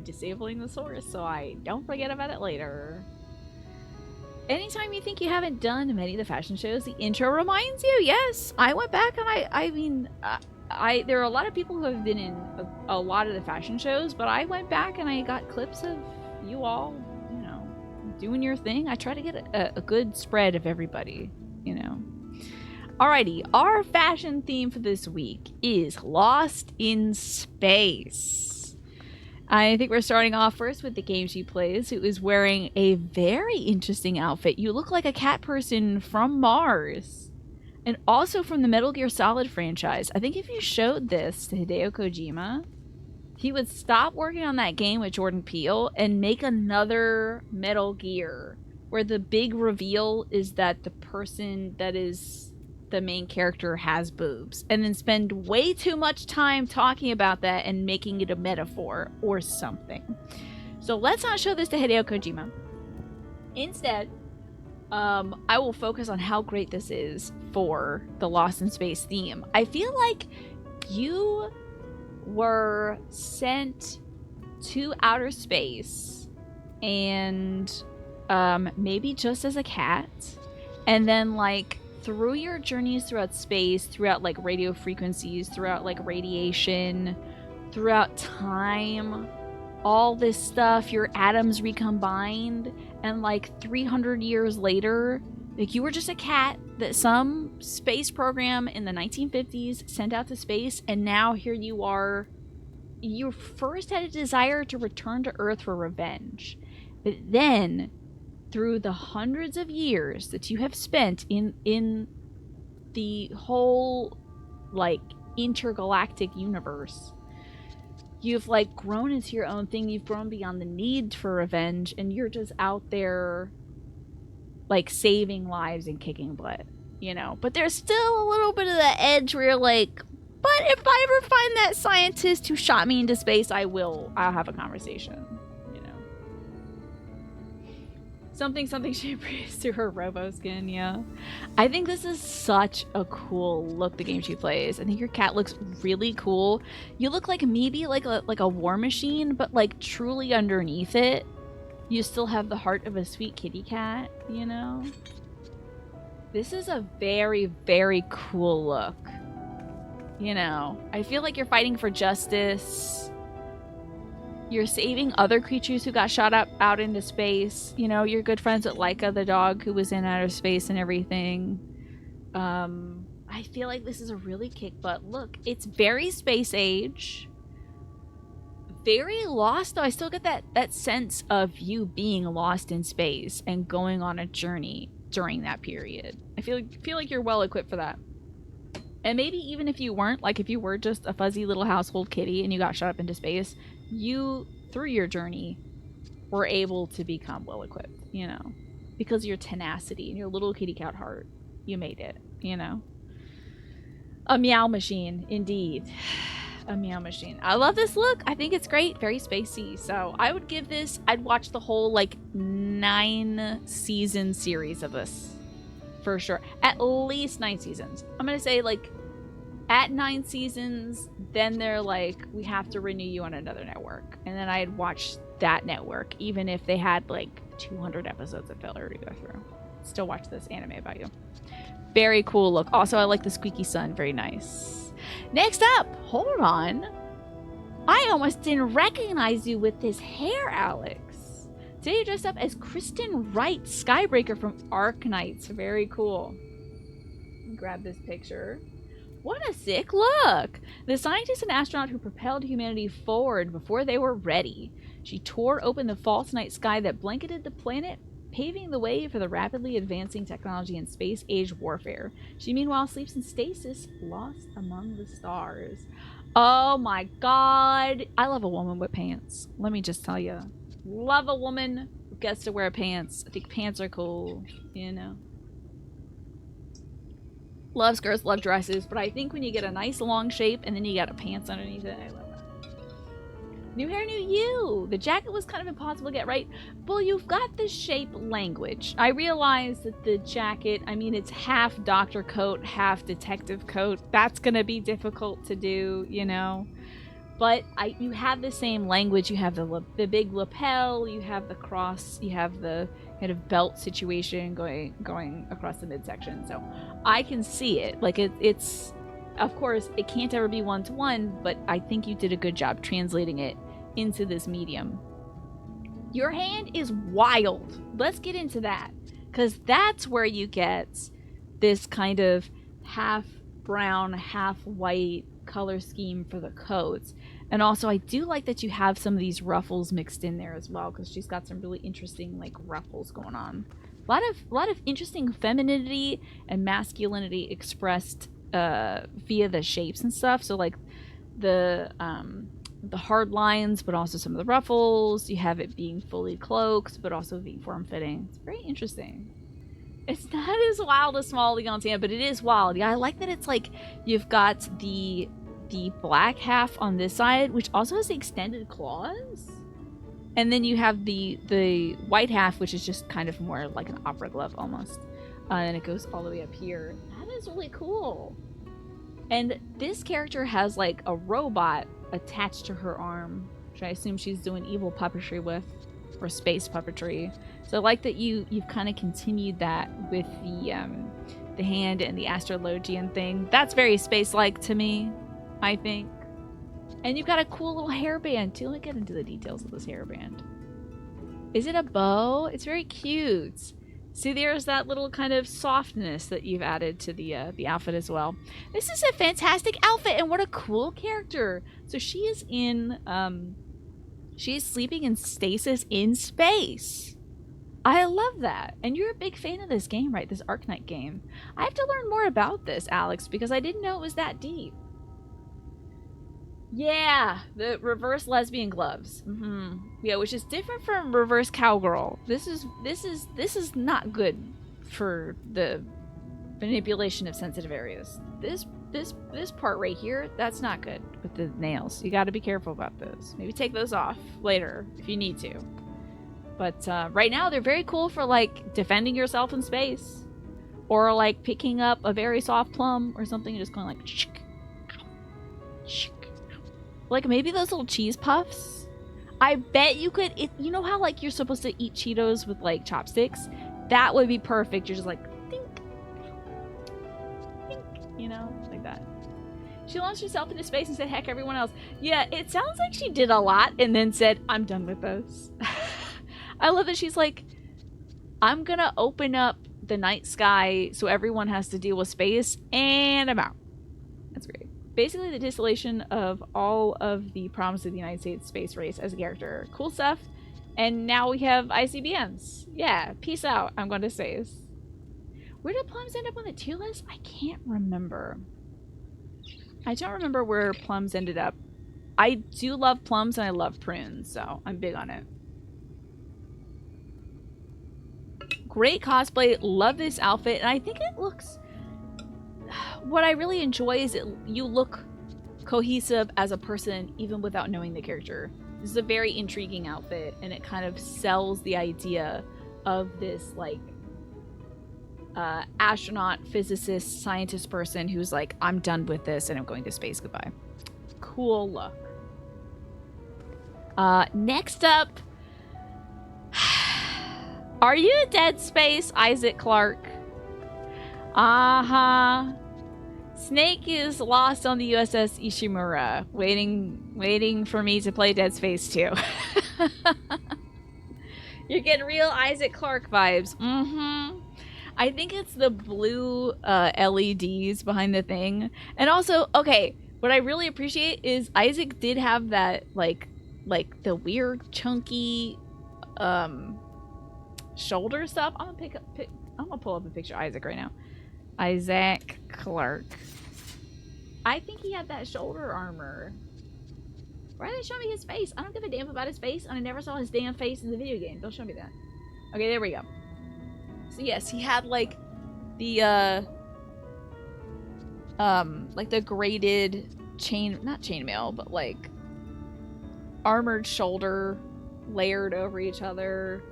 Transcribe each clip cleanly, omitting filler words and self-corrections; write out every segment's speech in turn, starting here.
disabling the source so I don't forget about it later. Anytime you think you haven't done many of the fashion shows, the intro reminds you. Yes, I went back and I mean, there are a lot of people who have been in a lot of the fashion shows, but I went back and I got clips of you all, you know, doing your thing. I try to get a good spread of everybody, you know. Alrighty, our fashion theme for this week is Lost in Space. I think we're starting off first with the game she plays, who is wearing a very interesting outfit. You look like a cat person from Mars. And also from the Metal Gear Solid franchise. I think if you showed this to Hideo Kojima, he would stop working on that game with Jordan Peele and make another Metal Gear, where the big reveal is that the person that is the main character has boobs, and then spend way too much time talking about that and making it a metaphor or something. So let's not show this to Hideo Kojima. Instead, I will focus on how great this is for the Lost in Space theme. I feel like you were sent to outer space and maybe just as a cat, and then like through your journeys throughout space, throughout like radio frequencies, throughout like radiation, throughout time, all this stuff, your atoms recombined, and like 300 years later, like you were just a cat that some space program in the 1950s sent out to space, and now here you are. You first had a desire to return to Earth for revenge, but then through the hundreds of years that you have spent in the whole like intergalactic universe, you've like grown into your own thing. You've grown beyond the need for revenge, and you're just out there like saving lives and kicking butt, you know. But there's still a little bit of that edge where you're like, but if I ever find that scientist who shot me into space, I'll have a conversation. Something she breathes through her robo skin, yeah. I think this is such a cool look, the game she plays. I think your cat looks really cool. You look like maybe like a war machine, but like truly underneath it, you still have the heart of a sweet kitty cat, you know? This is a very, very cool look. You know, I feel like you're fighting for justice. You're saving other creatures who got shot up out into space. You know, you're good friends with Laika, the dog who was in outer space and everything. I feel like this is a really kick butt look. It's very space age. Very lost, though. I still get that sense of you being lost in space and going on a journey during that period. I feel like you're well equipped for that. And maybe even if you weren't, like if you were just a fuzzy little household kitty and you got shot up into space, you, through your journey, were able to become well equipped, you know, because of your tenacity and your little kitty cat heart. You made it, you know. A meow machine, indeed. A meow machine. I love this look. I think it's great. Very spacey. So I would give this, I'd watch the whole like 9-season series of this for sure. At least 9 seasons. I'm gonna say like at 9 seasons, then they're like, we have to renew you on another network. And then I'd watch that network, even if they had like 200 episodes of filler to go through. Still watch this anime about you. Very cool look. Also, I like the squeaky sun. Very nice. Next up, hold on. I almost didn't recognize you with this hair, Alex. Today you dressed up as Kristen Wright, Skybreaker from Arknights. Very cool. Grab this picture. What a sick look! The scientist and astronaut who propelled humanity forward before they were ready. She tore open the false night sky that blanketed the planet, paving the way for the rapidly advancing technology in space-age warfare. She meanwhile sleeps in stasis, lost among the stars. Oh my god! I love a woman with pants. Let me just tell you. Love a woman who gets to wear pants. I think pants are cool, you know. Love skirts, love dresses, but I think when you get a nice long shape and then you got a pants underneath it, I love that. New hair, new you! The jacket was kind of impossible to get right. Well, you've got the shape language. I realize that the jacket, I mean, it's half doctor coat, half detective coat. That's gonna be difficult to do, you know? But you have the same language. You have the big lapel, you have the cross, you have the kind of belt situation going across the midsection. So I can see it. Like it's, of course, it can't ever be one-to-one, but I think you did a good job translating it into this medium. Your hand is wild. Let's get into that, because that's where you get this kind of half brown, half white color scheme for the coats. And also, I do like that you have some of these ruffles mixed in there as well, because she's got some really interesting like ruffles going on. A lot of interesting femininity and masculinity expressed via the shapes and stuff. So like the hard lines, but also some of the ruffles. You have it being fully cloaked, but also being form-fitting. It's very interesting. It's not as wild as Small Leontina, but it is wild. Yeah, I like that it's like you've got the black half on this side, which also has the extended claws. And then you have the white half, which is just kind of more like an opera glove almost. And it goes all the way up here. That is really cool. And this character has like a robot attached to her arm, which I assume she's doing evil puppetry with, or space puppetry. So I like that you've kind of continued that with the hand and the astrologian thing. That's very space-like to me, I think. And you've got a cool little hairband too. Let me get into the details of this hairband. Is it a bow? It's very cute. See, there's that little kind of softness that you've added to the outfit as well. This is a fantastic outfit, and what a cool character. So she is in, she's sleeping in stasis in space. I love that. And you're a big fan of this game, right? This Arknight game. I have to learn more about this, Alex, because I didn't know it was that deep. Yeah, the reverse lesbian gloves. Yeah, which is different from reverse cowgirl. This is not good for the manipulation of sensitive areas. This part right here, that's not good with the nails. You got to be careful about those. Maybe take those off later if you need to. But right now they're very cool for like defending yourself in space, or like picking up a very soft plum or something and just going like chick, chick. Like maybe those little cheese puffs. I bet you could, you know how like you're supposed to eat Cheetos with like chopsticks? That would be perfect. You're just like, dink, dink, you know, like that. She launched herself into space and said, heck, everyone else. Yeah, it sounds like she did a lot and then said, I'm done with those. I love that she's like, I'm gonna open up the night sky so everyone has to deal with space, and I'm out. That's great. Basically the distillation of all of the problems of the United States space race as a character. Cool stuff. And now we have ICBMs. Yeah, peace out. I'm going to space. Where did plums end up on the tier list? I can't remember. I don't remember where plums ended up. I do love plums and I love prunes, so I'm big on it. Great cosplay. Love this outfit. And I think it looks... What I really enjoy is you look cohesive as a person even without knowing the character. This is a very intriguing outfit, and it kind of sells the idea of this like astronaut, physicist, scientist person who's like, I'm done with this and I'm going to space, goodbye. Cool look. Next up, are you a Dead Space Isaac Clarke? Snake is lost on the USS Ishimura, waiting for me to play Dead Space 2. You're getting real Isaac Clarke vibes. I think it's the blue LEDs behind the thing. And also, okay, what I really appreciate is Isaac did have that like the weird chunky shoulder stuff. I'm gonna pull up a picture of Isaac right now. Isaac Clarke. I think he had that shoulder armor. Why are they showing me his face? I don't give a damn about his face, and I never saw his damn face in the video game. Don't show me that. Okay, there we go. So yes, he had like the graded not chainmail, but like armored shoulder layered over each other.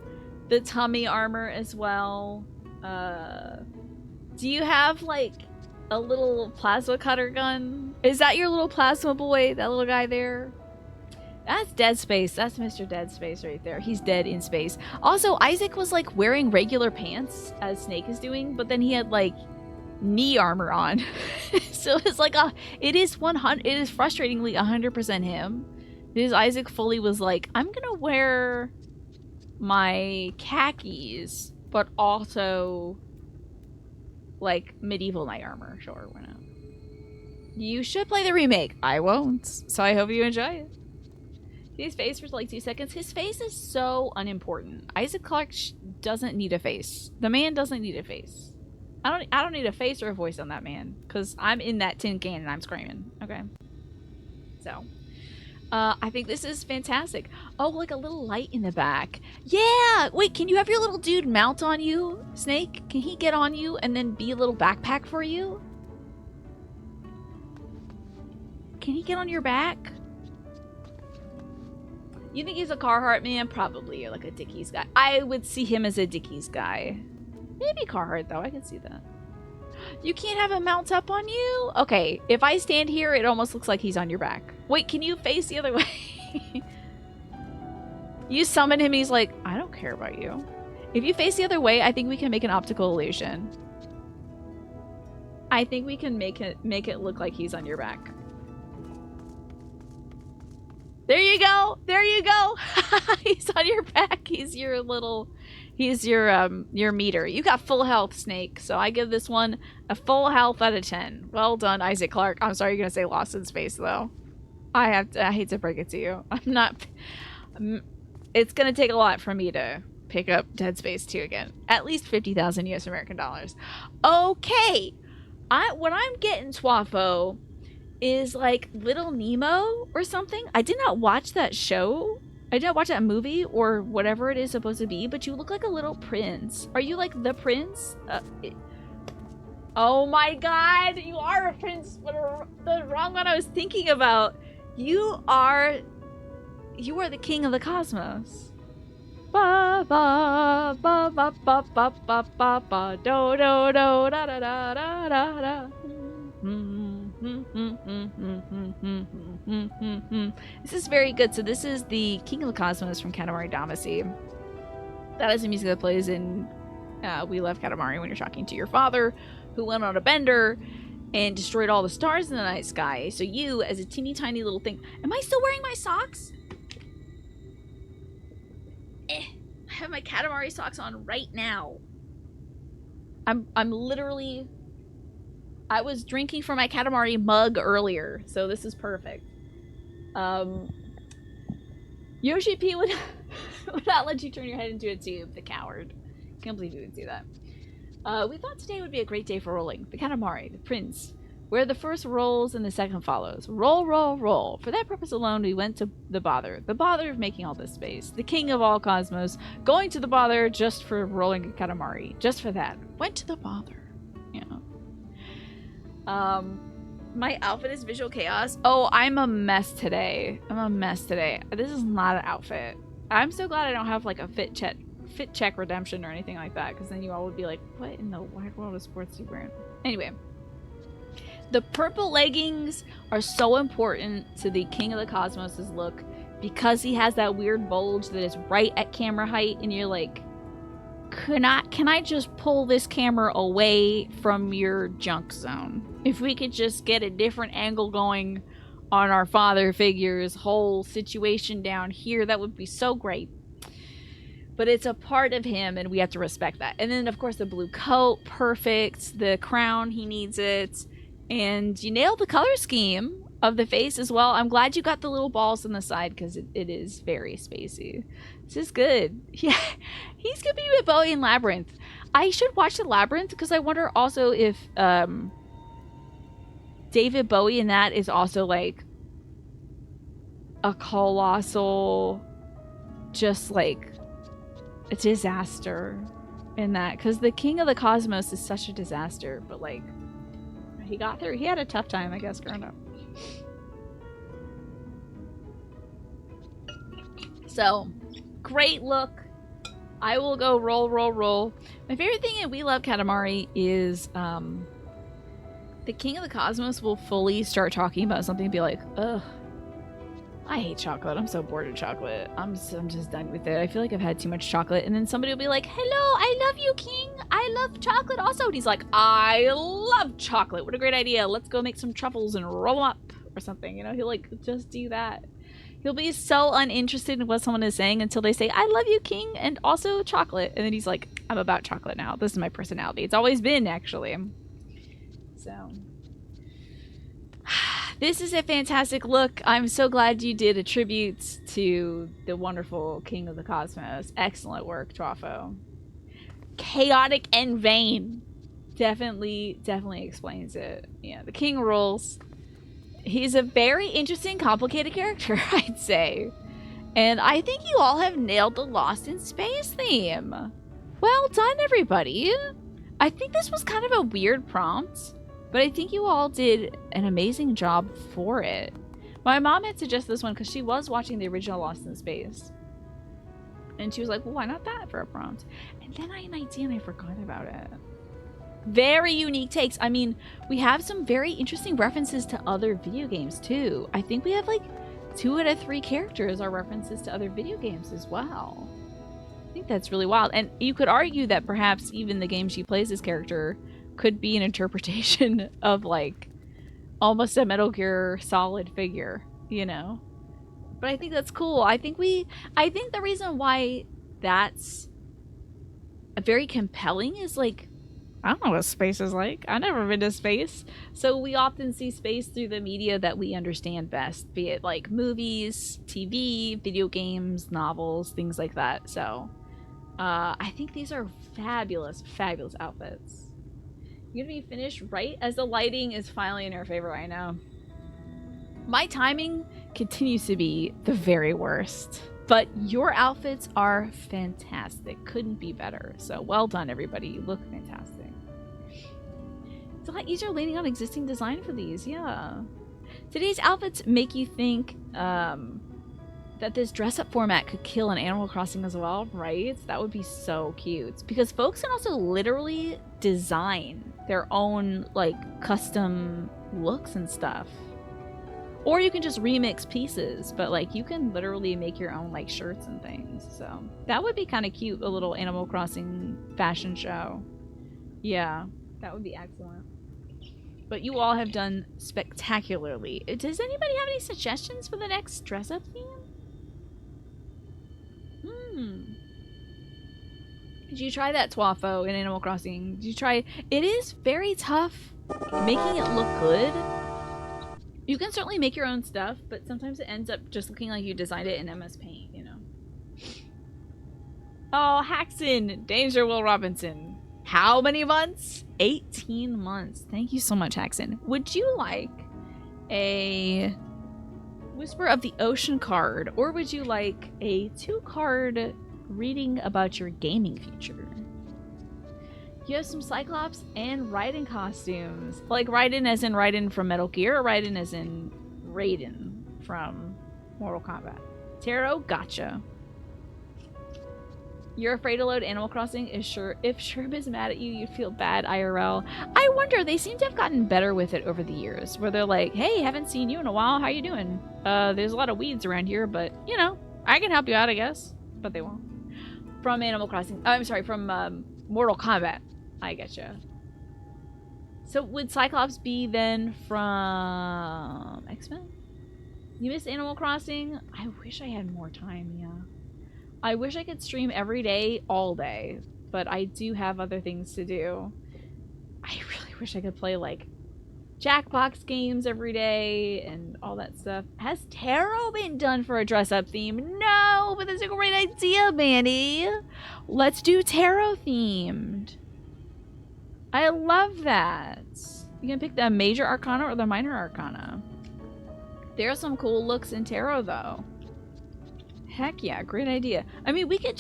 The tummy armor as well. Do you have like a little plasma cutter gun. Is that your little plasma boy? That little guy there? That's Dead Space. That's Mr. Dead Space right there. He's dead in space. Also, Isaac was like wearing regular pants as Snake is doing, but then he had like knee armor on. So it's like it is frustratingly 100% him. Because Isaac fully was like, I'm gonna wear my khakis, but also like medieval knight armor. Sure, why not? You should play the remake. I won't. So I hope you enjoy it. His face for like 2 seconds. His face is so unimportant. Isaac Clarke doesn't need a face. The man doesn't need a face. I don't need a face or a voice on that man, because I'm in that tin can and I'm screaming. Okay. So, I think this is fantastic. Oh, like a little light in the back. Yeah! Wait, can you have your little dude mount on you, Snake? Can he get on you and then be a little backpack for you? Can he get on your back? You think he's a Carhartt man? Probably, or like a Dickies guy. I would see him as a Dickies guy. Maybe Carhartt, though. I can see that. You can't have him mount up on you? Okay, if I stand here, it almost looks like he's on your back. Wait, can you face the other way? You summon him, he's like, I don't care about you. If you face the other way, I think we can make an optical illusion. I think we can make it look like he's on your back. There you go. There you go. He's on your back. He's your little, he's your meter. You got full health, Snake. So I give this one a full health out of 10. Well done, Isaac Clarke. I'm sorry you're going to say Lost in Space, though. I hate to break it to you. It's going to take a lot for me to pick up Dead Space 2 again. At least 50,000 US American dollars. Okay. What I'm getting, Twafo, is like Little Nemo or something. I did not watch that show. I did not watch that movie or whatever it is supposed to be, but you look like a little prince. Are you like the prince? Oh my god, you are a prince, but the wrong one I was thinking about. You are the king of the cosmos. Ba ba ba ba ba ba ba ba ba do do do da da da da da da. This is very good. So this is the King of the Cosmos from Katamari Damacy. That is the music that plays in We Love Katamari when you're talking to your father, who went on a bender and destroyed all the stars in the night sky. So you, as a teeny tiny little thing... Am I still wearing my socks? I have my Katamari socks on right now. I'm literally... I was drinking from my Katamari mug earlier, so this is perfect. Yoshi P would not let you turn your head into a tube, the coward. Can't believe you would do that. We thought today would be a great day for rolling. The Katamari, the prince, where the first rolls and the second follows. Roll, roll, roll. For that purpose alone, we went to the bother. The bother of making all this space. The king of all cosmos, going to the bother just for rolling a Katamari. Just for that. Went to the bother. Yeah. My outfit is visual chaos. Oh, I'm a mess today. This is not an outfit. I'm so glad I don't have like a fit check redemption or anything like that, because then you all would be like, what in the wide world of sports are you wearing? Anyway, the purple leggings are so important to the King of the Cosmos' look because he has that weird bulge that is right at camera height, and you're like, can I just pull this camera away from your junk zone? If we could just get a different angle going on our father figure's whole situation down here, that would be so great. But it's a part of him, and we have to respect that. And then, of course, the blue coat, perfect. The crown, he needs it. And you nailed the color scheme of the face as well. I'm glad you got the little balls on the side, because it is very spacey. This is good. Yeah, he's gonna be with Bowie in Labyrinth. I should watch the Labyrinth, because I wonder also if David Bowie in that is also like a colossal, just like a disaster in that, because the King of the Cosmos is such a disaster, but like he got through. He had a tough time, I guess, growing up. So great look. I will go roll, roll, roll. My favorite thing in We Love Katamari is The King of the Cosmos will fully start talking about something and be like, ugh, I hate chocolate. I'm so bored of chocolate. I'm just done with it. I feel like I've had too much chocolate. And then somebody will be like, hello, I love you, King. I love chocolate also. And he's like, I love chocolate. What a great idea. Let's go make some truffles and roll them up or something. You know, he'll like just do that. He'll be so uninterested in what someone is saying until they say, I love you, King, and also chocolate. And then he's like, I'm about chocolate now. This is my personality. It's always been, actually. So, this is a fantastic look. I'm so glad you did a tribute to the wonderful King of the Cosmos. Excellent work, Twafo. Chaotic and vain. Definitely explains it. Yeah, the King rules. He's a very interesting, complicated character, I'd say. And I think you all have nailed the Lost in Space theme. Well done, everybody. I think this was kind of a weird prompt, but I think you all did an amazing job for it. My mom had suggested this one because she was watching the original Lost in Space. And she was like, well, why not that for a prompt? And then I had an idea and I forgot about it. Very unique takes. I mean, we have some very interesting references to other video games too. I think we have like 2 out of 3 characters are references to other video games as well. I think that's really wild. And you could argue that perhaps even the game she plays this character could be an interpretation of like almost a Metal Gear Solid figure, you know? But I think that's cool. I think the reason why that's very compelling is like, I don't know what space is like. I've never been to space. So we often see space through the media that we understand best, be it like movies, TV, video games, novels, things like that. So I think these are fabulous, fabulous outfits. You're gonna be finished right as the lighting is finally in your favor right now. My timing continues to be the very worst. But your outfits are fantastic. Couldn't be better. So well done, everybody. You look fantastic. It's a lot easier leaning on existing design for these, yeah. Today's outfits make you think that this dress-up format could kill an Animal Crossing as well, right? That would be so cute. Because folks can also literally design their own, like, custom looks and stuff. Or you can just remix pieces, but like you can literally make your own like shirts and things. So that would be kind of cute, a little Animal Crossing fashion show. Yeah, that would be excellent. But you all have done spectacularly. Does anybody have any suggestions for the next dress-up theme? Did you try that Twafo in Animal Crossing? Did you try? It is very tough making it look good. You can certainly make your own stuff, but sometimes it ends up just looking like you designed it in MS Paint, you know. Oh, Haxon! Danger Will Robinson. How many months? 18 months. Thank you so much, Haxon. Would you like a Whisper of the Ocean card, or would you like a 2-card reading about your gaming future? You have some Cyclops and Raiden costumes. Like Raiden as in Raiden from Metal Gear, or Raiden as in Raiden from Mortal Kombat? Taro, gotcha. You're afraid to load Animal Crossing? If Sherb is mad at you, you'd feel bad IRL. I wonder, they seem to have gotten better with it over the years, where they're like, hey, haven't seen you in a while, how you doing? There's a lot of weeds around here, but, you know, I can help you out, I guess. But they won't. From Animal Crossing, I'm sorry, from Mortal Kombat. I getcha. So would Cyclops be then from X-Men? You missed Animal Crossing? I wish I had more time, yeah. I wish I could stream every day, all day. But I do have other things to do. I really wish I could play, like, Jackbox games every day and all that stuff. Has Taro been done for a dress-up theme? No, but that's a great idea, Manny. Let's do Taro themed. I love that. You can pick the major arcana or the minor arcana. There are some cool looks in Taro, though. Heck yeah, great idea. I mean, we could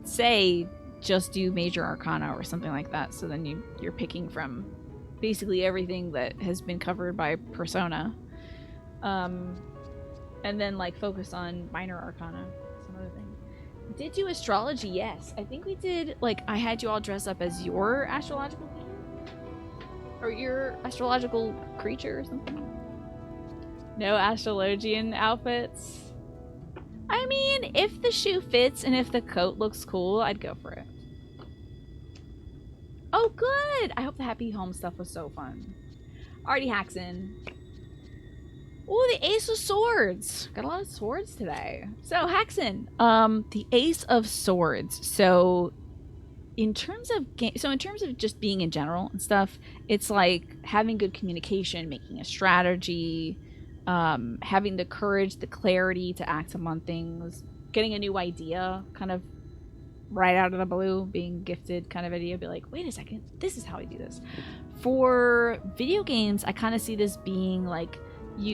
say just do major arcana or something like that, so then you're picking from basically everything that has been covered by Persona. And then like focus on minor arcana, some other thing. Did you astrology? Yes. I think we did, like, I had you all dress up as your astrological theme. Or your astrological creature or something. No astrologian outfits. I mean, if the shoe fits and if the coat looks cool, I'd go for it. Oh, good! I hope the Happy Home stuff was so fun. Already Haxon. Ooh, the Ace of Swords. Got a lot of swords today. So, Haxon, the Ace of Swords. So, in terms of just being in general and stuff, it's like having good communication, making a strategy, having the courage, the clarity to act upon things, getting a new idea, kind of right out of the blue, being gifted kind of idea, be like, wait a second, this is how I do this. For video games, I kind of see this being like,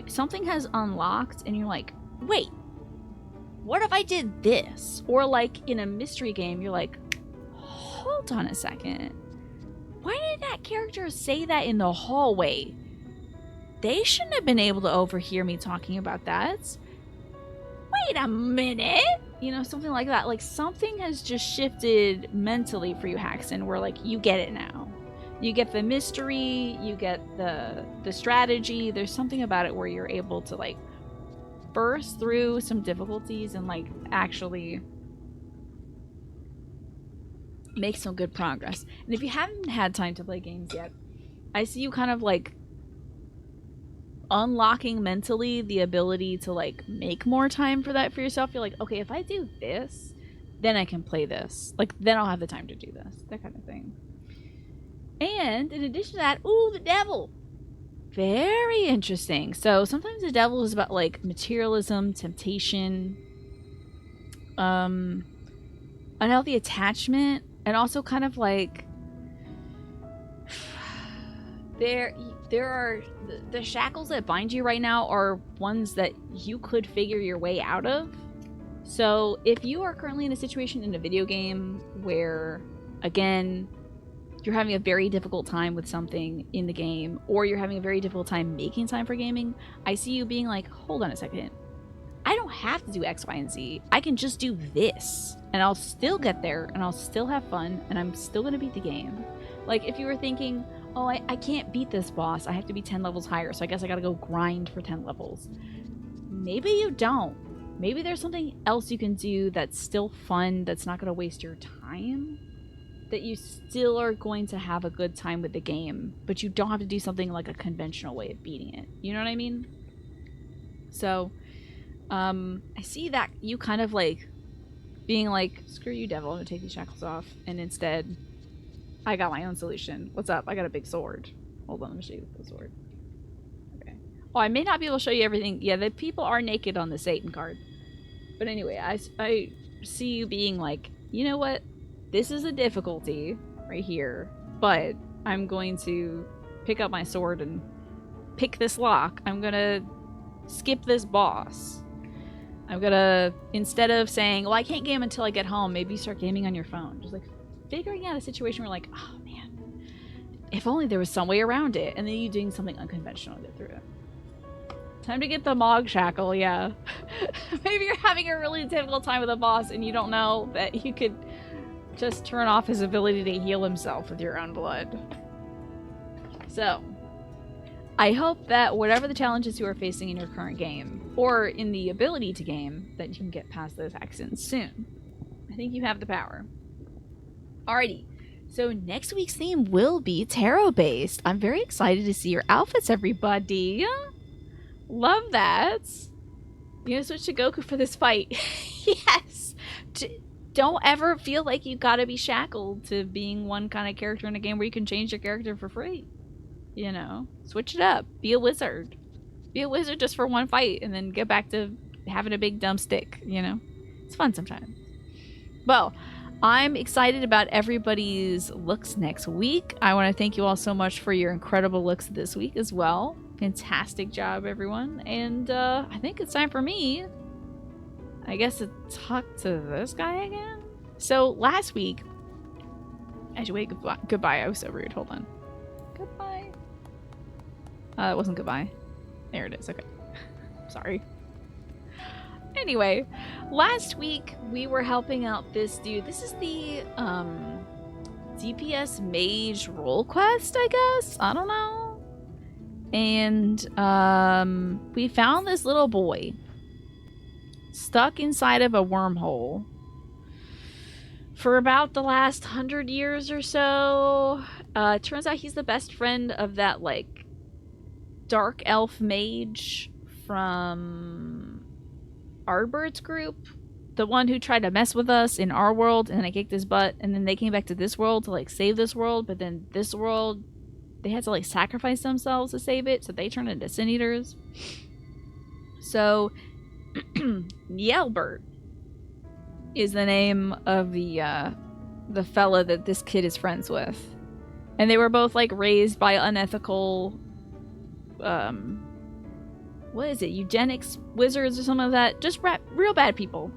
something has unlocked and you're like, wait, what if I did this? Or like in a mystery game, you're like, hold on a second, why did that character say that in the hallway? They shouldn't have been able to overhear me talking about that. Wait a minute. You know, something like that. Like, something has just shifted mentally for you, Haxon, where, like, you get it now. You get the mystery, you get the strategy. There's something about it where you're able to, like, burst through some difficulties and, like, actually make some good progress. And if you haven't had time to play games yet, I see you kind of, like, unlocking mentally the ability to like make more time for that for yourself. You're like, okay, if I do this, then I can play this. Like, then I'll have the time to do this. That kind of thing. And in addition to that, ooh, the devil. Very interesting. So sometimes the devil is about like materialism, temptation, unhealthy attachment, and also kind of like there are the shackles that bind you right now are ones that you could figure your way out of. So if you are currently in a situation in a video game where, again, you're having a very difficult time with something in the game, or you're having a very difficult time making time for gaming, I see you being like, hold on a second, I don't have to do X, Y, and Z. I can just do this, and I'll still get there, and I'll still have fun, and I'm still gonna beat the game. Like, if you were thinking, oh, I can't beat this boss, I have to be 10 levels higher, so I guess I gotta go grind for 10 levels. Maybe you don't. Maybe there's something else you can do that's still fun, that's not gonna waste your time, that you still are going to have a good time with the game, but you don't have to do something like a conventional way of beating it. You know what I mean? So, I see that you kind of like being like, screw you, devil, I'm gonna take these shackles off, and instead, I got my own solution. What's up? I got a big sword. Hold on, let me show you the sword. Okay. Oh, I may not be able to show you everything. Yeah, the people are naked on the Satan card. But anyway, I see you being like, you know what? This is a difficulty right here, but I'm going to pick up my sword and pick this lock. I'm gonna skip this boss. I'm gonna, instead of saying, well, I can't game until I get home, maybe start gaming on your phone. Just like figuring out a situation where like, oh man, if only there was some way around it, and then you doing something unconventional to get through it. Time to get the Mog Shackle, yeah. Maybe you're having a really difficult time with a boss and you don't know that you could just turn off his ability to heal himself with your own blood. So, I hope that whatever the challenges you are facing in your current game, or in the ability to game, that you can get past those accidents soon. I think you have the power. Alrighty, so next week's theme will be tarot-based. I'm very excited to see your outfits, everybody. Love that. You're gonna switch to Goku for this fight. Yes! Don't ever feel like you gotta be shackled to being one kind of character in a game where you can change your character for free. You know? Switch it up. Be a wizard. Be a wizard just for one fight and then get back to having a big dumb stick, you know? It's fun sometimes. Well, I'm excited about everybody's looks next week. I want to thank you all so much for your incredible looks this week as well. Fantastic job, everyone. And I think it's time for me, I guess, to talk to this guy again. So last week, I should wait. Goodbye. I was so rude. Hold on. Goodbye. It wasn't goodbye. There it is. Okay. Sorry. Anyway, last week we were helping out this dude. This is the DPS mage role quest, I guess? I don't know. And we found this little boy stuck inside of a wormhole for about the last 100 years or so. Turns out he's the best friend of that, like, dark elf mage from Ardbird's group. The one who tried to mess with us in our world, and then I kicked his butt, and then they came back to this world to, like, save this world, but then this world, they had to, like, sacrifice themselves to save it, so they turned into Sin Eaters. So, Yelbert is the name of the fella that this kid is friends with. And they were both, like, raised by unethical, what is it, eugenics wizards or something like that? Just real bad people.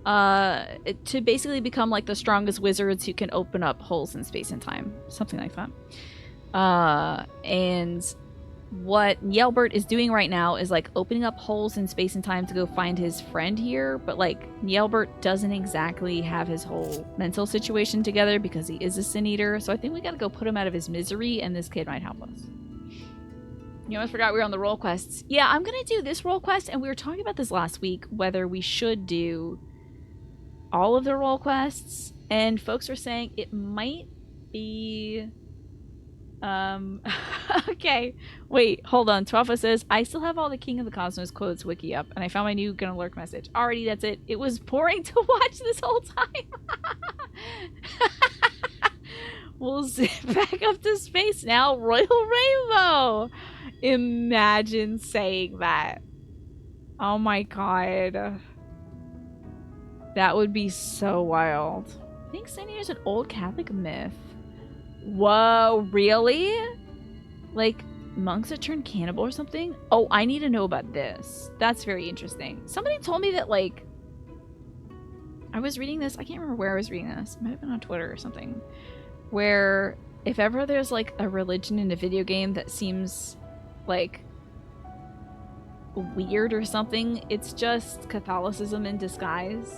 To basically become, like, the strongest wizards who can open up holes in space and time. Something like that. And what Yelbert is doing right now is, like, opening up holes in space and time to go find his friend here, but, like, Yelbert doesn't exactly have his whole mental situation together because he is a Sin Eater, so I think we gotta go put him out of his misery, and this kid might help us. You almost forgot we were on the role quests. Yeah, I'm gonna do this role quest, and we were talking about this last week, whether we should do all of the role quests, and folks are saying it might be... okay, wait, hold on. Twelfa says, I still have all the King of the Cosmos quotes wiki up, and I found my new Gonna Lurk message. Alrighty, that's it. It was boring to watch this whole time. We'll zip back up to space now. Royal Rainbow! Imagine saying that. Oh my god. That would be so wild. I think Sin Eater is an old Catholic myth. Whoa, really? Like, monks that turn cannibal or something? Oh, I need to know about this. That's very interesting. Somebody told me that, like... I was reading this. I can't remember where I was reading this. It might have been on Twitter or something. Where, if ever there's, like, a religion in a video game that seems, like, weird or something, it's just Catholicism in disguise.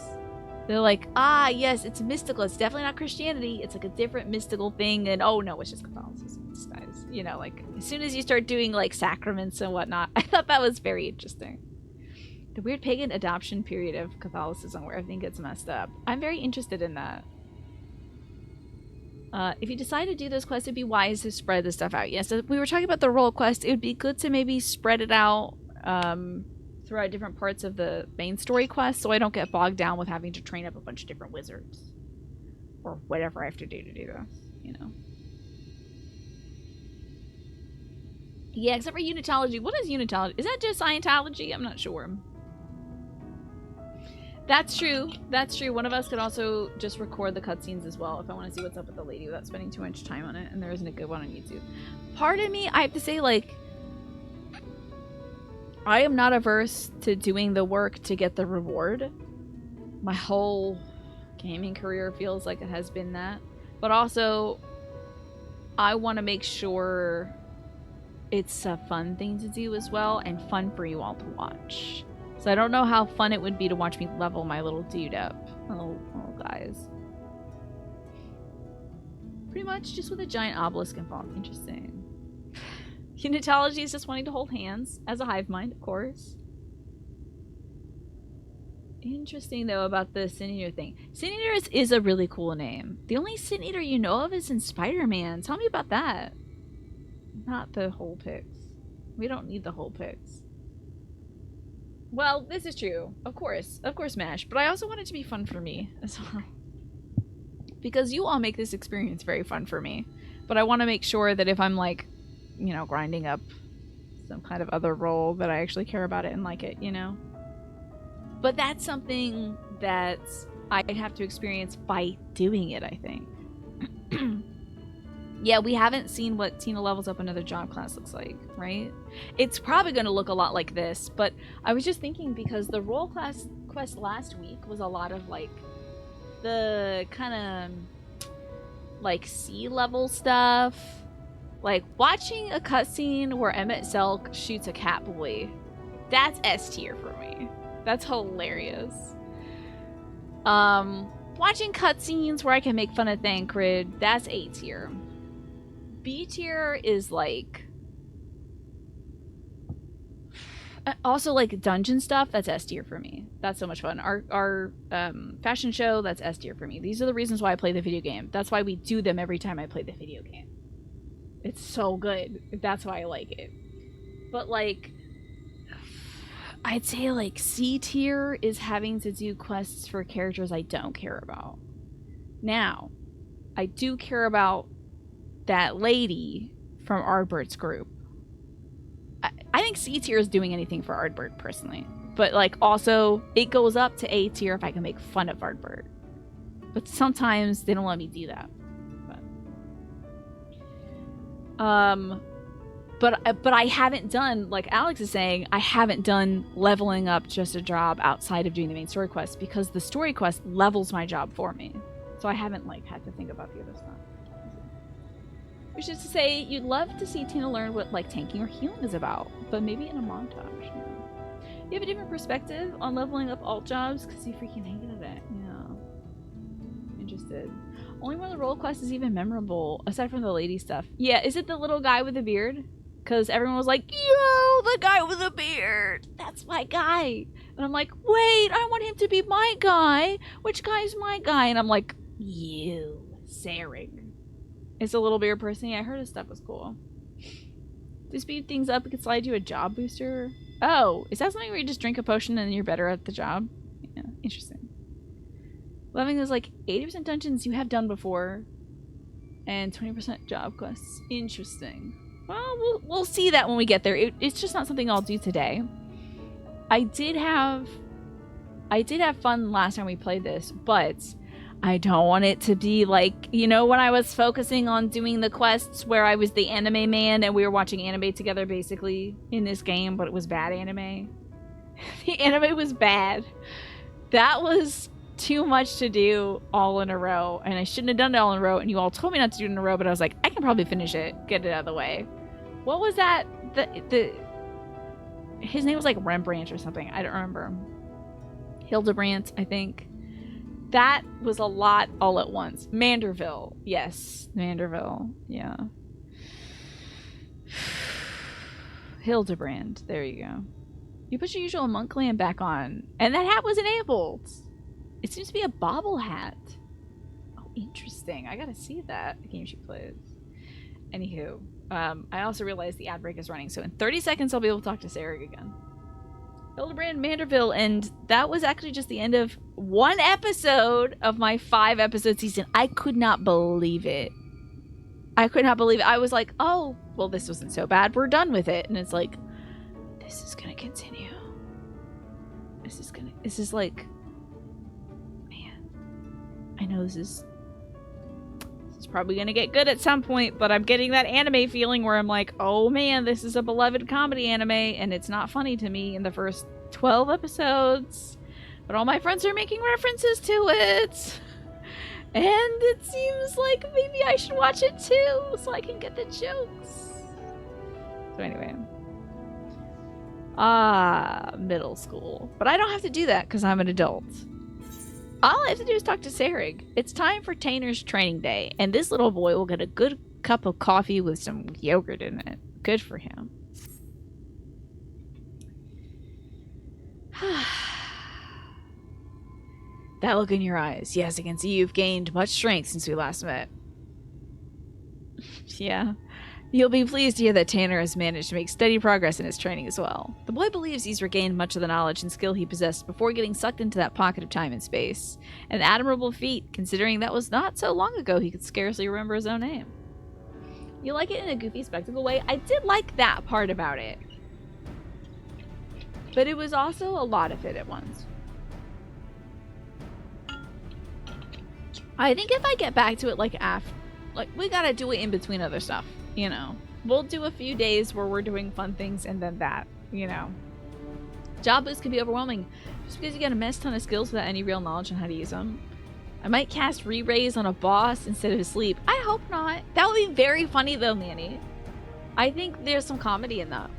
They're like, ah, yes, it's mystical. It's definitely not Christianity. It's like a different mystical thing. And oh no, it's just Catholicism in disguise. You know, like as soon as you start doing like sacraments and whatnot, I thought that was very interesting. The weird pagan adoption period of Catholicism where everything gets messed up. I'm very interested in that. If you decide to do this quest, it'd be wise to spread this stuff out. Yes, we were talking about the role quest. It would be good to maybe spread it out throughout different parts of the main story quest so I don't get bogged down with having to train up a bunch of different wizards. Or whatever I have to do this, you know. Yeah, except for unitology. What is unitology? Is that just Scientology? I'm not sure. That's true. That's true. One of us could also just record the cutscenes as well if I want to see what's up with the lady without spending too much time on it, and there isn't a good one on YouTube. Part of me, I have to say, like, I am not averse to doing the work to get the reward. My whole gaming career feels like it has been that. But also, I want to make sure it's a fun thing to do as well, and fun for you all to watch. So I don't know how fun it would be to watch me level my little dude up. Little guys. Pretty much just with a giant obelisk involved. Interesting. Unitology is just wanting to hold hands as a hive mind, of course. Interesting, though, about the Sin Eater thing. Sin Eater is a really cool name. The only Sin Eater you know of is in Spider-Man. Tell me about that. Not the whole pics. We don't need the whole pics. Well, this is true. Of course, MASH. But I also want it to be fun for me as well. Because you all make this experience very fun for me. But I want to make sure that if I'm, like, you know, grinding up some kind of other role, that I actually care about it and like it, you know? But that's something that I'd have to experience by doing it, I think. Yeah, we haven't seen what Tina levels up another job class looks like, right? It's probably going to look a lot like this, but I was just thinking because the role class quest last week was a lot of, like, the kind of, like, sea-level stuff. Like, watching a cutscene where Emmett Selk shoots a Catboy, that's S tier for me. That's hilarious. Watching cutscenes where I can make fun of Thancred, that's A tier. B tier is like... Also, like, dungeon stuff, that's S tier for me. That's so much fun. Our fashion show, that's S tier for me. These are the reasons why I play the video game. That's why we do them every time I play the video game. It's so good. That's why I like it. But, like, I'd say, like, C tier is having to do quests for characters I don't care about. Now, I do care about that lady from Ardbert's group. I think C tier is doing anything for Ardbert, personally. But, like, also, it goes up to A tier if I can make fun of Ardbert. But sometimes they don't let me do that. But I haven't done, like Alex is saying, I haven't done leveling up just a job outside of doing the main story quest because the story quest levels my job for me. So I haven't, like, had to think about the other stuff. Which is to say, you'd love to see Tina learn what, like, tanking or healing is about, but maybe in a montage. You know? You have a different perspective on leveling up alt jobs because you freaking hated it. Yeah. Interested. Only one of the role quests is even memorable, aside from the lady stuff. Yeah, is it the little guy with the beard? Because everyone was like, yo, the guy with the beard. That's my guy. And I'm like, wait, I want him to be my guy. Which guy's my guy? And I'm like, you, Sarig. It's a little beard person. Yeah, I heard his stuff was cool. To speed things up, it could slide you a job booster. Oh, is that something where you just drink a potion and you're better at the job? Yeah, interesting. Loving is like 80% dungeons you have done before and 20% job quests. Interesting. Well, we'll see that when we get there. It's just not something I'll do today. I did have fun last time we played this, but I don't want it to be like, you know, when I was focusing on doing the quests where I was the anime man and we were watching anime together basically in this game, but it was bad anime. The anime was bad. That was too much to do all in a row, and I shouldn't have done it all in a row, and you all told me not to do it in a row, but I was like, I can probably finish it, get it out of the way. What was that? His name was like Rembrandt or something. I don't remember. Hildebrandt, I think. That was a lot all at once. Manderville. Yes, Manderville. Yeah. Hildebrand. There you go. You put your usual monk clan back on, and that hat was enabled. It seems to be a bobble hat. Oh, interesting. I gotta see that. The game she plays. Anywho, I also realized the ad break is running, so in 30 seconds I'll be able to talk to Sarig again. Hildebrand Manderville, and that was actually just the end of one episode of my 5-episode season. I could not believe it. I could not believe it. I was like, oh, well, this wasn't so bad. We're done with it. And it's like, this is gonna continue. This is like, man, I know this is probably gonna get good at some point, but I'm getting that anime feeling where I'm like, oh man, this is a beloved comedy anime, and it's not funny to me in the first 12 episodes, but all my friends are making references to it, and it seems like maybe I should watch it too, so I can get the jokes. So anyway, middle school, but I don't have to do that because I'm an adult. All I have to do is talk to Sarig. It's time for Tainer's training day, and this little boy will get a good cup of coffee with some yogurt in it. Good for him. That look in your eyes. Yes, I can see you've gained much strength since we last met. Yeah. You'll be pleased to hear that Tanner has managed to make steady progress in his training as well. The boy believes he's regained much of the knowledge and skill he possessed before getting sucked into that pocket of time and space. An admirable feat, considering that was not so long ago he could scarcely remember his own name. You like it in a goofy spectacle way? I did like that part about it. But it was also a lot of it at once. I think if I get back to it like after, like, we gotta do it in between other stuff. You know, we'll do a few days where we're doing fun things and then that, you know. Job boosts can be overwhelming just because you get a mess ton of skills without any real knowledge on how to use them. I might cast re-raise on a boss instead of sleep. I hope not. That would be very funny though, Manny. I think there's some comedy in that.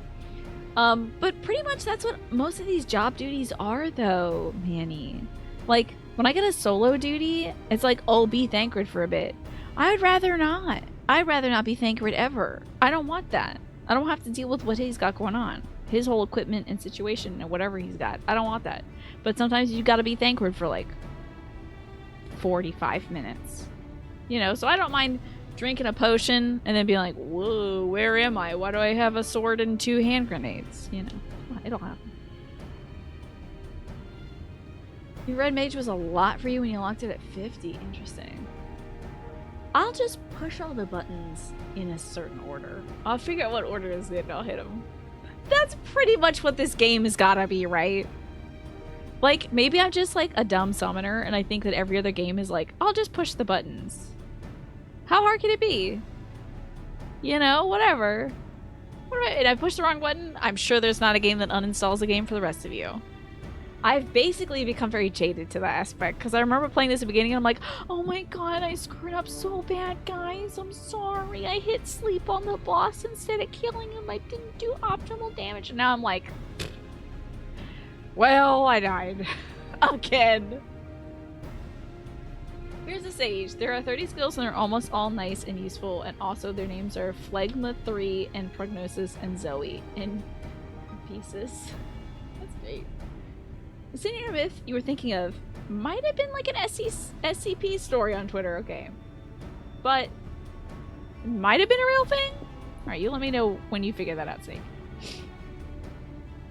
But pretty much that's what most of these job duties are though, Manny. Like, When I get a solo duty, it's like, oh, be Thancred for a bit. I'd rather not. I'd rather not be Thancred ever. I don't want that. I don't have to deal with what he's got going on. His whole equipment and situation and whatever he's got. I don't want that. But sometimes you gotta be Thancred for like 45 minutes. You know, so I don't mind drinking a potion and then being like, whoa, where am I? Why do I have a sword and 2 hand grenades? You know, it'll happen. Your red mage was a lot for you when you locked it at 50. Interesting. I'll just push all the buttons in a certain order. I'll figure out what order is it and I'll hit them. That's pretty much what this game has gotta be, right? Like, maybe I'm just like a dumb summoner and I think that every other game is like, I'll just push the buttons. How hard can it be? You know, whatever. And I pushed the wrong button. I'm sure there's not a game that uninstalls a game for the rest of you. I've basically become very jaded to that aspect because I remember playing this at the beginning and I'm like, oh my god, I screwed up so bad, guys. I'm sorry. I hit sleep on the boss instead of killing him. I didn't do optimal damage. And now I'm like, well, I died. Again. Here's a sage. There are 30 skills and they're almost all nice and useful. And also their names are Phlegma 3 and Prognosis and Zoe. And pieces. That's great. The senior myth you were thinking of might have been like an SCP story on Twitter, okay. But it might have been a real thing? Alright, you let me know when you figure that out, Snake.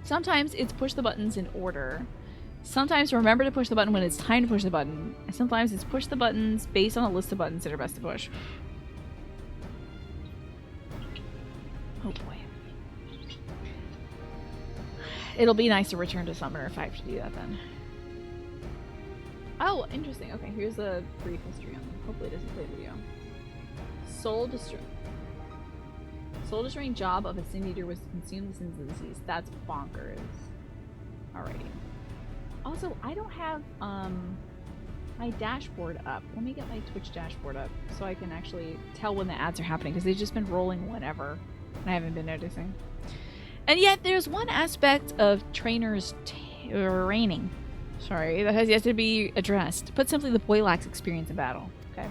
Sometimes it's push the buttons in order. Sometimes remember to push the button when it's time to push the button. And sometimes it's push the buttons based on a list of buttons that are best to push. Oh boy. It'll be nice to return to Summoner if I have to do that then. Oh, interesting. Okay, here's a brief history on them. Hopefully it doesn't play the video. Soul destroying job of a sin eater was to consume the sins of the deceased. That's bonkers. Alrighty. Also, I don't have my dashboard up. Let me get my Twitch dashboard up so I can actually tell when the ads are happening because they've just been rolling whenever and I haven't been noticing. And yet, there's one aspect of trainers training, that has yet to be addressed. Put simply, the boy lacks experience in battle. Okay.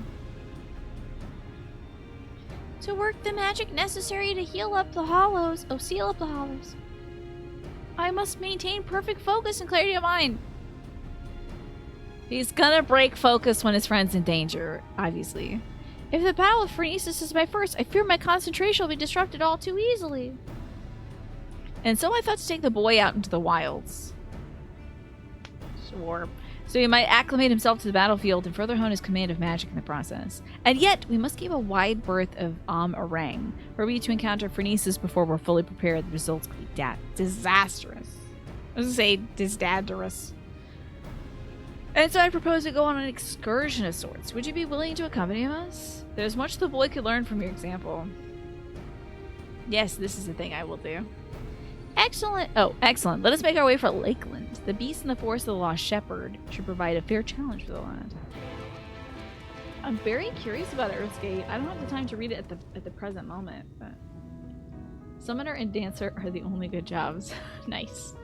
To work the magic necessary to heal up the hollows. Oh, seal up the hollows. I must maintain perfect focus and clarity of mind. He's gonna break focus when his friend's in danger, obviously. If the battle of Phronesis is my first, I fear my concentration will be disrupted all too easily. And so I thought to take the boy out into the wilds. Sure. So he might acclimate himself to the battlefield and further hone his command of magic in the process. And yet, we must keep a wide berth of Arang. Were we to encounter Phronesis before we're fully prepared, the results could be disastrous. I was gonna say disastrous. And so I propose to go on an excursion of sorts. Would you be willing to accompany us? There's much the boy could learn from your example. Yes, this is the thing I will do. Excellent. Oh, excellent. Let us make our way for Lakeland. The beast in the forest of the lost shepherd should provide a fair challenge for the lad. I'm very curious about Earthgate. I don't have the time to read it at the present moment, but Summoner and Dancer are the only good jobs. Nice.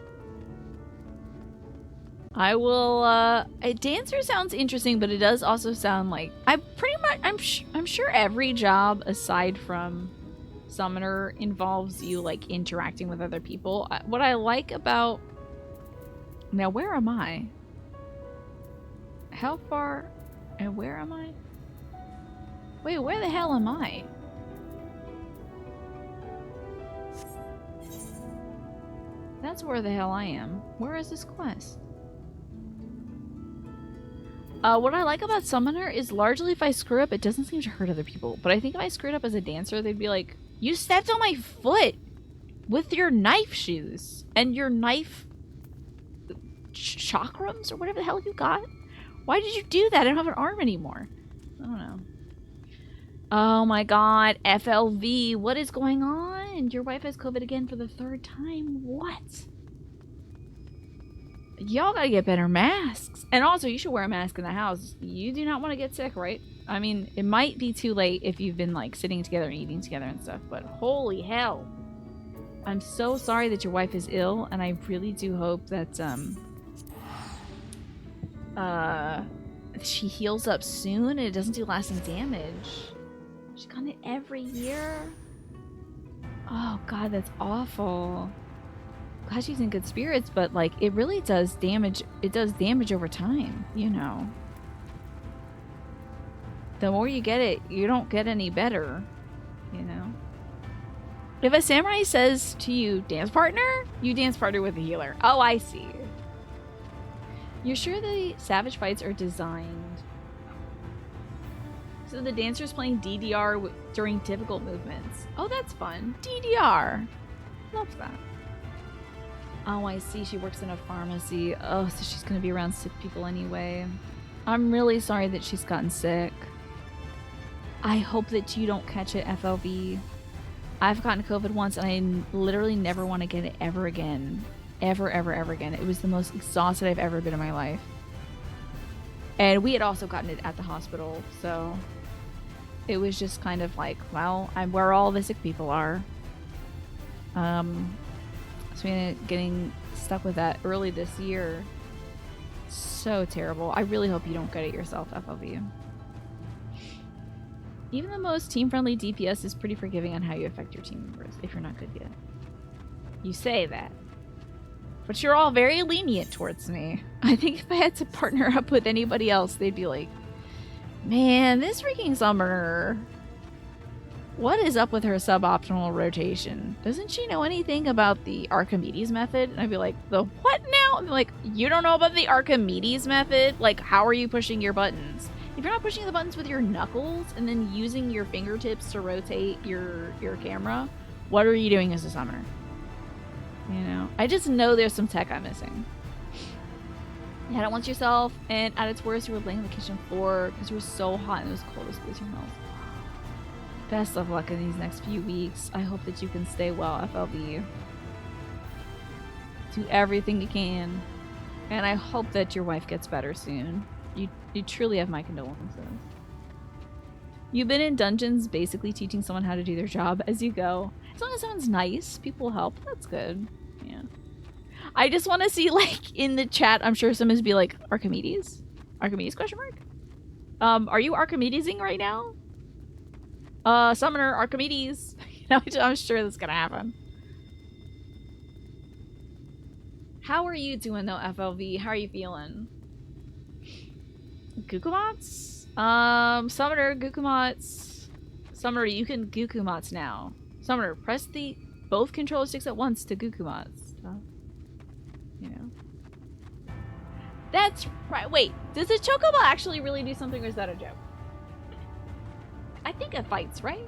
I will, Dancer sounds interesting, but it does also sound like I'm sure every job aside from Summoner involves you like interacting with other people. What I like about now, where am I? How far and where am I? Wait, where the hell am I? That's where the hell I am. Where is this quest? What I like about Summoner is largely if I screw up, it doesn't seem to hurt other people. But I think if I screwed up as a dancer, they'd be like, you stepped on my foot with your knife shoes and your knife chakrams or whatever the hell you got. Why did you do that? I don't have an arm anymore. I don't know. Oh my god, FLV, what is going on? Your wife has COVID again for the 3rd time. What? Y'all gotta get better masks. And also, you should wear a mask in the house. You do not want to get sick, right? I mean, it might be too late if you've been, like, sitting together and eating together and stuff, but holy hell. I'm so sorry that your wife is ill, and I really do hope that, She heals up soon and it doesn't do lasting damage. She's gotten it every year. Oh god, that's awful. Glad she's in good spirits, but like it really does damage. It does damage over time, you know. The more you get it, you don't get any better, you know. If a samurai says to you, dance partner, you dance partner with a healer. Oh, I see. You're sure the savage fights are designed so the dancer's playing DDR during difficult movements. Oh, that's fun. DDR. Love that. Oh, I see. She works in a pharmacy. Oh, so she's going to be around sick people anyway. I'm really sorry that she's gotten sick. I hope that you don't catch it, FLV. I've gotten COVID once and I literally never want to get it ever again. Ever, ever, ever again. It was the most exhausted I've ever been in my life. And we had also gotten it at the hospital, so it was just kind of like, well, I'm where all the sick people are. So we ended up getting stuck with that early this year. So terrible. I really hope you don't get it yourself, FLV. Even the most team-friendly DPS is pretty forgiving on how you affect your team members if you're not good yet. You say that. But you're all very lenient towards me. I think if I had to partner up with anybody else, they'd be like, man, this freaking summoner. What is up with her suboptimal rotation? Doesn't she know anything about the Archimedes method? And I'd be like, the what now? And they're like, you don't know about the Archimedes method? Like, how are you pushing your buttons? If you're not pushing the buttons with your knuckles and then using your fingertips to rotate your camera, what are you doing as a summoner? You know, I just know there's some tech I'm missing. You had it once yourself, and at its worst, you were laying on the kitchen floor because you were so hot and it was cold as freezing mills. Best of luck in these next few weeks. I hope that you can stay well, FLB. Do everything you can. And I hope that your wife gets better soon. You truly have my condolences. You've been in dungeons basically teaching someone how to do their job as you go. As long as someone's nice, people will help. That's good. Yeah. I just want to see, like, in the chat, I'm sure someone's be like, Archimedes? Archimedes, question mark? Are you Archimedesing right now? Summoner, Archimedes. You know, I'm sure that's gonna happen. How are you doing, though, FLV? How are you feeling? Gukumats? Summoner, Gukumats. Summoner, you can Gukumats now. Summoner, press the both controller sticks at once to Gukumats. You know. That's right. Wait, does the Chocobo actually really do something, or is that a joke? I think it fights, right?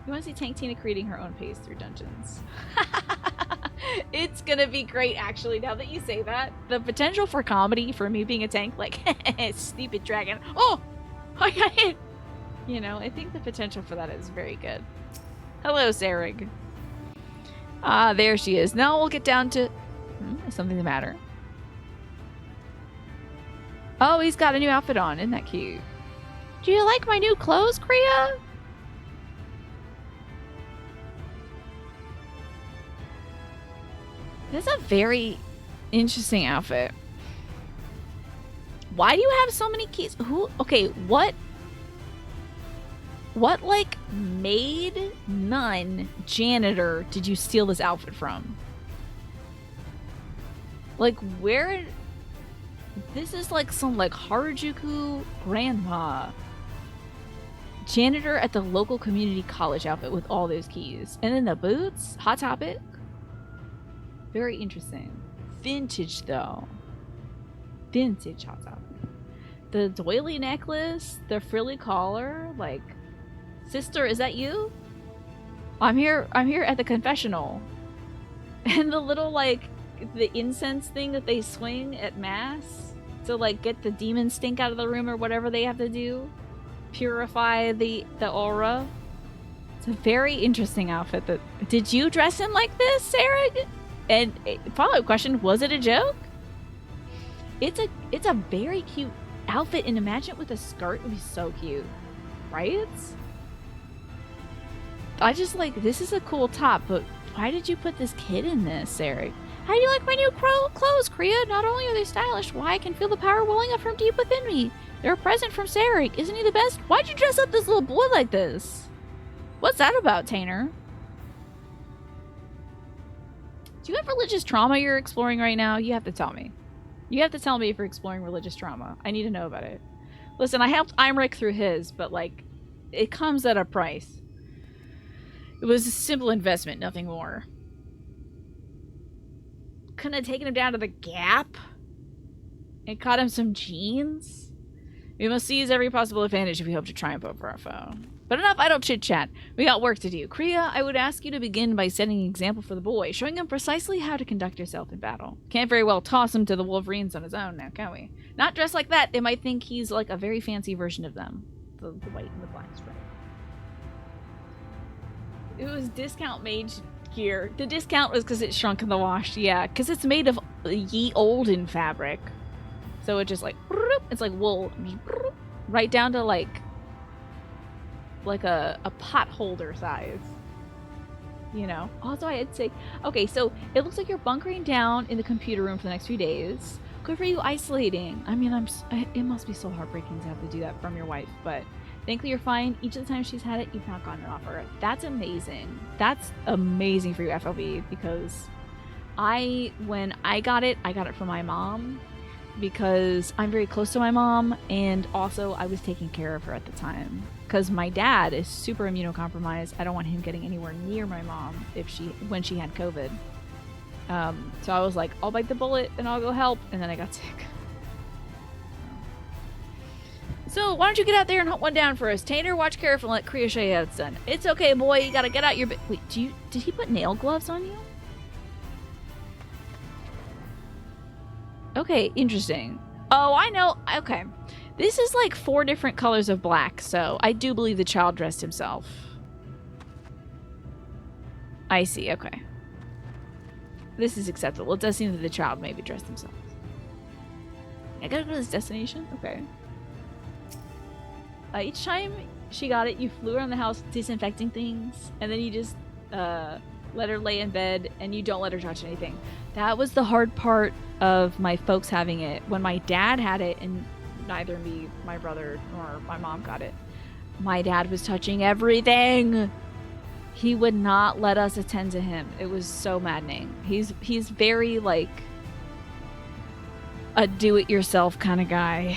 You want to see Tank Tina creating her own pace through dungeons. It's gonna be great, actually, now that you say that. The potential for comedy for me being a tank, like, stupid dragon. Oh! I got hit! You know, I think the potential for that is very good. Hello, Sarig. Ah, there she is. Now we'll get down to... is something the matter? Oh, he's got a new outfit on. Isn't that cute? Do you like my new clothes, Kriya? That's a very interesting outfit. Why do you have so many keys? Who? Okay, what like maid, nun, janitor did you steal this outfit from? Like, where? This is like some like Harajuku grandma. Janitor at the local community college outfit with all those keys. And then the boots? Hot Topic? Very interesting. Vintage, though. Vintage Hot Topic. The doily necklace, the frilly collar, like, sister, is that you? I'm here at the confessional. And the little, like, the incense thing that they swing at mass to, like, get the demon stink out of the room or whatever they have to do. Purify the aura. It's a very interesting outfit. Did you dress him like this, Sarig? And follow-up question, was it a joke? It's a very cute outfit, and imagine it with a skirt. It would be so cute. Right? I just like, this is a cool top, but why did you put this kid in this, Eric? How do you like my new clothes, Kriya? Not only are they stylish, why I can feel the power welling up from deep within me. They're a present from Sarek. Isn't he the best? Why'd you dress up this little boy like this? What's that about, Tainer? Do you have religious trauma you're exploring right now? You have to tell me. You have to tell me if you're exploring religious trauma. I need to know about it. Listen, I helped Imric through his, but, like, it comes at a price. It was a simple investment, nothing more. Couldn't have taken him down to the Gap and caught him some jeans? We must seize every possible advantage if we hope to triumph over our foe. But enough idle chit-chat. We got work to do. Kriya, I would ask you to begin by setting an example for the boy, showing him precisely how to conduct yourself in battle. Can't very well toss him to the Wolverines on his own now, can we? Not dressed like that. They might think he's like a very fancy version of them. The white and the black stripe. It was discount mage gear. The discount was because it shrunk in the wash. Yeah, because it's made of ye olden fabric. So it just like, it's like wool. Right down to like a pot holder size. You know? Also, I had to say, okay, so it looks like you're bunkering down in the computer room for the next few days. Good for you isolating. I mean, it must be so heartbreaking to have to do that from your wife, but thankfully you're fine. Each of the times she's had it, you've not gotten an offer. That's amazing. That's amazing for you, FLB, because when I got it from my mom, because I'm very close to my mom, and also I was taking care of her at the time. Because my dad is super immunocompromised. I don't want him getting anywhere near my mom when she had COVID. So I was like, I'll bite the bullet and I'll go help, and then I got sick. So why don't you get out there and hunt one down for us? Tainer, watch careful and let Kriya show you how it's done. It's okay, boy. You gotta get out your... Wait, did he put nail gloves on you? Okay, interesting. Oh, I know. Okay. This is like 4 different colors of black, so I do believe the child dressed himself. I see, okay. This is acceptable. It does seem that the child maybe dressed himself. I gotta go to this destination? Okay. Each time she got it, you flew around the house disinfecting things, and then you just let her lay in bed, and you don't let her touch anything. That was the hard part of my folks having it. When my dad had it, and neither me, my brother, nor my mom got it, my dad was touching everything. He would not let us attend to him. It was so maddening. He's very, like, a do-it-yourself kind of guy.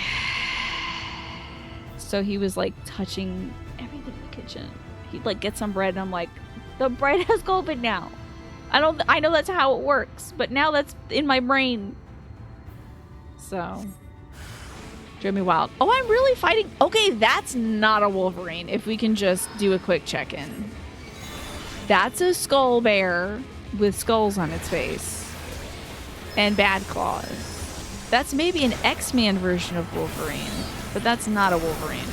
So he was, like, touching everything in the kitchen. He'd, like, get some bread, and I'm like, the bread has COVID now. I know that's how it works, but now that's in my brain. So, drove me wild. Oh, I'm really fighting. Okay, that's not a Wolverine. If we can just do a quick check-in. That's a skull bear with skulls on its face and bad claws. That's maybe an X-Man version of Wolverine, but that's not a Wolverine.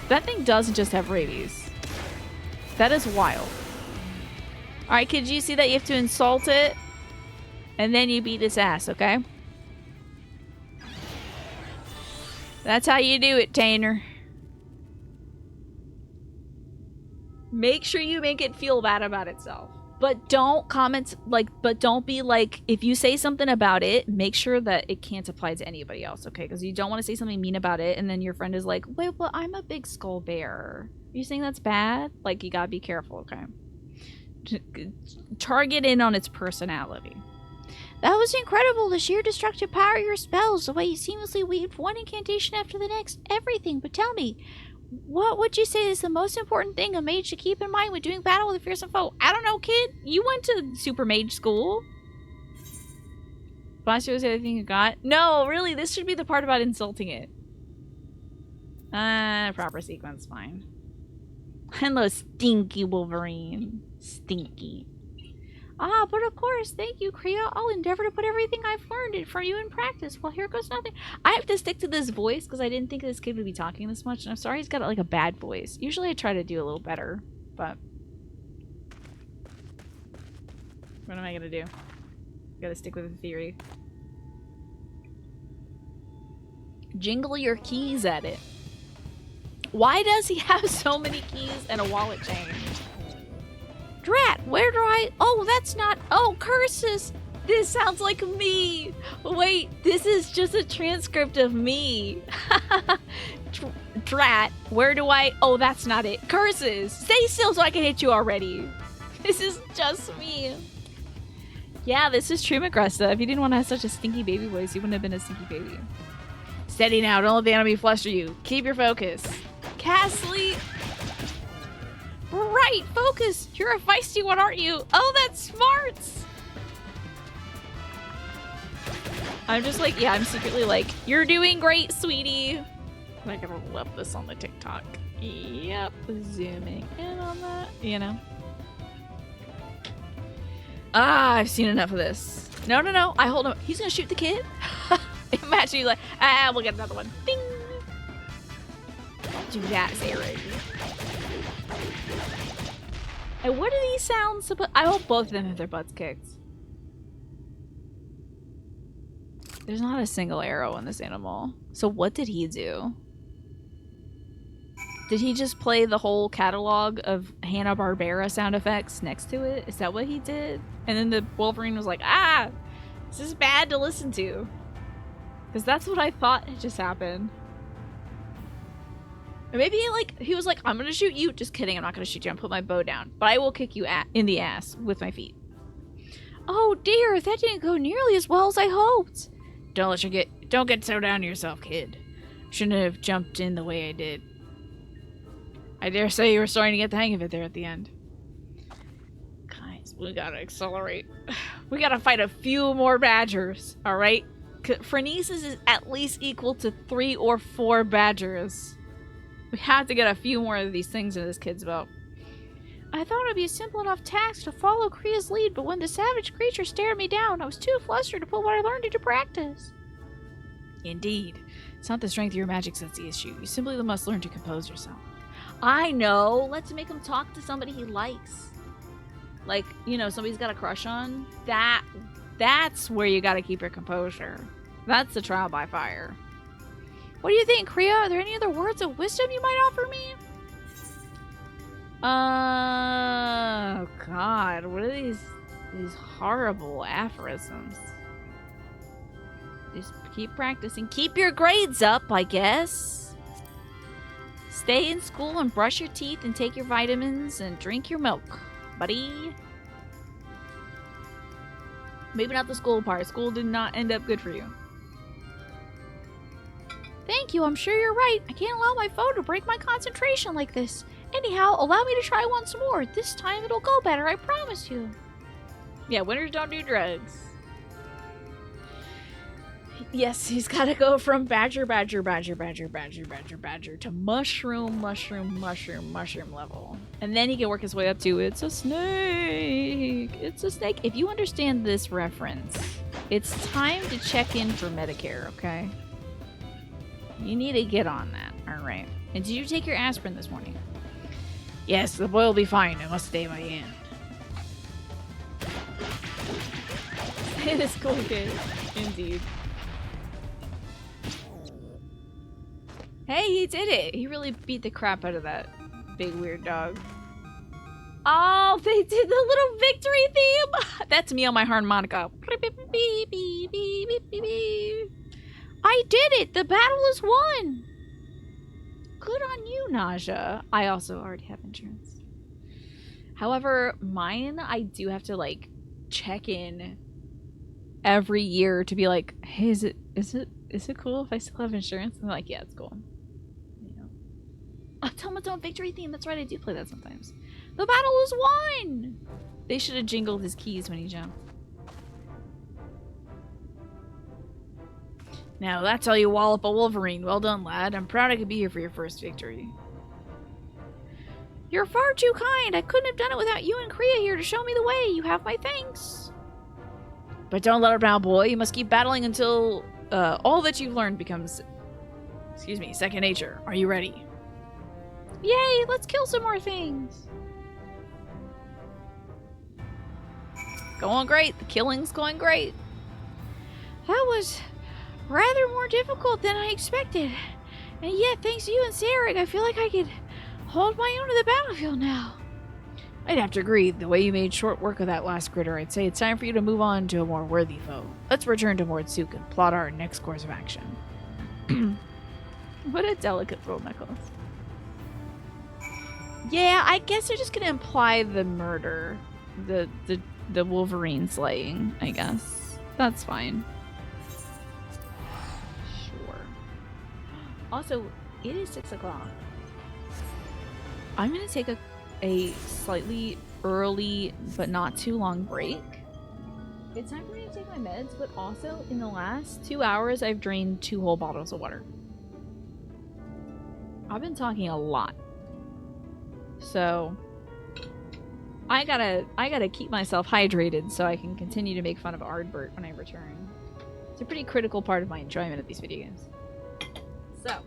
That thing doesn't just have rabies. That is wild. Alright, kids, you see that? You have to insult it, and then you beat its ass, okay? That's how you do it, Tainer. Make sure you make it feel bad about itself. But don't comment, but don't be like, if you say something about it, make sure that it can't apply to anybody else, okay? Because you don't want to say something mean about it, and then your friend is like, wait, well, I'm a big skull bear. Are you saying that's bad? Like, you gotta be careful, okay? Target in on its personality. That was incredible, the sheer destructive power of your spells, the way you seamlessly weaved one incantation after the next, everything. But tell me, what would you say is the most important thing a mage should keep in mind when doing battle with a fearsome foe? I don't know, kid. You went to super mage school. Last year was the other thing you got? No, really, this should be the part about insulting it. Proper sequence, fine. Hello, stinky Wolverine. Stinky. Ah, but of course, thank you, Kriya. I'll endeavor to put everything I've learned in for you in practice. Well, here goes nothing. I have to stick to this voice because I didn't think this kid would be talking this much, and I'm sorry he's got like a bad voice. Usually I try to do a little better, but what am I gonna do? Gotta stick with the theory. Jingle your keys at it. Why does he have so many keys and a wallet chain? Drat, where do I... Oh, that's not... Oh, curses! This sounds like me. Wait, this is just a transcript of me. Drat, where do I... Oh, that's not it. Curses. Stay still so I can hit you already. This is just me. Yeah, this is true, Magresta. If you didn't want to have such a stinky baby voice, you wouldn't have been a stinky baby. Steady now. Don't let the enemy fluster you. Keep your focus. Castley. Right, focus. You're a feisty one, aren't you? Oh, that's smart. I'm just like, yeah, I'm secretly like, you're doing great, sweetie. I'm gonna love this on the TikTok. Yep, zooming in on that, you know. Ah, I've seen enough of this. No, no, no, I hold him. He's gonna shoot the kid? Imagine you like, we'll get another one. Ding! Don't do that, Sarah. And what are these sounds supposed? I hope both of them have their butts kicked. There's not a single arrow in this animal. So what did he do? Did he just play the whole catalog of Hanna-Barbera sound effects next to it? Is that what he did? And then the Wolverine was like, ah, this is bad to listen to. Because that's what I thought had just happened. Or maybe like he was like, I'm gonna shoot you. Just kidding, I'm not gonna shoot you. I'm put my bow down. But I will kick you in the ass with my feet. Oh dear, that didn't go nearly as well as I hoped. Don't get so down to yourself, kid. Shouldn't have jumped in the way I did. I dare say you were starting to get the hang of it there at the end. Guys, we gotta accelerate. We gotta fight a few more badgers, alright? Phronesis is at least equal to 3 or 4 badgers. We have to get a few more of these things in this kid's belt. I thought it'd be a simple enough task to follow Kriya's lead, but when the savage creature stared me down, I was too flustered to put what I learned into practice. Indeed. It's not the strength of your magic that's the issue. You simply must learn to compose yourself. I know! Let's make him talk to somebody he likes. Like, you know, somebody's got a crush on. That's where you gotta keep your composure. That's the trial by fire. What do you think, Kriya? Are there any other words of wisdom you might offer me? Oh God, what are these horrible aphorisms? Just keep practicing. Keep your grades up, I guess. Stay in school and brush your teeth and take your vitamins and drink your milk, buddy. Maybe not the school part. School did not end up good for you. Thank you, I'm sure you're right. I can't allow my foe to break my concentration like this. Anyhow, allow me to try once more. This time it'll go better, I promise you. Yeah, winners don't do drugs. Yes, he's got to go from badger to mushroom level. And then he can work his way up to it's a snake. It's a snake. If you understand this reference, it's time to check in for Medicare, okay? You need to get on that, alright. And did you take your aspirin this morning? Yes, the boy will be fine. I must stay my hand. Stay this cool kid. Indeed. Hey, he did it! He really beat the crap out of that big weird dog. Oh, they did the little victory theme! That's me on my harmonica. I did it! The battle is won! Good on you, Naja. I also already have insurance. However, mine, I do have to, like, check in every year to be like, hey, is it cool if I still have insurance? And they're like, yeah, it's cool. You know. Oh, tell them it's on victory theme. That's right, I do play that sometimes. The battle is won! They should have jingled his keys when he jumped. Now, that's how you wallop a Wolverine. Well done, lad. I'm proud I could be here for your first victory. You're far too kind. I couldn't have done it without you and Kriya here to show me the way. You have my thanks. But don't let up now, boy. You must keep battling until all that you've learned becomes, second nature. Are you ready? Yay, let's kill some more things. Going great. The killing's going great. That was rather more difficult than I expected. And yet, thanks to you and Sarek, I feel like I could hold my own in the battlefield now. I'd have to agree. The way you made short work of that last critter, I'd say it's time for you to move on to a more worthy foe. Let's return to Mordsuk and plot our next course of action. What a delicate little necklace. Yeah, I guess they're just gonna imply the murder. The Wolverine slaying, I guess. That's fine. Sure. Also, it is 6 o'clock. I'm gonna take a slightly early but not too long break. It's time for me to take my meds, but also in the last 2 hours I've drained 2 whole bottles of water. I've been talking a lot. So I gotta keep myself hydrated so I can continue to make fun of Ardbert when I return. It's a pretty critical part of my enjoyment of these video games. So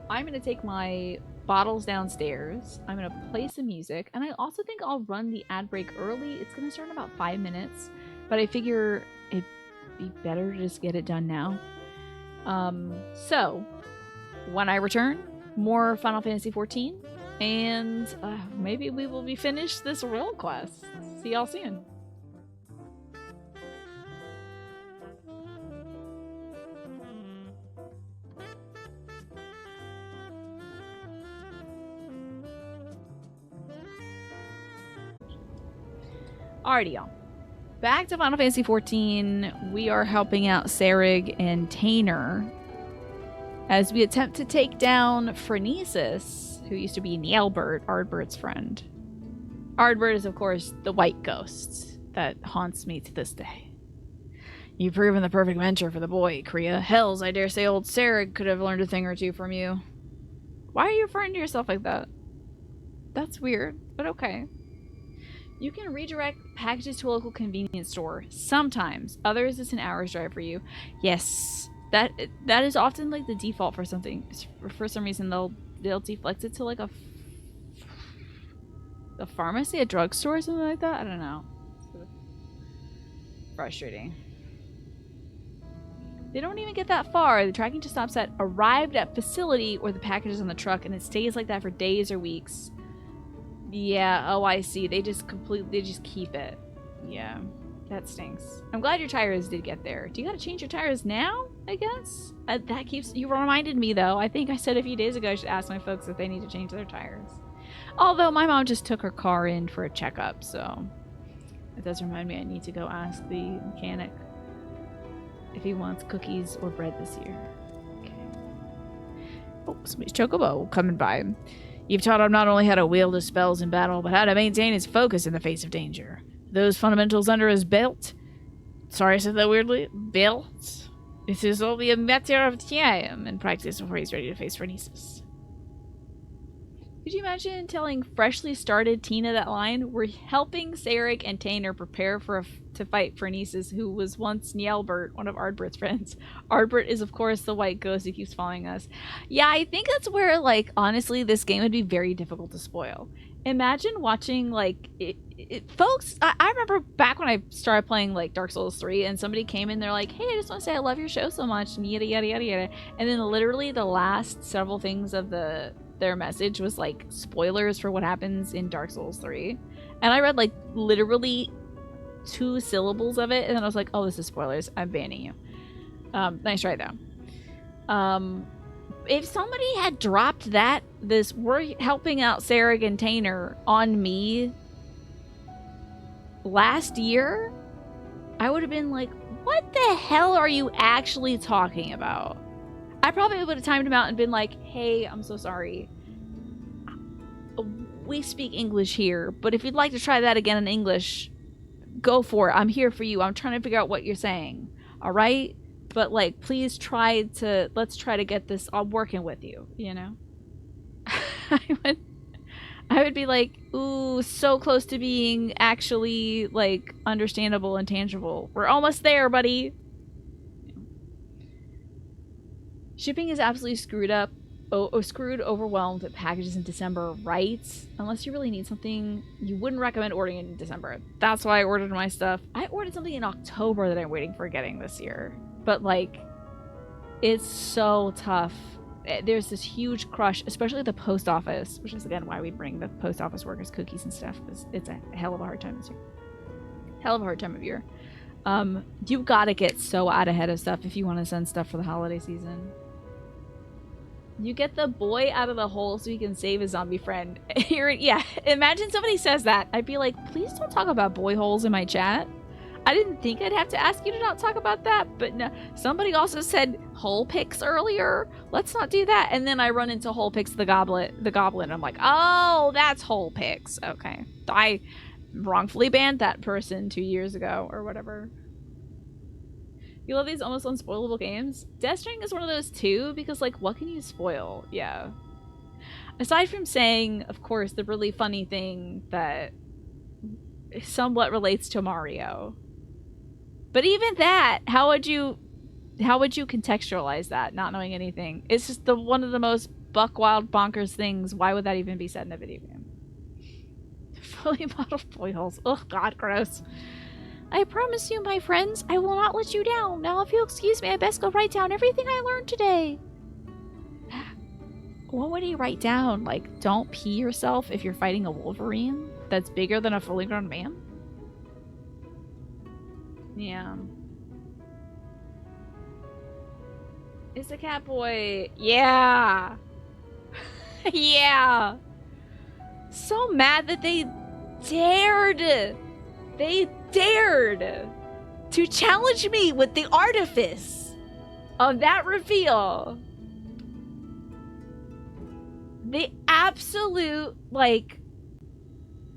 I'm gonna take my bottles downstairs. I'm gonna play some music, and I also think I'll run the ad break early. It's gonna start in about 5 minutes, but I figure it'd be better to just get it done now. So when I return, more Final Fantasy XIV, and maybe we will be finished this role quest. See y'all soon. Alrighty, y'all. Back to Final Fantasy XIV. We are helping out Serig and Tainer as we attempt to take down Phronesis, who used to be Nielbert, Ardbert's friend. Ardbert is, of course, the white ghost that haunts me to this day. You've proven the perfect mentor for the boy, Kriya. Hells, I dare say old Serig could have learned a thing or two from you. Why are you referring to yourself like that? That's weird, but okay. You can redirect packages to a local convenience store. Sometimes. Others, it's an hour's drive for you. Yes. That is often like the default for something. For some reason, they'll deflect it to like a pharmacy, a drugstore, or something like that. I don't know. It's sort of frustrating. They don't even get that far. The tracking just stops at arrived at facility or the package is on the truck, and it stays like that for days or weeks. Yeah, oh, I see. They just keep it. Yeah, that stinks. I'm glad your tires did get there. Do you gotta change your tires now, I guess? You reminded me, though. I think I said a few days ago I should ask my folks if they need to change their tires. Although my mom just took her car in for a checkup, so it does remind me I need to go ask the mechanic if he wants cookies or bread this year. Okay. Oh, somebody's chocobo coming by. You've taught him not only how to wield his spells in battle, but how to maintain his focus in the face of danger. Those fundamentals under his belt? Sorry I said that weirdly. Belt? It is only a matter of time and practice before he's ready to face Phronesis. Could you imagine telling freshly started Tina that line? We're helping Serig and Tainer prepare to fight Phronesis, who was once Nielbert, one of Ardbert's friends. Ardbert is, of course, the white ghost who keeps following us. Yeah, I think that's where, like, honestly, this game would be very difficult to spoil. Imagine watching, like, folks, I remember back when I started playing, like, Dark Souls 3, and somebody came in, they're like, hey, I just want to say I love your show so much, and yada, yada, yada, yada. And then literally the last several things of their message was, like, spoilers for what happens in Dark Souls 3. And I read, like, literally 2 syllables of it, and then I was like, oh, this is spoilers. I'm banning you. Nice try, though. If somebody had dropped this we're helping out Serig and Tainer on me last year, I would have been like, what the hell are you actually talking about? I probably would have timed him out and been like, hey, I'm so sorry. We speak English here, but if you'd like to try that again in English, go for it. I'm here for you. I'm trying to figure out what you're saying. All right? But, like, please let's try to get this. I'm working with you, you know? I would be like, ooh, so close to being actually, like, understandable and tangible. We're almost there, buddy. Shipping is absolutely screwed up. Overwhelmed with packages in December, right? Unless you really need something, you wouldn't recommend ordering it in December. That's why I ordered my stuff. I ordered something in October that I'm waiting for getting this year. But, like, it's so tough there's this huge crush, especially at the post office, which is again why we bring the post office workers cookies and stuff, because it's a hell of a hard time this year. Hell of a hard time of year. You gotta get so out ahead of stuff if you want to send stuff for the holiday season. You get the boy out of the hole so he can save his zombie friend. Yeah, imagine somebody says that. I'd be like, please don't talk about boy holes in my chat. I didn't think I'd have to ask you to not talk about that, but no. Somebody also said hole picks earlier. Let's not do that. And then I run into hole picks the goblin. I'm like, oh, that's hole picks. Okay. I wrongfully banned that person 2 years ago or whatever. You love these almost unspoilable games? Death Stranding is one of those too, because like, what can you spoil? Yeah. Aside from saying, of course, the really funny thing that somewhat relates to Mario. But even that, how would you contextualize that, not knowing anything? It's just one of the most buck wild bonkers things. Why would that even be said in a video game? Fully modeled boy holes. Oh god, gross. I promise you, my friends, I will not let you down. Now, if you'll excuse me, I best go write down everything I learned today. What would he write down? Like, don't pee yourself if you're fighting a Wolverine that's bigger than a fully grown man? Yeah. It's the Catboy. Yeah. Yeah. So mad that they dared to challenge me with the artifice of that reveal. The absolute, like,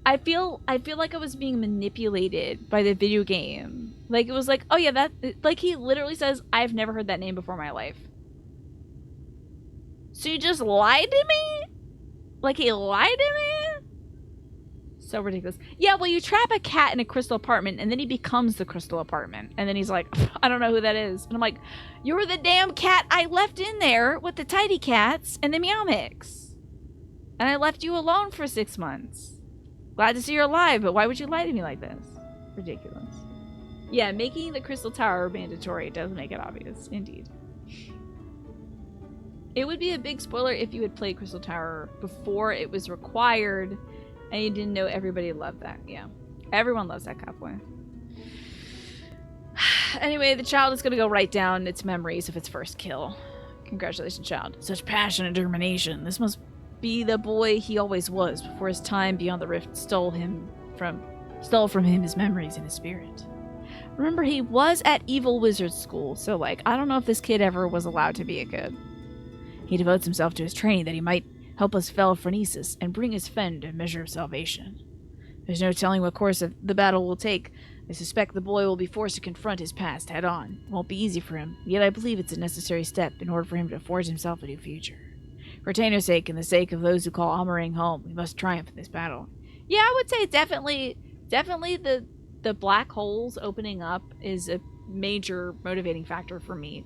I feel like I was being manipulated by the video game. Like, it was like, oh yeah, that, like, he literally says, I've never heard that name before in my life. So you just lied to me? Like, he lied to me? So ridiculous. Yeah, well, you trap a cat in a crystal apartment, and then he becomes the crystal apartment. And then he's like, I don't know who that is. And I'm like, you're the damn cat I left in there with the tidy cats and the meow mix. And I left you alone for 6 months. Glad to see you're alive, but why would you lie to me like this? Ridiculous. Yeah, making the crystal tower mandatory does make it obvious. Indeed. It would be a big spoiler if you had played Crystal Tower before it was required and you didn't know everybody loved that. Yeah. Everyone loves that Catboy. Anyway, the child is going to go write down its memories of its first kill. Congratulations, child. Such passion and determination. This must be the boy he always was before his time beyond the rift stole from him his memories and his spirit. Remember, he was at evil wizard school, so like, I don't know if this kid ever was allowed to be a kid. He devotes himself to his training that he might help us fell phrenesis and bring his friend a measure of salvation. There's no telling what course of the battle will take. I suspect the boy will be forced to confront his past head on. It won't be easy for him, yet I believe it's a necessary step in order for him to forge himself a new future. For Taino's sake and the sake of those who call Amarang home, we must triumph in this battle. Yeah, I would say definitely the black holes opening up is a major motivating factor for me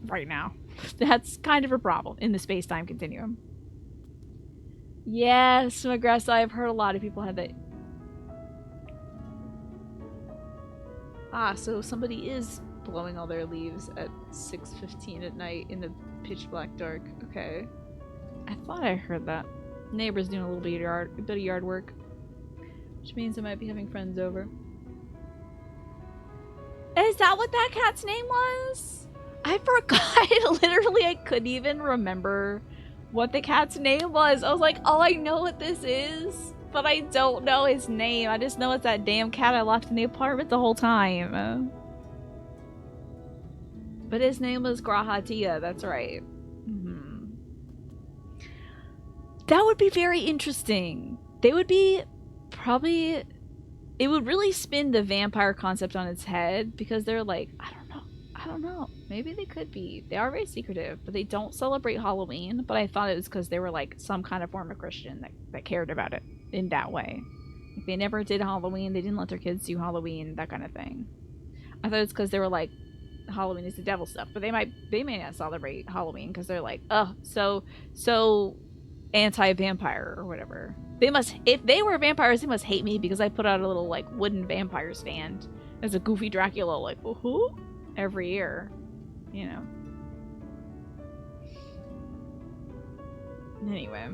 right now. That's kind of a problem in the space-time continuum. Yes, Magressa, I've heard a lot of people have that. Ah, so somebody is blowing all their leaves at 6:15 at night in the pitch black dark. Okay. I thought I heard that. Neighbor's doing a little bit of yard work. Which means I might be having friends over. Is that what that cat's name was? I forgot. Literally, I couldn't even remember what the cat's name was. I was like, oh, I know what this is, but I don't know his name. I just know it's that damn cat I left in the apartment the whole time. But his name was Grahatia, that's right. Mm-hmm. That would be very interesting. They would be probably... It would really spin the vampire concept on its head, because they're like, I don't know. Maybe they could be. They are very secretive, but they don't celebrate Halloween. But I thought it was because they were like some kind of form of Christian that cared about it in that way. Like, they never did Halloween. They didn't let their kids do Halloween, that kind of thing. I thought it's because they were like, Halloween is the devil stuff. But they may not celebrate Halloween because they're like, oh, so anti-vampire or whatever. They must, if they were vampires, they must hate me because I put out a little like wooden vampire stand as a goofy Dracula, like, woohoo, every year, you know. Anyway.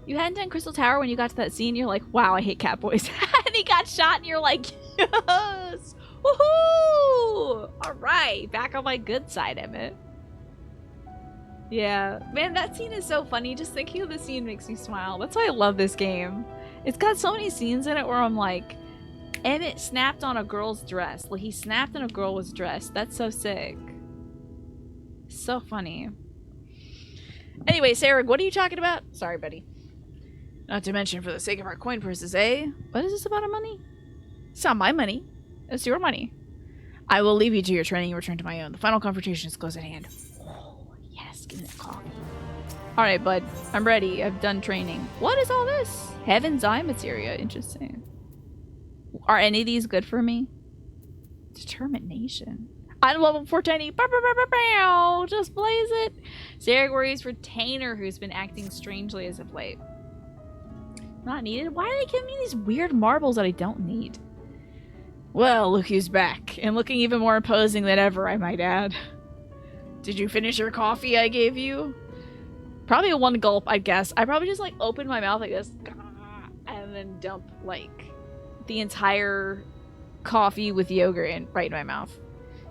You hadn't done Crystal Tower when you got to that scene. You're like, wow, I hate Catboys. And he got shot and you're like, yes! Woohoo! Alright, back on my good side, Emmett. Yeah. Man, that scene is so funny. Just thinking of the scene makes me smile. That's why I love this game. It's got so many scenes in it where I'm like, Emmett snapped on a girl's dress. Like, he snapped and a girl was dressed. That's so sick. So funny. Anyway, Sarah, what are you talking about? Sorry, buddy. Not to mention for the sake of our coin purses, eh? What is this about our money? It's not my money. It's your money. I will leave you to your training and return to my own. The final confrontation is close at hand. Oh, yes, give me that coffee. Alright, bud. I'm ready. I've done training. What is all this? Heaven's Eye materia. Interesting. Are any of these good for me? Determination. I'm level 410. Just blaze it. Zaragori's retainer who's been acting strangely as of late. Not needed? Why are they giving me these weird marbles that I don't need? Well, look who's back. And looking even more imposing than ever, I might add. Did you finish your coffee I gave you? Probably a one gulp, I guess. I probably just, like, open my mouth like this. And then dump, like, the entire coffee with yogurt right in my mouth.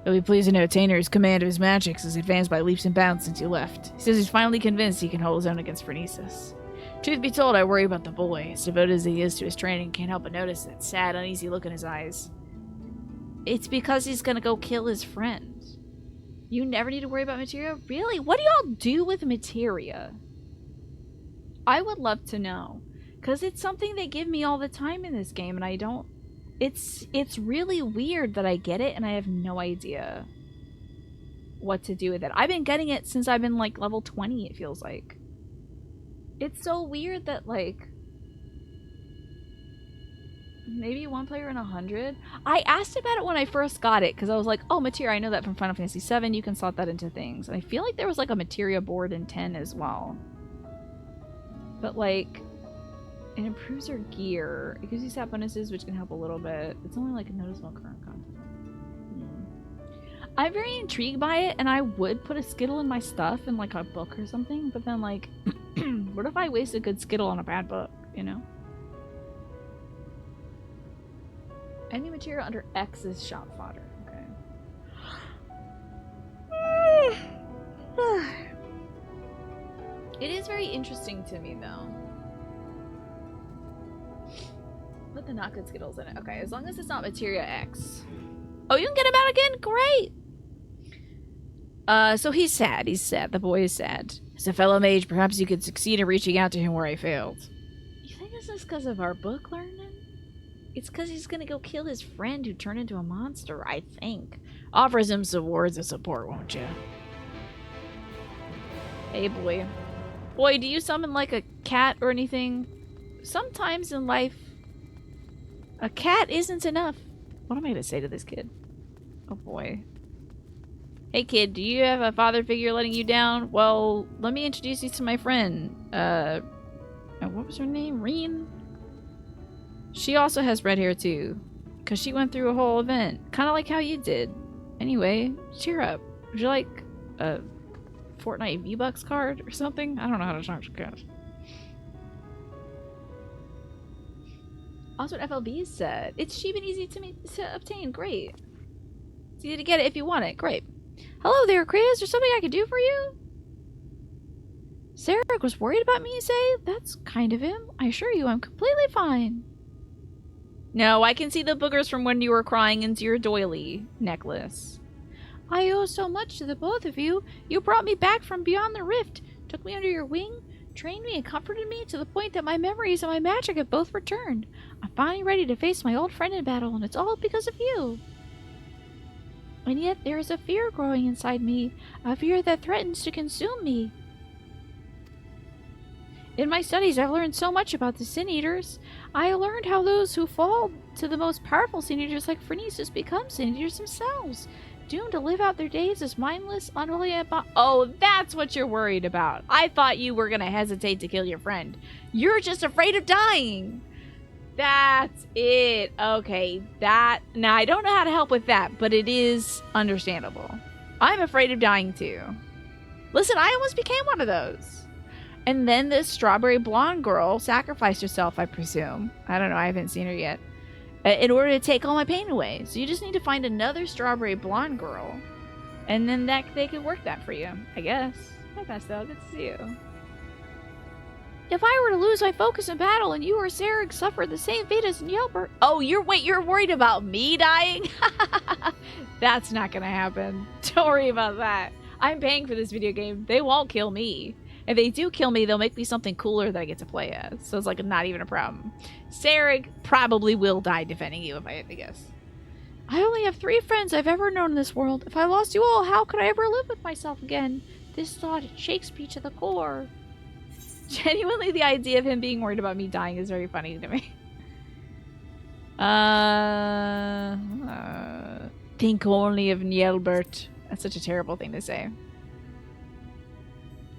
You'll be pleased to know Tainer's command of his magics has advanced by leaps and bounds since you left. He says he's finally convinced he can hold his own against Phronesis. Truth be told, I worry about the boy. As devoted as he is to his training, can't help but notice that sad, uneasy look in his eyes. It's because he's gonna go kill his friend. You never need to worry about materia? Really? What do y'all do with materia? I would love to know. Because it's something they give me all the time in this game, and I don't... It's really weird that I get it, and I have no idea what to do with it. I've been getting it since I've been, like, level 20, it feels like. It's so weird that, like, maybe one player in 100? I asked about it when I first got it, because I was like, oh, materia, I know that from Final Fantasy VII, you can slot that into things. And I feel like there was, like, a materia board in 10 as well. But, like, it improves your gear. It gives you stat bonuses, which can help a little bit. It's only, like, a noticeable current content. I'm very intrigued by it, and I would put a Skittle in my stuff in, like, a book or something, but then, like, what if I waste a good Skittle on a bad book, you know? Any material under X is shop fodder. Okay. It is very interesting to me, though. Put the not good Skittles in it. Okay, as long as it's not materia X. Oh, you can get him out again? Great! So he's sad. He's sad. The boy is sad. As a fellow mage, perhaps you could succeed in reaching out to him where I failed. You think this is because of our book learning? It's because he's gonna go kill his friend who turned into a monster, I think. Offers him some words of support, won't you? Hey, boy. Boy, do you summon, like, a cat or anything? Sometimes in life, a cat isn't enough. What am I gonna say to this kid? Oh, boy. Hey, kid, do you have a father figure letting you down? Well, let me introduce you to my friend. What was her name? Reen? She also has red hair, too. Because she went through a whole event. Kind of like how you did. Anyway, cheer up. Would you like a Fortnite V-Bucks card or something? I don't know how to charge cards. Also what FLB said. It's cheap and easy to obtain. Great. It's easy to get it if you want it. Great. Hello there, Chris. Is there something I could do for you? Sarah was worried about me, you say? That's kind of him. I assure you I'm completely fine. No, I can see the boogers from when you were crying into your doily necklace. I owe so much to the both of you. You brought me back from beyond the rift, took me under your wing, trained me and comforted me to the point that my memories and my magic have both returned. I'm finally ready to face my old friend in battle, and it's all because of you. And yet there is a fear growing inside me, a fear that threatens to consume me. In my studies, I've learned so much about the Sin Eaters. I learned how those who fall to the most powerful Sin Eaters like Phronesis become Sin Eaters themselves, doomed to live out their days as mindless, unholy... Oh, that's what you're worried about. I thought you were gonna hesitate to kill your friend. You're just afraid of dying. That's it. Okay, now, I don't know how to help with that, but it is understandable. I'm afraid of dying, too. Listen, I almost became one of those. And then this strawberry blonde girl sacrificed herself, I presume. I don't know. I haven't seen her yet. In order to take all my pain away. So you just need to find another strawberry blonde girl. And then they could work that for you, I guess. Hi, Pastel. Good to see you. If I were to lose my focus in battle and you or Sarah suffered the same fate as Yelper... Oh, you're worried about me dying? That's not gonna happen. Don't worry about that. I'm paying for this video game. They won't kill me. If they do kill me, they'll make me something cooler that I get to play as. So it's like not even a problem. Sarah probably will die defending you if I had to guess. I only have 3 friends I've ever known in this world. If I lost you all, how could I ever live with myself again? This thought shakes me to the core. Genuinely, the idea of him being worried about me dying is very funny to me. Think only of Nielbert. That's such a terrible thing to say.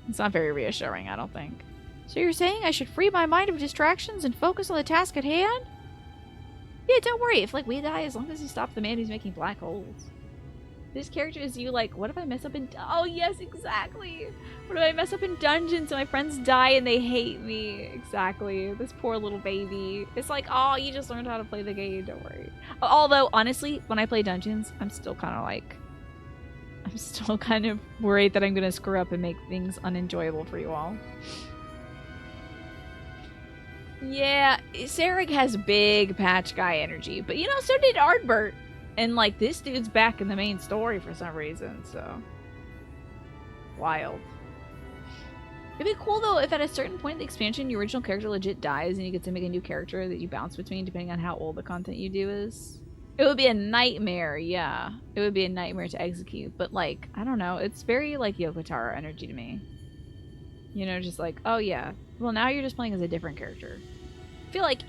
It's not very reassuring, I don't think. So you're saying I should free my mind of distractions and focus on the task at hand? Yeah, don't worry. If, like, we die, as long as you stop the man who's making black holes. This character is you, like, what if I mess up in... Oh, yes, exactly. What if I mess up in dungeons and my friends die and they hate me? Exactly. This poor little baby. It's like, oh, you just learned how to play the game. Don't worry. Although, honestly, when I play dungeons, I'm still kind of like... I'm still kind of worried that I'm going to screw up and make things unenjoyable for you all. Yeah, Sarah has big patch guy energy. But, you know, so did Ardbert. And, like, this dude's back in the main story for some reason, so... Wild. It'd be cool, though, if at a certain point in the expansion, your original character legit dies and you get to make a new character that you bounce between, depending on how old the content you do is. It would be a nightmare, yeah. It would be a nightmare to execute, but, like, I don't know. It's very, like, Yoko Taro energy to me. You know, just like, oh, yeah. Well, now you're just playing as a different character. I feel like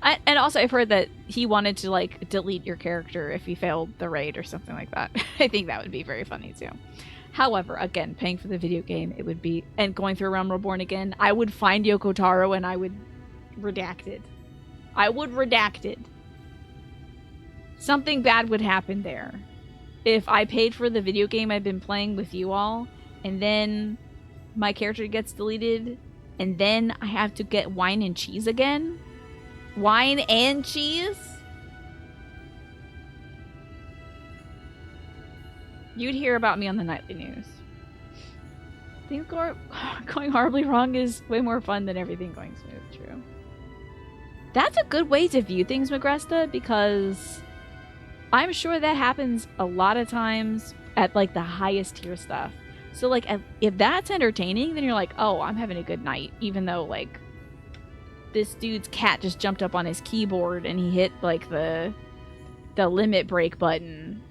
and also I've heard that he wanted to, like, delete your character if he failed the raid or something like that. I think that would be very funny too. However, again, paying for the video game, it would be, and going through Realm Reborn again, I would find Yoko Taro and I would redact it. I would redact it. Something bad would happen there. If I paid for the video game I've been playing with you all, and then my character gets deleted, and then I have to get wine and cheese again. Wine and cheese? You'd hear about me on the nightly news. Things going horribly wrong is way more fun than everything going smooth, true. That's a good way to view things, Magresta, because I'm sure that happens a lot of times at, like, the highest tier stuff. So, like, if that's entertaining, then you're like, oh, I'm having a good night. Even though, like, this dude's cat just jumped up on his keyboard and he hit, like, the limit break button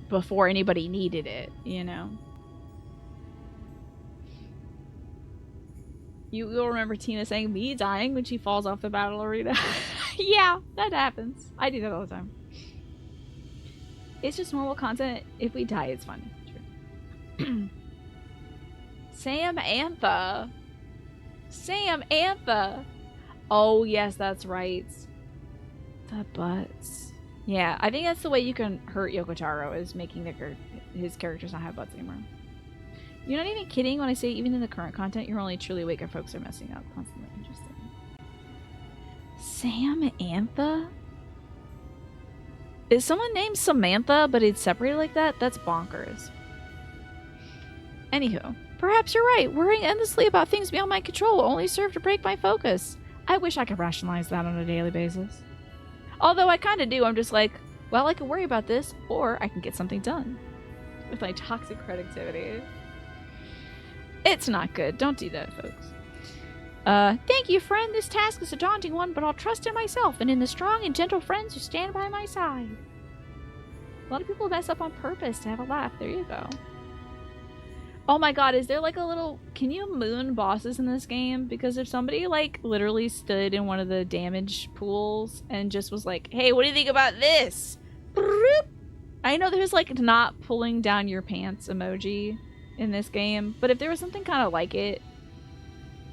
before anybody needed it, you know? You'll remember Tina saying me dying when she falls off the battle arena. Yeah, that happens. I do that all the time. It's just normal content. If we die, it's funny. True. Samantha. Samantha. Oh, yes, that's right. The butts. Yeah, I think that's the way you can hurt Yoko Taro, is making his characters not have butts anymore. You're not even kidding when I say even in the current content, you're only truly awake if folks are messing up constantly. Interesting. Samantha? Is someone named Samantha, but it's separated like that? That's bonkers. Anywho, perhaps you're right. Worrying endlessly about things beyond my control will only serve to break my focus. I wish I could rationalize that on a daily basis. Although I kind of do. I'm just like, well, I can worry about this, or I can get something done. With my toxic productivity. It's not good. Don't do that, folks. Thank you, friend. This task is a daunting one, but I'll trust in myself and in the strong and gentle friends who stand by my side. A lot of people mess up on purpose to have a laugh. There you go. Oh my god, is there like a little... Can you moon bosses in this game? Because if somebody like literally stood in one of the damage pools and just was like, hey, what do you think about this? I know there's like not pulling down your pants emoji in this game, but if there was something kind of like it,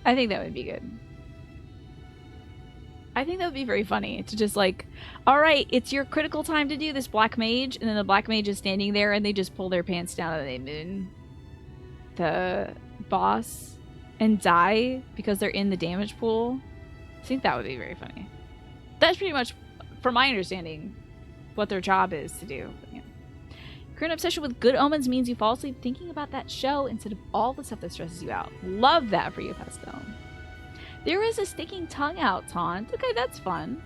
I think that would be good. I think that would be very funny to just like, alright, it's your critical time to do this, Black Mage, and then the Black Mage is standing there and they just pull their pants down and they moon the boss. and die because they're in the damage pool. I think that would be very funny. That's pretty much, from my understanding, what their job is to do. But, yeah. Current obsession with Good Omens means you fall asleep thinking about that show instead of all the stuff that stresses you out. Love that for you, Pesto. There is a sticking tongue out taunt. Okay, that's fun.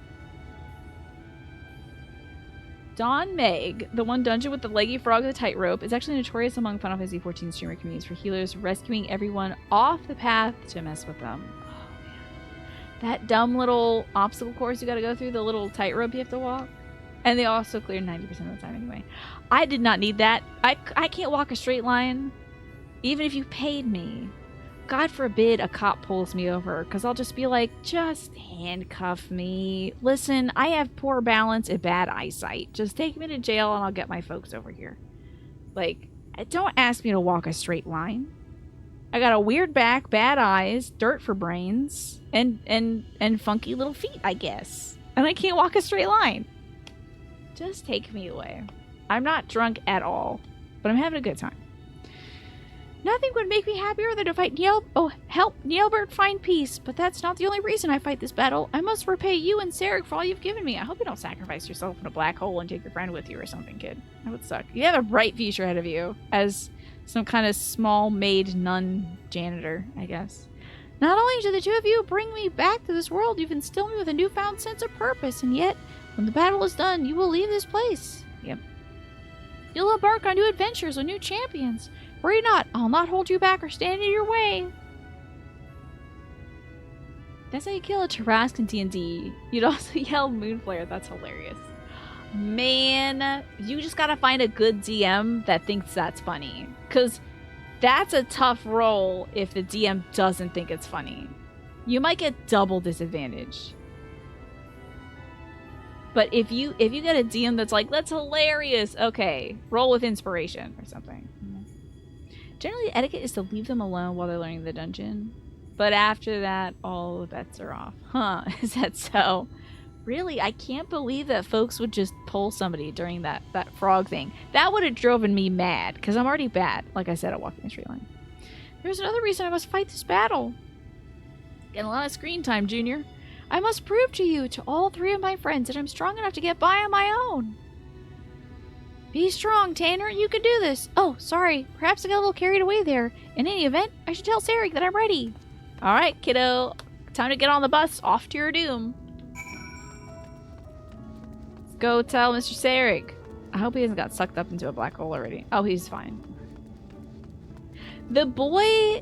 Don Meg, the one dungeon with the leggy frog with the tightrope, is actually notorious among Final Fantasy XIV streamer communities for healers rescuing everyone off the path to mess with them. Oh, man. That dumb little obstacle course you gotta go through, the little tightrope you have to walk. And they also clear 90% of the time anyway. I did not need that. I can't walk a straight line, even if you paid me. God forbid a cop pulls me over, because I'll just be like, just handcuff me. Listen, I have poor balance and bad eyesight. Just take me to jail and I'll get my folks over here. Like, don't ask me to walk a straight line. I got a weird back, bad eyes, dirt for brains, and funky little feet, I guess. And I can't walk a straight line. Just take me away. I'm not drunk at all, but I'm having a good time. Nothing would make me happier than to fight help Nielbert find peace, but that's not the only reason I fight this battle. I must repay you and Sarek for all you've given me. I hope you don't sacrifice yourself in a black hole and take your friend with you or something, kid. That would suck. You have a bright future ahead of you as some kind of small maid nun janitor, I guess. Not only do the two of you bring me back to this world, you've instilled me with a newfound sense of purpose, and yet, when the battle is done, you will leave this place. Yep. You'll embark on new adventures with new champions. Worry not, I'll not hold you back or stand in your way. That's how you kill a Tarrasque in D&D. You'd also yell Moonflare. That's hilarious. Man, you just gotta find a good DM that thinks that's funny. Because that's a tough roll if the DM doesn't think it's funny. You might get double disadvantage. But if you get a DM that's like, that's hilarious, okay, roll with inspiration or something. Generally, etiquette is to leave them alone while they're learning the dungeon. But after that, all the bets are off. Huh, is that so? Really, I can't believe that folks would just pull somebody during that frog thing. That would have driven me mad, because I'm already bad, like I said, at walking a straight line. There's another reason I must fight this battle. Getting a lot of screen time, Junior. I must prove to you, to all three of my friends, that I'm strong enough to get by on my own. Be strong, Tanner. You can do this. Oh, sorry. Perhaps I got a little carried away there. In any event, I should tell Sarek that I'm ready. All right, kiddo. Time to get on the bus. Off to your doom. Let's go tell Mr. Sarek. I hope he hasn't got sucked up into a black hole already. Oh, he's fine. The boy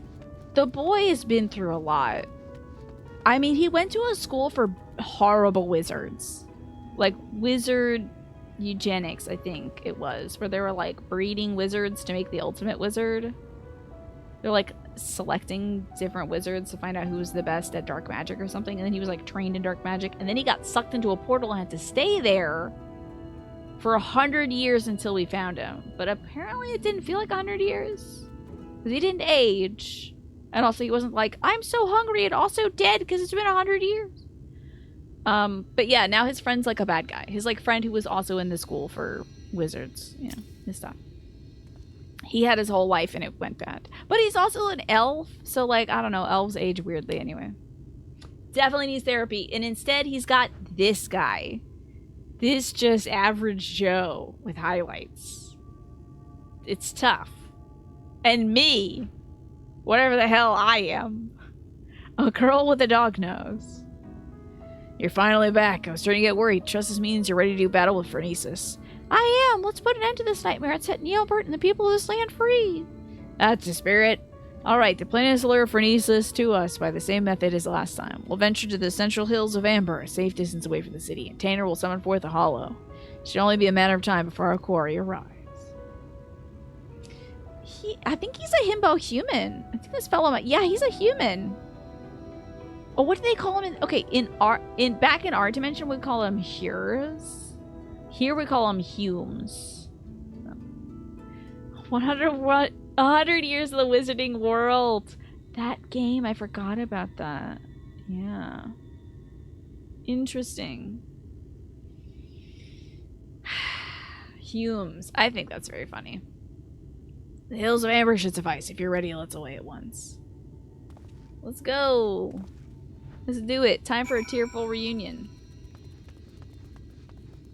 has been through a lot. I mean, he went to a school for horrible wizards. Like, wizard eugenics, I think it was, where they were like breeding wizards to make the ultimate wizard. They're like selecting different wizards to find out who's the best at dark magic or something, and then he was like trained in dark magic, and then he got sucked into a portal and had to stay there for 100 years until we found him. But apparently it didn't feel like 100 years because he didn't age, and also he wasn't like, I'm so hungry and also dead because it's been 100 years. But yeah, now his friend's like a bad guy. His like friend who was also in the school for wizards, yeah, his stuff. He had his whole life and it went bad. But he's also an elf, so like, I don't know, elves age weirdly anyway. Definitely needs therapy. And instead he's got this guy. This just average Joe with highlights. It's tough. And me, whatever the hell I am, a girl with a dog nose. You're finally back. I was starting to get worried. Trust this means you're ready to do battle with Phronesis. I am. Let's put an end to this nightmare and set Nielbert and the people of this land free. That's the spirit. Alright, the plan is to lure Phronesis to us by the same method as last time. We'll venture to the central hills of Amber, a safe distance away from the city, and Tanner will summon forth a hollow. It should only be a matter of time before our quarry arrives. I think he's a himbo human. I think this fellow yeah, he's a human. Oh, what do they call him? Okay, back in our dimension, we call him Hures. Here we call him Humes. 100 years of the Wizarding World. That game, I forgot about that. Yeah. Interesting. Humes. I think that's very funny. The Hills of Amber should suffice. If you're ready, let's away at once. Let's go. Let's do it. Time for a tearful reunion.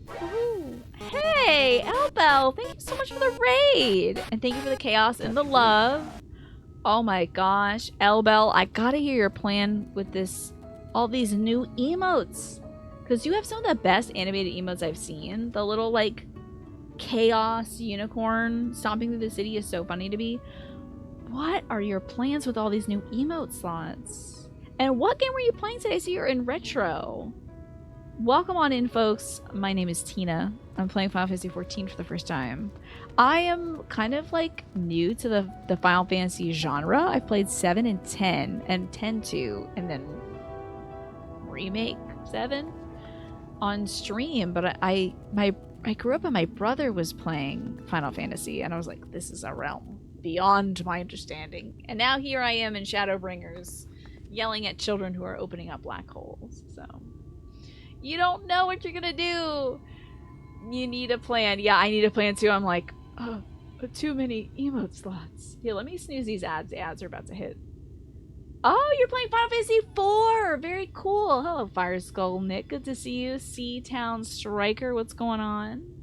Woohoo. Hey, Elbel, thank you so much for the raid. And thank you for the chaos and the love. Oh my gosh. Elbel, I gotta hear your plan with this, all these new emotes. Because you have some of the best animated emotes I've seen. The little, like, chaos unicorn stomping through the city is so funny to me. What are your plans with all these new emote slots? And what game were you playing today? So you're in retro. Welcome on in, folks. My name is Tina. I'm playing Final Fantasy XIV for the first time. I am kind of like new to the Final Fantasy genre. I've played 7 and 10 and 10-2 and then remake 7 on stream. But I grew up and my brother was playing Final Fantasy and I was like, this is a realm beyond my understanding. And now here I am in Shadowbringers yelling at children who are opening up black holes. So you don't know what you're gonna do. You need a plan. Yeah, I need a plan too. I'm like, oh, too many emote slots. Here, let me snooze these ads. The ads are about to hit. Oh, you're playing Final Fantasy IV. Very cool. Hello, Fire Skull Nick. Good to see you. Sea Town Striker. What's going on?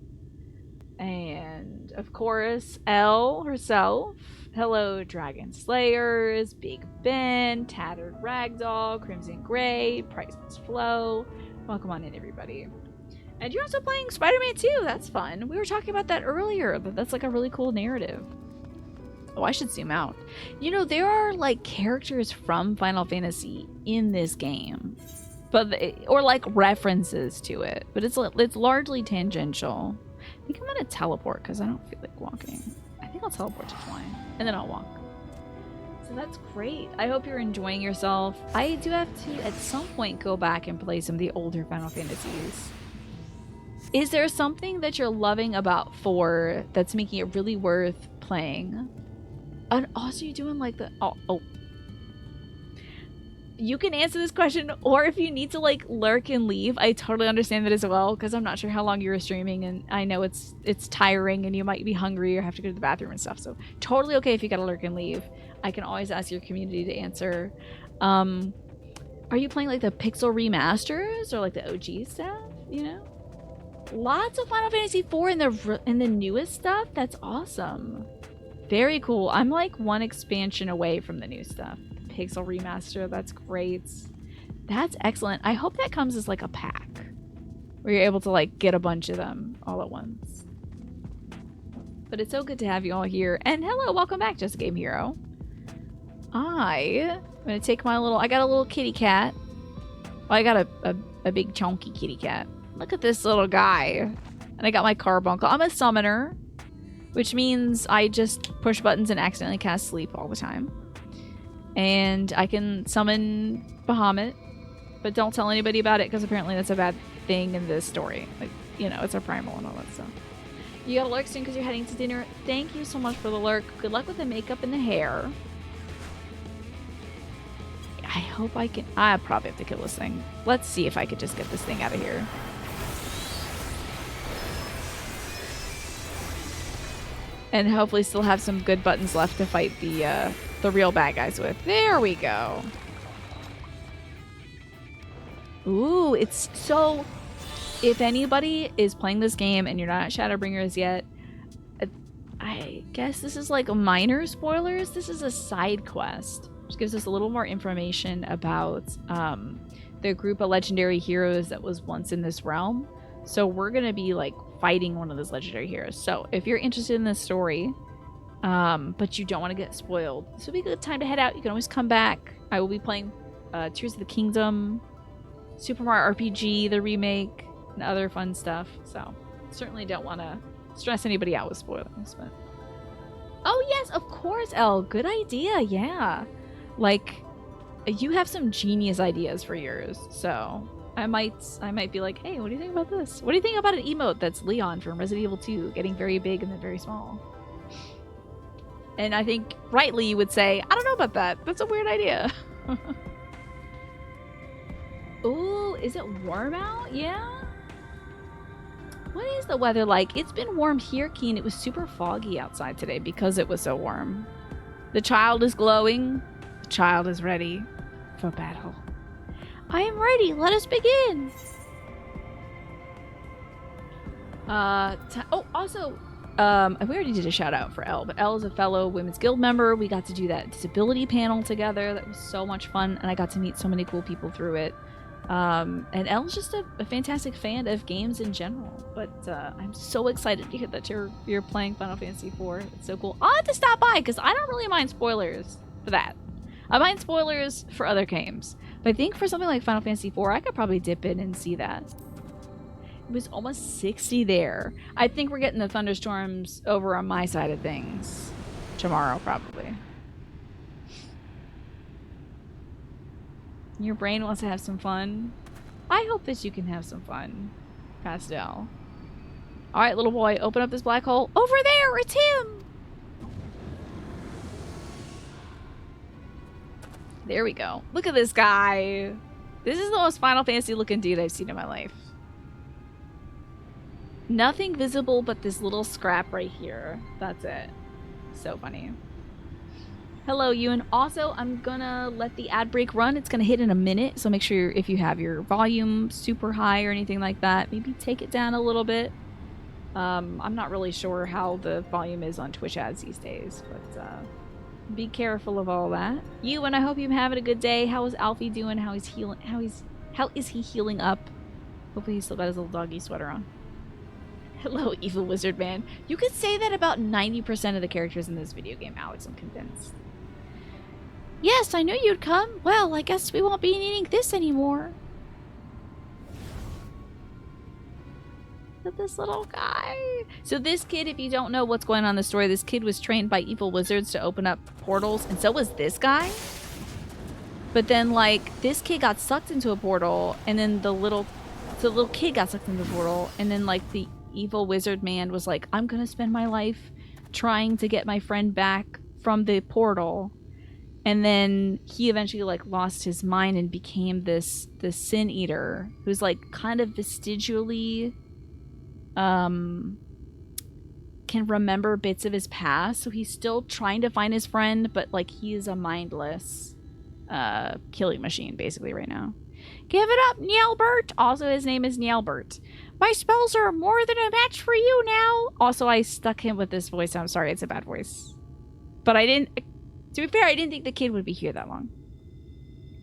And, of course, Elle herself. Hello, Dragon Slayers, Big Ben, Tattered Ragdoll, Crimson Gray, Priceless Flow. Welcome on in, everybody. And you're also playing Spider-Man 2. That's fun. We were talking about that earlier, but that's like a really cool narrative. Oh, I should zoom out. You know, there are like characters from Final Fantasy in this game, but or like references to it, but it's largely tangential. I think I'm gonna teleport because I don't feel like walking. I think I'll teleport to Twine and then I'll walk. So that's great. I hope you're enjoying yourself. I do have to at some point go back and play some of the older Final Fantasies. Is there something that you're loving about 4 that's making it really worth playing? And also, you're doing like the oh. You can answer this question, or if you need to like lurk and leave, I totally understand that as well. Because I'm not sure how long you were streaming, and I know it's tiring, and you might be hungry or have to go to the bathroom and stuff. So totally okay if you gotta lurk and leave. I can always ask your community to answer. Are you playing like the Pixel remasters or like the OG stuff? You know, lots of Final Fantasy IV in the newest stuff. That's awesome. Very cool. I'm like one expansion away from the new stuff. Pixel remaster, that's great. That's excellent. I hope that comes as like a pack where you're able to like get a bunch of them all at once. But it's so good to have you all here. And hello, welcome back, Just Game Hero. I'm gonna take my little, I got a little kitty cat. Well, I got a big chunky kitty cat. Look at this little guy. And I got my carbuncle. I'm a summoner, which means I just push buttons and accidentally cast sleep all the time. And I can summon Bahamut, but don't tell anybody about it because apparently that's a bad thing in this story. Like, you know, it's a primal and all that stuff. You got a lurk soon because you're heading to dinner. Thank you so much for the lurk. Good luck with the makeup and the hair. I hope I can... I probably have to kill this thing. Let's see if I could just get this thing out of here. And hopefully still have some good buttons left to fight the real bad guys with. There we go. Ooh, it's so... If anybody is playing this game and you're not at Shadowbringers yet, I guess this is like minor spoilers. This is a side quest, which gives us a little more information about the group of legendary heroes that was once in this realm. So we're going to be like fighting one of those legendary heroes. So if you're interested in this story, but you don't want to get spoiled, this would be a good time to head out. You can always come back. I will be playing Tears of the Kingdom, Super Mario RPG, the remake, and other fun stuff. So certainly don't want to stress anybody out with spoilers. But oh yes, of course, Elle. Good idea. Yeah, like you have some genius ideas for yours. So I might be like, hey, what do you think about this? What do you think about an emote that's Leon from Resident Evil 2 getting very big and then very small? And I think rightly you would say, I don't know about that. That's a weird idea. Ooh, is it warm out? Yeah. What is the weather like? It's been warm here, Keen. It was super foggy outside today because it was so warm. The child is glowing. The child is ready. for battle. I am ready. Let us begin. Also, we already did a shout out for Elle, but Elle is a fellow Women's Guild member. We got to do that disability panel together. That was so much fun, and I got to meet so many cool people through it. And Elle's just a fantastic fan of games in general. But I'm so excited to hear that you're playing Final Fantasy IV. It's so cool. I'll have to stop by because I don't really mind spoilers for that. I mind spoilers for other games. But I think for something like Final Fantasy IV, I could probably dip in and see that. It was almost 60 there. I think we're getting the thunderstorms over on my side of things tomorrow, probably. Your brain wants to have some fun. I hope that you can have some fun, Pastel. Alright, little boy, open up this black hole. Over there! It's him! There we go. Look at this guy. This is the most Final Fantasy looking dude I've seen in my life. Nothing visible but this little scrap right here. That's it. So funny. Hello, Ewan. Also, I'm gonna let the ad break run. It's gonna hit in a minute, so make sure if you have your volume super high or anything like that, maybe take it down a little bit. I'm not really sure how the volume is on Twitch ads these days, but be careful of all that. Ewan, I hope you're having a good day. How is Alfie doing? How is he healing up? Hopefully he's still got his little doggy sweater on. Hello, evil wizard man. You could say that about 90% of the characters in this video game, Alex, I'm convinced. Yes, I knew you'd come. Well, I guess we won't be needing this anymore. Look at this little guy. So this kid, if you don't know what's going on in the story, this kid was trained by evil wizards to open up portals, and so was this guy. But then, like, this kid got sucked into a portal, and then the little kid got sucked into the portal, and then, like, the evil wizard man was like, I'm gonna spend my life trying to get my friend back from the portal. And then he eventually, like, lost his mind and became this sin eater who's, like, kind of vestigially can remember bits of his past. So he's still trying to find his friend, but, like, he is a mindless killing machine basically right now. Give it up, Nielbert! Also, his name is Nielbert. My spells are more than a match for you now! Also, I stuck him with this voice. I'm sorry, it's a bad voice. But I didn't... To be fair, I didn't think the kid would be here that long.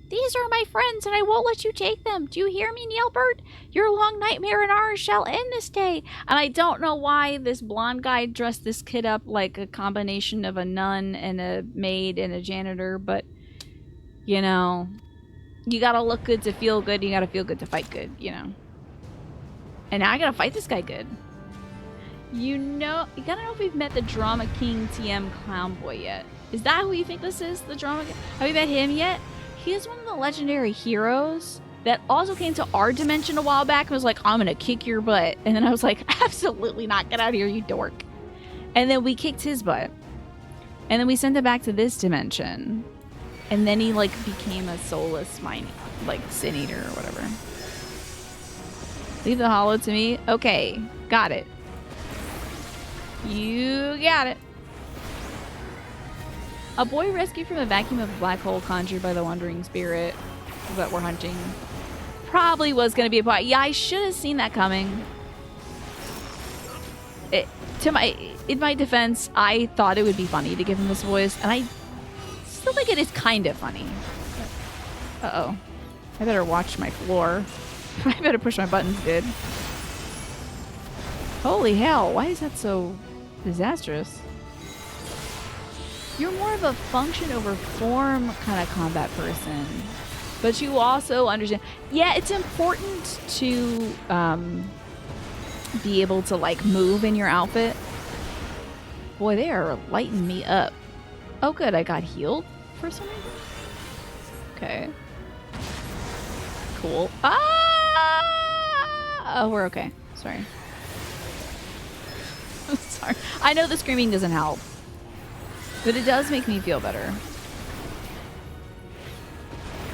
These are my friends, and I won't let you take them. Do you hear me, Nielbert? Your long nightmare and ours shall end this day. And I don't know why this blonde guy dressed this kid up like a combination of a nun and a maid and a janitor, but, you know, you gotta look good to feel good, you gotta feel good to fight good, you know. And now I gotta fight this guy good. You know, you gotta know if we've met the Drama King TM Clown Boy yet. Is that who you think this is? The Drama King? Have we met him yet? He is one of the legendary heroes that also came to our dimension a while back and was like, I'm gonna kick your butt. And then I was like, absolutely not. Get out of here, you dork. And then we kicked his butt. And then we sent him back to this dimension. And then he, like, became a soulless mind, like, sin eater or whatever. Leave the hollow to me. Okay, got it. You got it. A boy rescued from the vacuum of a black hole conjured by the wandering spirit that we're hunting. Probably was going to be a part. Yeah, I should have seen that coming. In my defense, I thought it would be funny to give him this voice, and I still think it is kind of funny. Uh-oh. I better watch my floor. I better push my buttons good. Holy hell, why is that so disastrous? You're more of a function over form kind of combat person. But you also understand... Yeah, it's important to be able to, like, move in your outfit. Boy, they are lighting me up. Oh, good. I got healed for some reason. Okay. Cool. Ah! Oh, we're okay. Sorry. I'm sorry. I know the screaming doesn't help. But it does make me feel better.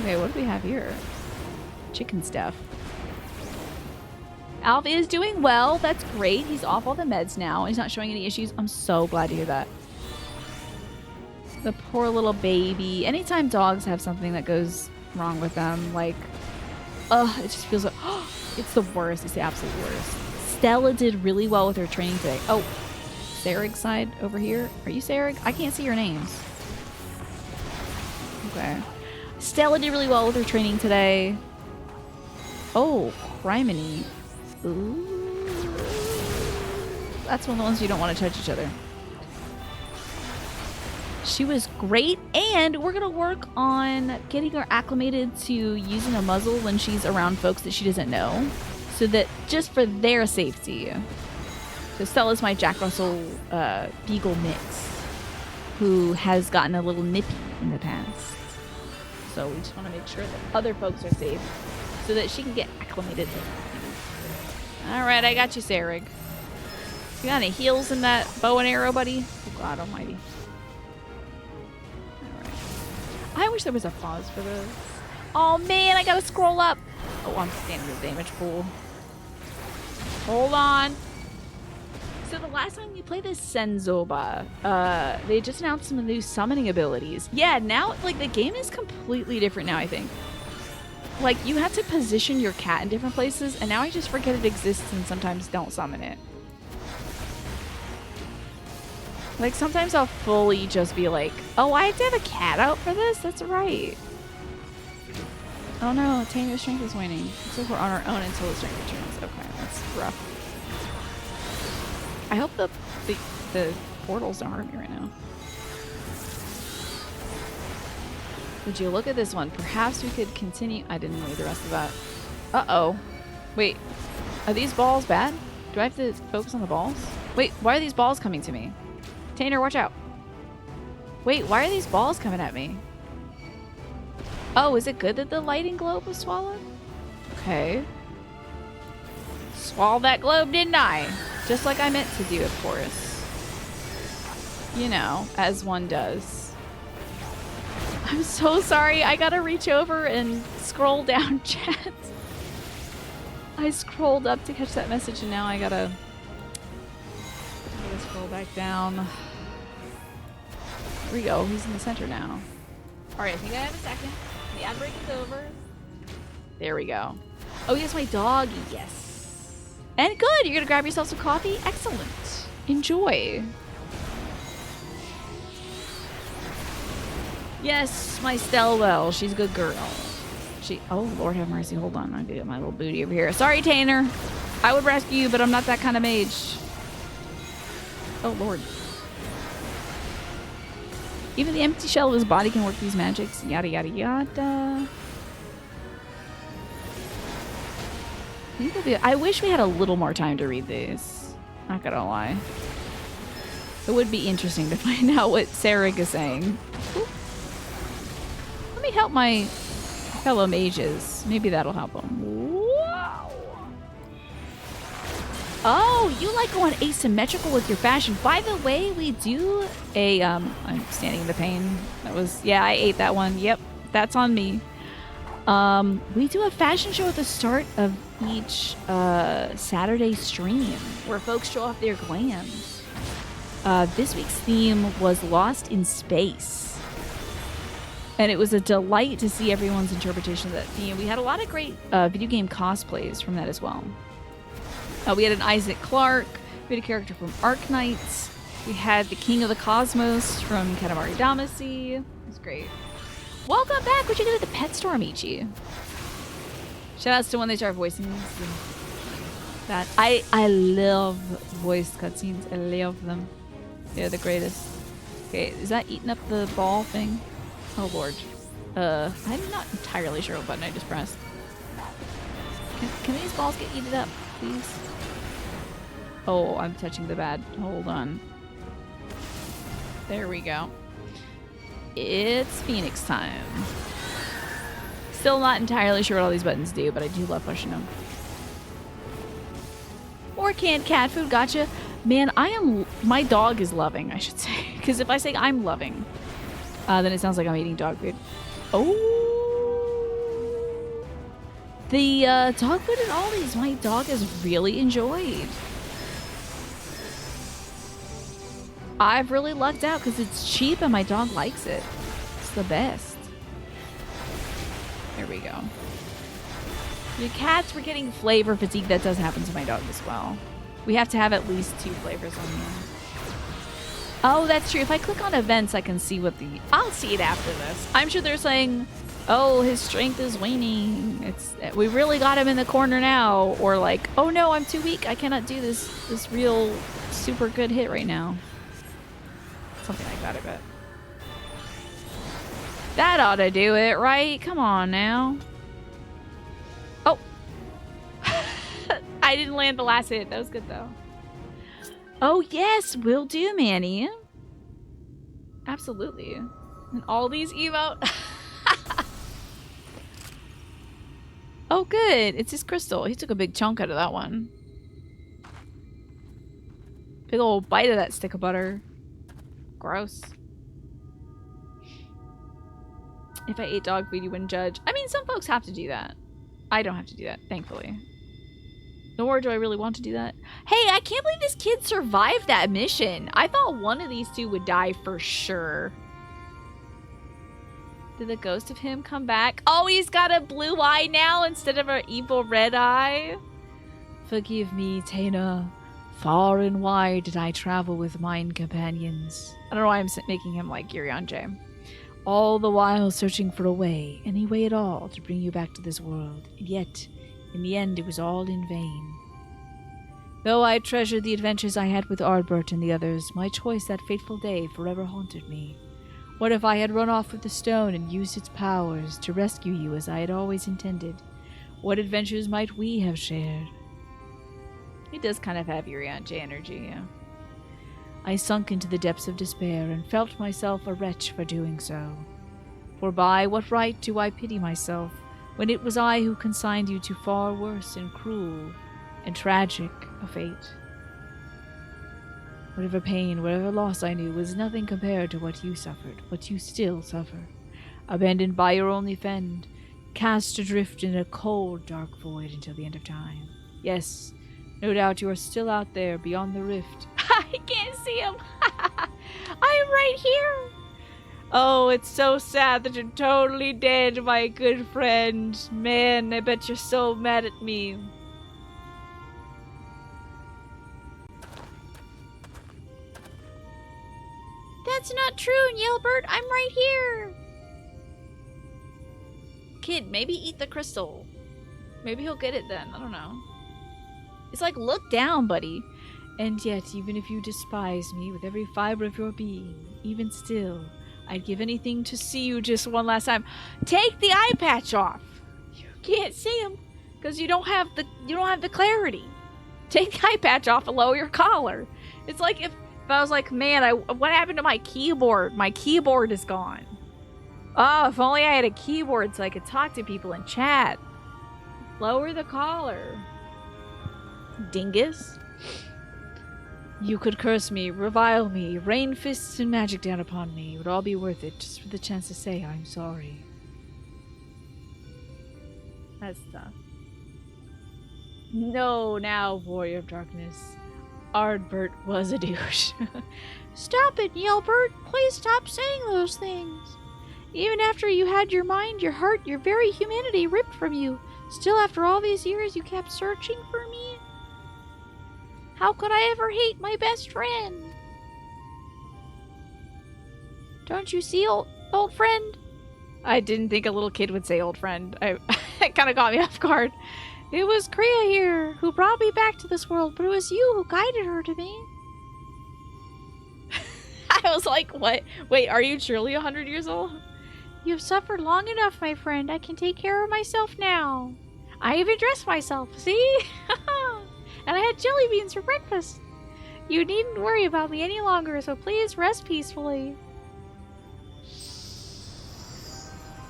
Okay, what do we have here? Chicken stuff. Alf is doing well. That's great. He's off all the meds now. He's not showing any issues. I'm so glad to hear that. The poor little baby. Anytime dogs have something that goes wrong with them. Like, ugh, it just feels like, it's the worst. It's the absolute worst. Stella did really well with her training today. Oh, Sarig's side over here. Are you Sarig? I can't see your names. Okay. Stella did really well with her training today. Oh, Criminy. Ooh. That's one of the ones you don't want to touch each other. She was great, and we're going to work on getting her acclimated to using a muzzle when she's around folks that she doesn't know, so that just for their safety. So Stella's my Jack Russell Beagle mix, who has gotten a little nippy in the past. So we just want to make sure that other folks are safe so that she can get acclimated to it. All right, I got you, Sarig. You got any heals in that bow and arrow, buddy? Oh, God almighty. All right. I wish there was a pause for this. Oh, man, I got to scroll up. Oh, I'm standing in the damage pool. Hold on. So the last time we played this Senzoba, they just announced some new summoning abilities. Yeah, now, like, the game is completely different now, I think. Like, you have to position your cat in different places, and now I just forget it exists and sometimes don't summon it. Like, sometimes I'll fully just be like, oh, I have to have a cat out for this? That's right. Oh no, Tanya's strength is waning. Looks like we're on our own until the strength returns. Okay, that's rough. I hope the portals don't hurt me right now. Would you look at this one? Perhaps we could continue. I didn't read the rest of that. Uh-oh. Wait. Are these balls bad? Do I have to focus on the balls? Wait, why are these balls coming to me? Tanner, watch out. Wait, why are these balls coming at me? Oh, is it good that the lighting globe was swallowed? Okay. Swallowed that globe, didn't I? Just like I meant to do, of course. You know, as one does. I'm so sorry. I gotta reach over and scroll down chat. I scrolled up to catch that message and now I gotta scroll back down. There we go. He's in the center now. Alright, I think I have a second. The ad break is over. There we go. Oh, yes, my dog. Yes. And good. You're going to grab yourself some coffee? Excellent. Enjoy. Yes, my Stellwell. She's a good girl. Oh, Lord have mercy. Hold on. I get my little booty over here. Sorry, Tanner. I would rescue you, but I'm not that kind of mage. Oh, Lord. Even the empty shell of his body can work these magics. Yada, yada, yada. I wish we had a little more time to read these. Not gonna lie. It would be interesting to find out what Sarig is saying. Ooh. Let me help my fellow mages. Maybe that'll help them. Wow. Oh, you like going asymmetrical with your fashion. By the way, we do a, I'm standing in the pain. That was, yeah, I ate that one. Yep, that's on me. We do a fashion show at the start of each Saturday stream where folks show off their glams. This week's theme was Lost in Space. And it was a delight to see everyone's interpretation of that theme. We had a lot of great video game cosplays from that as well. We had an Isaac Clarke. We had a character from Arknights. We had the King of the Cosmos from Katamari Damacy. It was great. Welcome back. What you do at the pet store, Michi? Shoutouts to when they start voicing that. I love voice cutscenes. I love them. They're the greatest. Okay, is that eating up the ball thing? Oh Lord. I'm not entirely sure what button I just pressed. Can these balls get eaten up, please? Oh, I'm touching the bad. Hold on. There we go. It's Phoenix time. Still not entirely sure what all these buttons do, but I do love pushing them. More canned cat food, gotcha. Man, my dog is loving, I should say. Because if I say I'm loving, then it sounds like I'm eating dog food. Oh. The dog food at Ollie's, my dog has really enjoyed. I've really lucked out because it's cheap and my dog likes it. It's the best. There we go. Your cats were getting flavor fatigue. That does happen to my dog as well. We have to have at least 2 flavors on them. Oh, that's true. If I click on events, I can see what the... I'll see it after this. I'm sure they're saying, oh, his strength is waning. We really got him in the corner now. Or like, oh no, I'm too weak. I cannot do this real super good hit right now. Something like that, I bet. That ought to do it, right? Come on now. Oh. I didn't land the last hit. That was good, though. Oh, yes. Will do, Manny. Absolutely. And all these emote. Oh, good. It's his crystal. He took a big chunk out of that one. Big old bite of that stick of butter. Gross. If I ate dog food, you wouldn't judge. I mean, some folks have to do that. I don't have to do that, thankfully. Nor do I really want to do that. Hey, I can't believe this kid survived that mission. I thought one of these 2 would die for sure. Did the ghost of him come back? Oh, he's got a blue eye now instead of an evil red eye. Forgive me, Taina. Far and wide did I travel with mine companions. I don't know why I'm making him like J. All the while searching for a way, any way at all, to bring you back to this world. And yet, in the end, it was all in vain. Though I treasured the adventures I had with Ardbert and the others, my choice that fateful day forever haunted me. What if I had run off with the stone and used its powers to rescue you as I had always intended? What adventures might we have shared? He does kind of have J energy, yeah. I sunk into the depths of despair and felt myself a wretch for doing so. For by what right do I pity myself, when it was I who consigned you to far worse and cruel and tragic a fate? Whatever pain, whatever loss I knew was nothing compared to what you suffered, what you still suffer. Abandoned by your only friend, cast adrift in a cold, dark void until the end of time. Yes, no doubt you are still out there beyond the rift. I can't see him. I'm right here. Oh, it's so sad that you're totally dead, my good friend. Man, I bet you're so mad at me. That's not true, Yelbert. I'm right here. Kid, maybe eat the crystal. Maybe he'll get it then. I don't know. It's like, look down, buddy. And yet, even if you despise me with every fiber of your being, even still, I'd give anything to see you just one last time. Take the eye patch off. You can't see him because you don't have the clarity. Take the eye patch off and lower your collar. It's like if I was like, man, what happened to my keyboard? My keyboard is gone. Oh, if only I had a keyboard so I could talk to people and chat. Lower the collar. Dingus. You could curse me, revile me, rain fists and magic down upon me. It would all be worth it just for the chance to say I'm sorry. That's tough. No, now, warrior of darkness. Ardbert was a douche. Stop it, Yelbert. Please stop saying those things. Even after you had your mind, your heart, your very humanity ripped from you, still after all these years you kept searching for me? How could I ever hate my best friend? Don't you see, old friend? I didn't think a little kid would say old friend. It kind of got me off guard. It was Kriya here who brought me back to this world, but it was you who guided her to me. I was like, what? Wait, are you truly 100 years old? You've suffered long enough, my friend. I can take care of myself now. I even dressed myself, see? And I had jelly beans for breakfast. You needn't worry about me any longer, so please rest peacefully.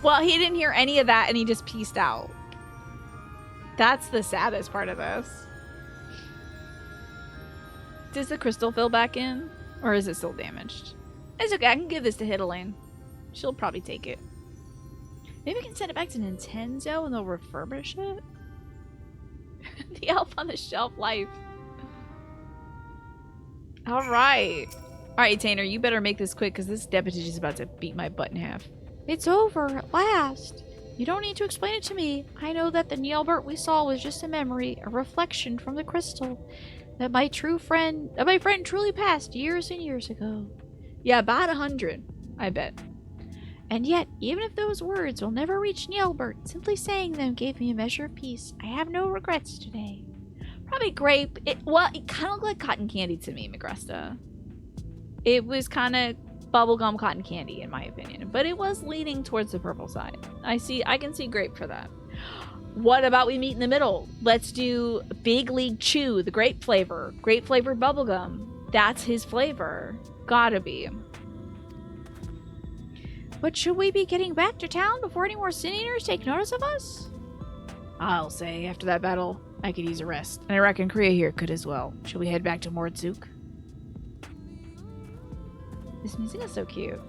Well, he didn't hear any of that, and he just peaced out. That's the saddest part of this. Does the crystal fill back in? Or is it still damaged? It's okay, I can give this to Hidalane. She'll probably take it. Maybe we can send it back to Nintendo and they'll refurbish it? The elf on the shelf life. Alright. Alright, Tainer, you better make this quick because this deputy is about to beat my butt in half. It's over at last. You don't need to explain it to me. I know that the Nielbert we saw was just a memory, a reflection from the crystal. That my friend truly passed years and years ago. Yeah, about 100, I bet. And yet, even if those words will never reach Nielbert, simply saying them gave me a measure of peace. I have no regrets today. Probably grape. It kind of looked like cotton candy to me, Magresta. It was kind of bubblegum cotton candy, in my opinion. But it was leaning towards the purple side. I can see grape for that. What about we meet in the middle? Let's do Big League Chew, the grape flavor. Grape flavored bubblegum. That's his flavor. Gotta be. But should we be getting back to town before any more Sin Eaters take notice of us? I'll say, after that battle, I could use a rest. And I reckon Kriya here could as well. Should we head back to Mordzuk? This music is so cute.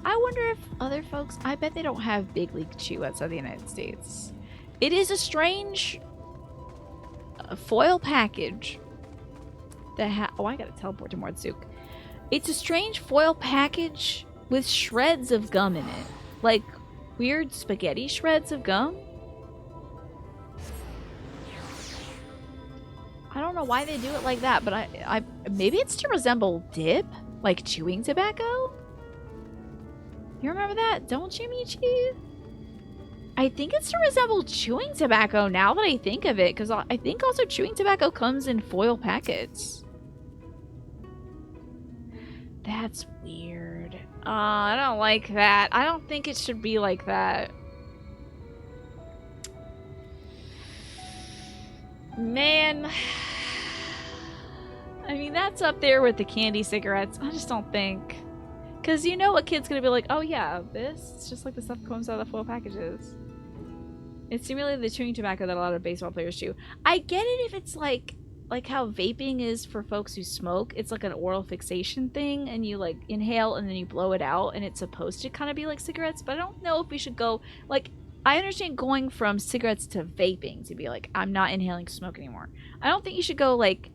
I wonder if other folks, I bet they don't have Big League Chew outside the United States. It is a strange foil package that oh, I gotta teleport to Mordzuk. It's a strange foil package with shreds of gum in it. Like weird spaghetti shreds of gum. I don't know why they do it like that, but I maybe it's to resemble dip, like chewing tobacco. You remember that, don't you, Michi? I think it's to resemble chewing tobacco now that I think of it, because I think also chewing tobacco comes in foil packets. That's weird. I don't like that. I don't think it should be like that. Man. I mean, that's up there with the candy cigarettes. I just don't think. Because you know a kid's going to be like, oh yeah, this is just like the stuff that comes out of the foil packages. It's similar to the chewing tobacco that a lot of baseball players chew. I get it if it's like how vaping is for folks who smoke. It's like an oral fixation thing, and you like inhale and then you blow it out, and it's supposed to kind of be like cigarettes, but I don't know if we should go, like, I understand going from cigarettes to vaping to be like, I'm not inhaling smoke anymore. I don't think you should go like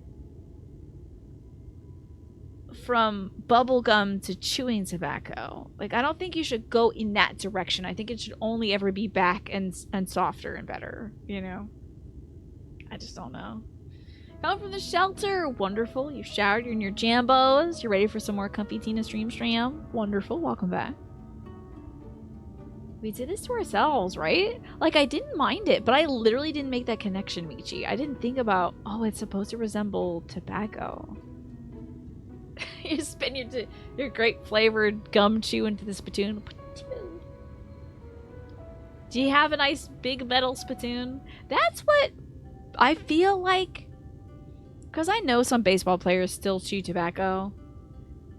from bubblegum to chewing tobacco. Like, I don't think you should go in that direction. I think it should only ever be back and softer and better, you know? I just don't know. Come from the shelter. Wonderful. You showered, you're in your jambos. You're ready for some more comfy Tina Stream. Wonderful. Welcome back. We did this to ourselves, right? Like, I didn't mind it, but I literally didn't make that connection, Michi. I didn't think about, oh, it's supposed to resemble tobacco. You spin your great flavored gum chew into the spittoon. Do you have a nice big metal spittoon? That's what I feel like. Because I know some baseball players still chew tobacco.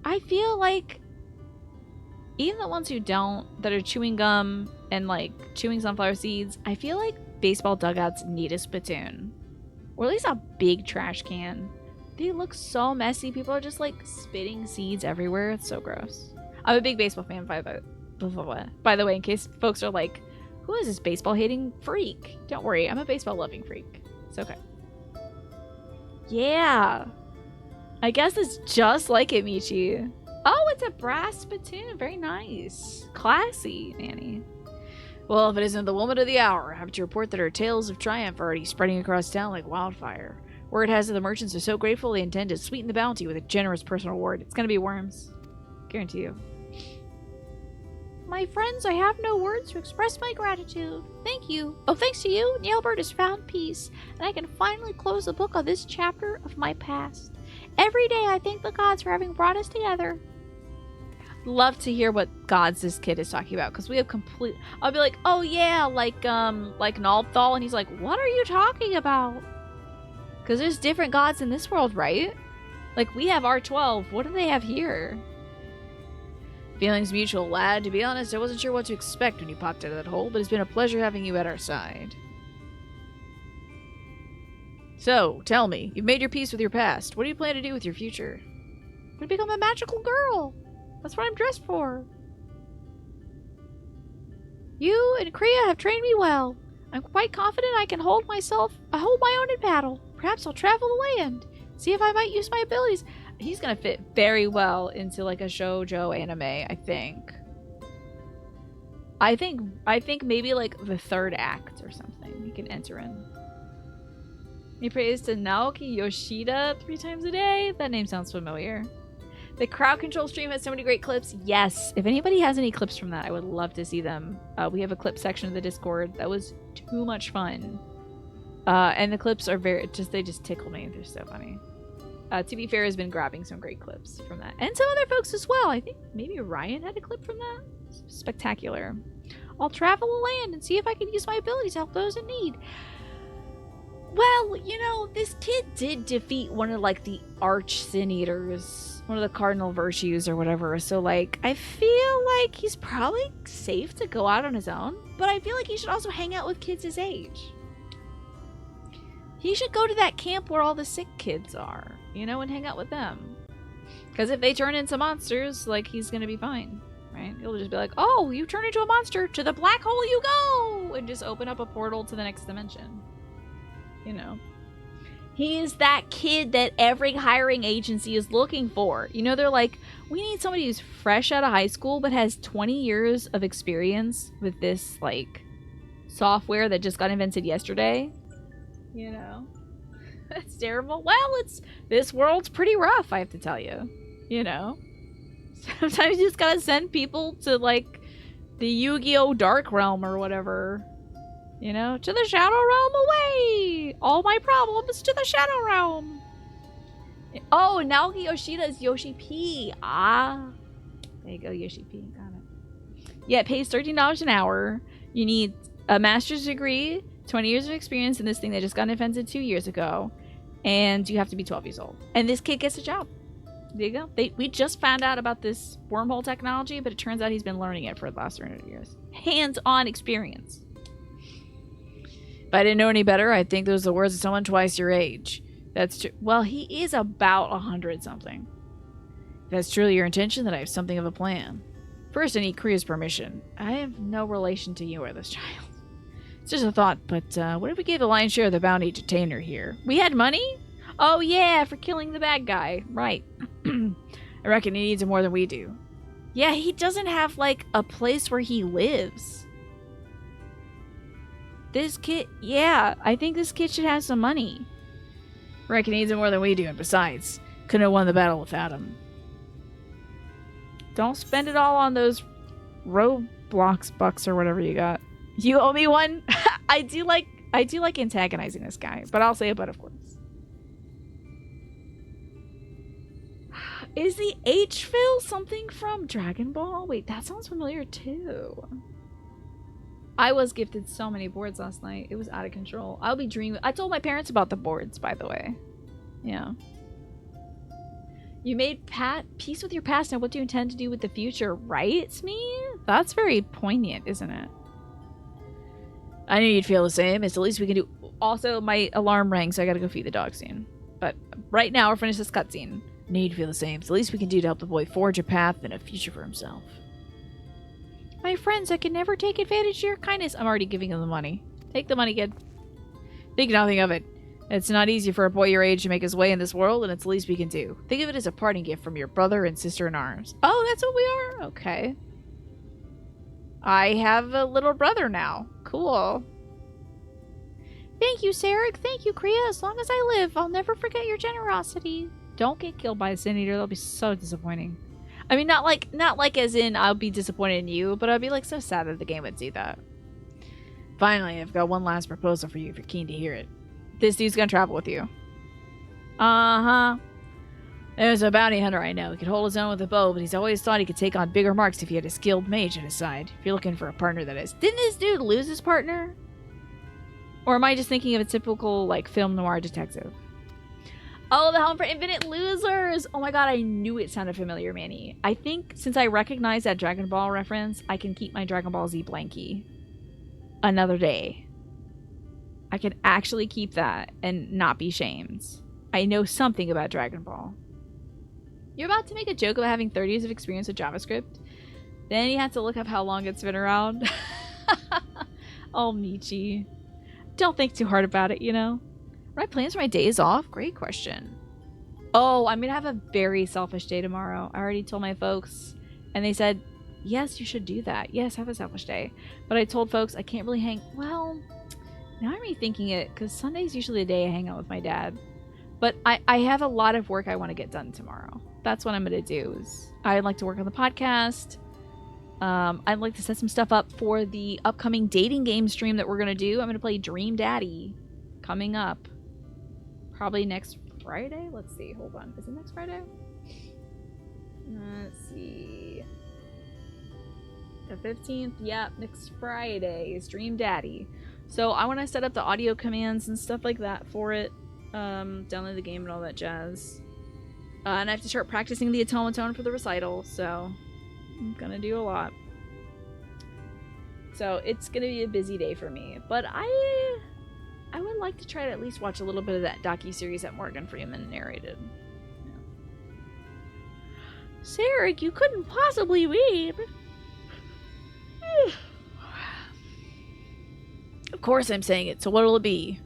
I feel like even the ones who don't, that are chewing gum and like chewing sunflower seeds, I feel like baseball dugouts need a spittoon. Or at least a big trash can. They look so messy. People are just like spitting seeds everywhere. It's so gross. I'm a big baseball fan, by the way, in case folks are like, who is this baseball hating freak? Don't worry, I'm a baseball loving freak. It's okay. Yeah. I guess it's just like it, Michi. Oh, it's a brass spittoon. Very nice. Classy, Nanny. Well, if it isn't the woman of the hour, I have to report that her tales of triumph are already spreading across town like wildfire. Word has it the merchants are so grateful they intend to sweeten the bounty with a generous personal reward. It's gonna be worms. Guarantee you. My friends, I have no words to express my gratitude. Thank you. Oh, thanks to you, Nielbert has found peace, and I can finally close the book on this chapter of my past. Every day I thank the gods for having brought us together. Love to hear what gods this kid is talking about, because we have complete... I'll be like, oh yeah, like Nalthal, and he's like, what are you talking about? Because there's different gods in this world, right? Like, we have R12. What do they have here? Feelings mutual, lad. To be honest, I wasn't sure what to expect when you popped out of that hole, but it's been a pleasure having you at our side. So, tell me, you've made your peace with your past. What do you plan to do with your future? I'm gonna become a magical girl. That's what I'm dressed for. You and Kriya have trained me well. I'm quite confident I can hold my own in battle. Perhaps I'll travel the land, see if I might use my abilities. He's gonna fit very well into like a shoujo anime, I think. I think maybe like the third act or something you can enter in. He prays to Naoki Yoshida 3 times a day. That name sounds familiar. The crowd control stream has so many great clips. Yes, if anybody has any clips from that, I would love to see them. We have a clip section of the Discord. That was too much fun. And the clips are they just tickle me. They're so funny. To be fair, has been grabbing some great clips from that. And some other folks as well. I think maybe Ryan had a clip from that. Spectacular. I'll travel the land and see if I can use my ability to help those in need. Well, you know, this kid did defeat one of, like, the arch sin eaters. One of the cardinal virtues or whatever. So, like, I feel like he's probably safe to go out on his own. But I feel like he should also hang out with kids his age. He should go to that camp where all the sick kids are, you know, and hang out with them. Because if they turn into monsters, like, he's gonna be fine, right? He'll just be like, oh, you turn into a monster, to the black hole you go! And just open up a portal to the next dimension. You know. He is that kid that every hiring agency is looking for. You know, they're like, we need somebody who's fresh out of high school but has 20 years of experience with this, like, software that just got invented yesterday. You know? That's terrible. Well, this world's pretty rough, I have to tell you. You know? Sometimes you just gotta send people to, like, the Yu-Gi-Oh! Dark Realm or whatever. You know? To the Shadow Realm away! All my problems to the Shadow Realm! Oh, Naoki Yoshida is Yoshi P. Ah. There you go, Yoshi P. Got it. Yeah, it pays $13 an hour. You need a master's degree, 20 years of experience in this thing that just got invented 2 years ago. And you have to be 12 years old. And this kid gets a job. There you go. We just found out about this wormhole technology, but it turns out he's been learning it for the last 300 years. Hands-on experience. If I didn't know any better, I'd think those are the words of someone twice your age. That's true. Well, he is about 100-something. If that's truly your intention, then I have something of a plan. First, I need Kriya's permission. I have no relation to you or this child. It's just a thought, but what if we gave the lion's share of the bounty to Tainer here? We had money? Oh yeah, for killing the bad guy. Right. I reckon he needs it more than we do. Yeah, he doesn't have, like, a place where he lives. This kid, yeah, I think this kid should have some money. Reckon he needs it more than we do, and besides, couldn't have won the battle without him. Don't spend it all on those Roblox bucks or whatever you got. You owe me one? I do like antagonizing this guy, but I'll say it, but of course. Is the H-Fill something from Dragon Ball? Wait, that sounds familiar too. I was gifted so many boards last night. It was out of control. I'll be dreaming. I told my parents about the boards, by the way. Yeah. You made peace with your past, and what do you intend to do with the future? Right, me? That's very poignant, isn't it? I knew you'd feel the same. It's the least we can do. Also, my alarm rang, so I gotta go feed the dog soon. But right now, we'll finish this cutscene. I knew you'd feel the same. It's the least we can do to help the boy forge a path and a future for himself. My friends, I can never take advantage of your kindness. I'm already giving him the money. Take the money, kid. Think nothing of it. It's not easy for a boy your age to make his way in this world, and it's the least we can do. Think of it as a parting gift from your brother and sister in arms. Oh, that's what we are? Okay. I have a little brother now. Cool. Thank you, Sarek. Thank you, Kriya. As long as I live, I'll never forget your generosity. Don't get killed by a sin eater. That'll be so disappointing. I mean, not like as in I'll be disappointed in you, but I'll be like so sad that the game would do that. Finally, I've got one last proposal for you if you're keen to hear it. This dude's gonna travel with you. Uh-huh. There's a bounty hunter I know. He could hold his own with a bow, but he's always thought he could take on bigger marks if he had a skilled mage at his side. If you're looking for a partner, that is. Didn't this dude lose his partner? Or am I just thinking of a typical, like, film noir detective? Oh, the Helm for Infinite Losers! Oh my god, I knew it sounded familiar, Manny. I think since I recognize that Dragon Ball reference, I can keep my Dragon Ball Z blankie another day. I can actually keep that and not be shamed. I know something about Dragon Ball. You're about to make a joke about having 30 years of experience with JavaScript? Then you have to look up how long it's been around. Oh, Michi. Don't think too hard about it, you know? What are my plans for my days off? Great question. Oh, I'm gonna have a very selfish day tomorrow. I already told my folks, and they said Yes, you should do that. Yes, have a selfish day. But I told folks I can't really hang... Well, now I'm rethinking it, because Sunday's usually the day I hang out with my dad. But I have a lot of work I want to get done tomorrow. That's what I'm going to do. I'd like to work on the podcast. I'd like to set some stuff up for the upcoming dating game stream that we're going to do. I'm going to play Dream Daddy coming up. Probably next Friday? Let's see. Hold on. Is it next Friday? Let's see. The 15th? Yep, next Friday is Dream Daddy. So I want to set up the audio commands and stuff like that for it. Download the game and all that jazz. And I have to start practicing the automaton for the recital, so I'm gonna do a lot. So it's gonna be a busy day for me. But I would like to try to at least watch a little bit of that docu-series that Morgan Freeman narrated. Yeah. Sarek, you couldn't possibly read. Of course I'm saying it, so what'll it be?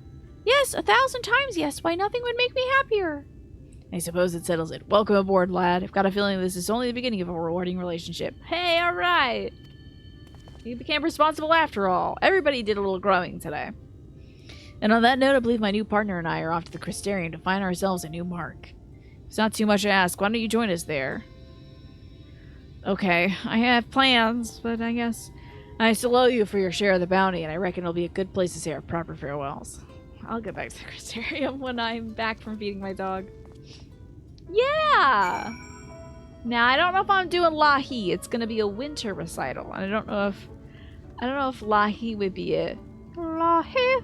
Yes, 1,000 times yes. Why, nothing would make me happier. I suppose it settles it. Welcome aboard, lad. I've got a feeling this is only the beginning of a rewarding relationship. Hey, alright. You became responsible after all. Everybody did a little growing today. And on that note, I believe my new partner and I are off to the Crystarium to find ourselves a new mark. It's not too much to ask. Why don't you join us there? Okay, I have plans, but I guess I still owe you for your share of the bounty, and I reckon it'll be a good place to say our proper farewells. I'll get back to the Crystarium when I'm back from feeding my dog. Yeah! Now, I don't know if I'm doing Lahi. It's gonna be a winter recital, and I don't know if Lahi would be it. Lahi?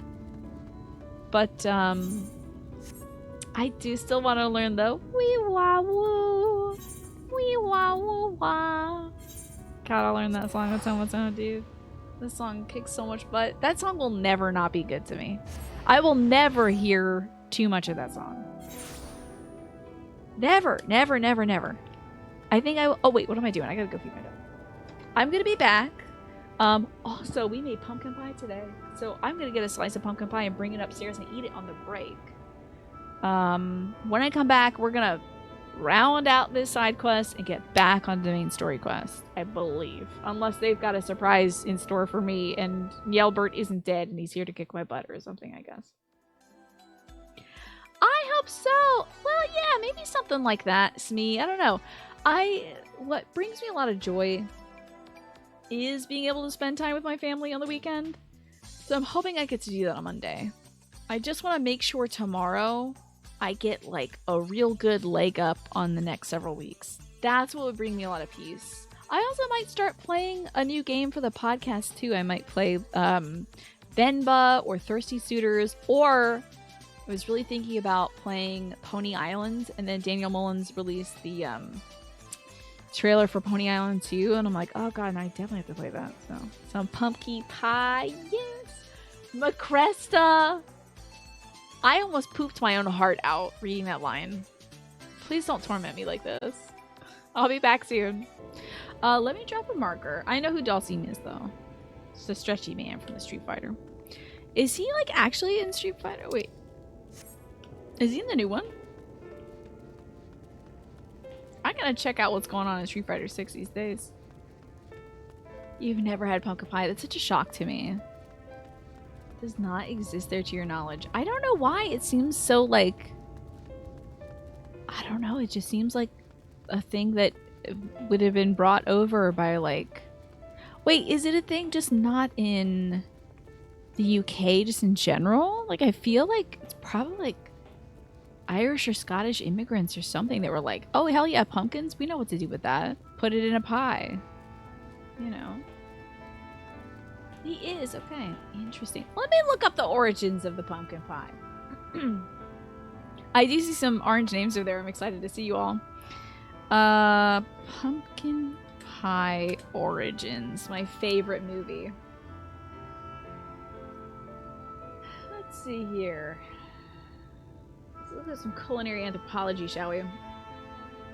But, I do still want to learn the wee wah woo. Wee wah woo wah. Gotta learn that song. That's how much I do. This song kicks so much butt. That song will never not be good to me. I will never hear too much of that song. Never, never, never, never. I think I will. Oh, wait, what am I doing? I gotta go feed my dog. I'm gonna be back. Also, we made pumpkin pie today. So I'm gonna get a slice of pumpkin pie and bring it upstairs and eat it on the break. When I come back, we're gonna round out this side quest and get back on the main story quest, I believe. Unless they've got a surprise in store for me and Yelbert isn't dead and he's here to kick my butt or something, I guess. I hope so! Well, yeah, maybe something like that, Smee. I don't know. What brings me a lot of joy is being able to spend time with my family on the weekend. So I'm hoping I get to do that on Monday. I just want to make sure tomorrow I get like a real good leg up on the next several weeks. That's what would bring me a lot of peace. I also might start playing a new game for the podcast too. I might play Venba or Thirsty Suitors, or I was really thinking about playing Pony Island, and then Daniel Mullins released the trailer for Pony Island 2, and I'm like, oh god, and I definitely have to play that. So some pumpkin pie, yes. Macresta. I almost pooped my own heart out reading that line. Please don't torment me like this. I'll be back soon. Let me drop a marker. I know who Dulcine is, though. It's the stretchy man from the Street Fighter. Is he, like, actually in Street Fighter? Wait. Is he in the new one? I'm gonna check out what's going on in Street Fighter 6 these days. You've never had pumpkin pie? That's such a shock to me. Does not exist there to your knowledge. I don't know why. It seems so like... I don't know. It just seems like a thing that would have been brought over by like... Wait, is it a thing just not in the UK, just in general? Like, I feel like it's probably like Irish or Scottish immigrants or something that were like, oh, hell yeah, pumpkins? We know what to do with that. Put it in a pie. You know. He is, okay. Interesting. Let me look up the origins of the pumpkin pie. I do see some orange names over there. I'm excited to see you all. Pumpkin Pie Origins. My favorite movie. Let's see here. Let's look at some culinary anthropology, shall we?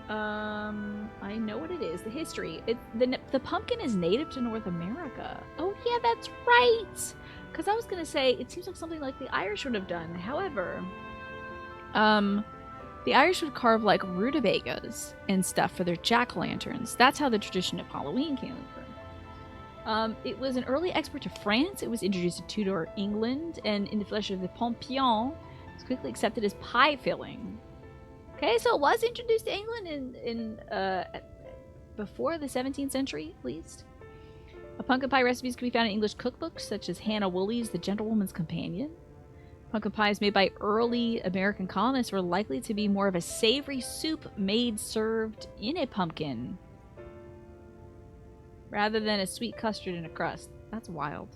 I know what it is. The history. The pumpkin is native to North America. Oh yeah, that's right. Because I was gonna say it seems like something like the Irish would have done. However, The Irish would carve like rutabagas and stuff for their jack-o'-lanterns. That's how the tradition of Halloween came over. It was an early export to France. It was introduced to Tudor England, and in the flesh of the pompion, it was quickly accepted as pie filling. Okay, so it was introduced to England in before the 17th century, at least. Pumpkin pie recipes can be found in English cookbooks, such as Hannah Woolley's The Gentlewoman's Companion. Pumpkin pies made by early American colonists were likely to be more of a savory soup served in a pumpkin, rather than a sweet custard in a crust. That's wild.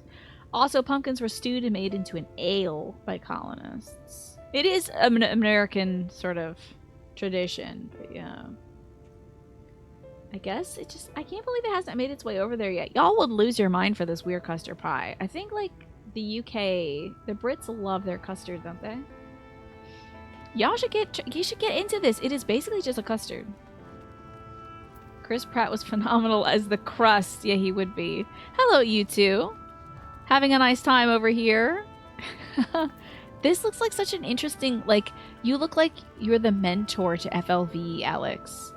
Also, pumpkins were stewed and made into an ale by colonists. It is an American sort of tradition, but yeah. I guess I can't believe it hasn't made its way over there yet. Y'all would lose your mind for this weird custard pie. I think, like, the UK, the Brits love their custard, don't they? You should get into this. It is basically just a custard. Chris Pratt was phenomenal as the crust. Yeah, he would be. Hello, you two. Having a nice time over here. This looks like such an interesting, like, you look like you're the mentor to FLV, Alex.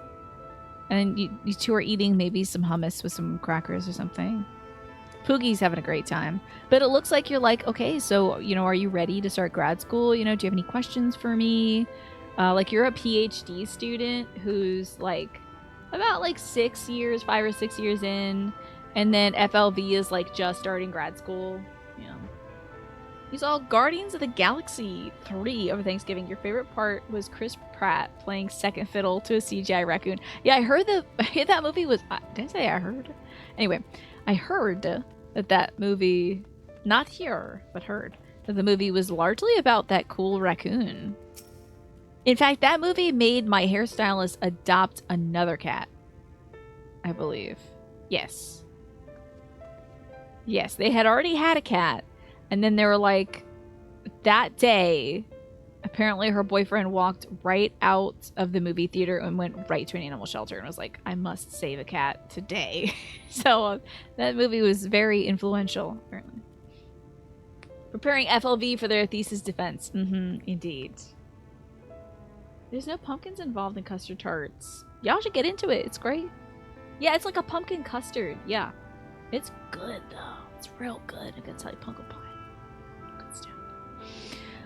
And you two are eating maybe some hummus with some crackers or something. Poogie's having a great time. But it looks like you're like, okay, so, you know, are you ready to start grad school? You know, do you have any questions for me? Like, you're a PhD student who's, like, about, like, 5 or 6 years in. And then FLV is, like, just starting grad school. You know. You saw Guardians of the Galaxy 3 over Thanksgiving. Your favorite part was Chris Pratt playing second fiddle to a CGI raccoon. Yeah, I heard that movie was... Did I say I heard? Anyway, I heard that movie... Not here, but heard. That the movie was largely about that cool raccoon. In fact, that movie made my hairstylist adopt another cat. I believe. Yes. Yes, they had already had a cat. And then they were like, that day, apparently her boyfriend walked right out of the movie theater and went right to an animal shelter and was like, I must save a cat today. So that movie was very influential, apparently. Preparing FLV for their thesis defense. Indeed. There's no pumpkins involved in custard tarts. Y'all should get into it. It's great. Yeah, it's like a pumpkin custard. Yeah. It's good, though. It's real good. I can tell you, pumpkin pie.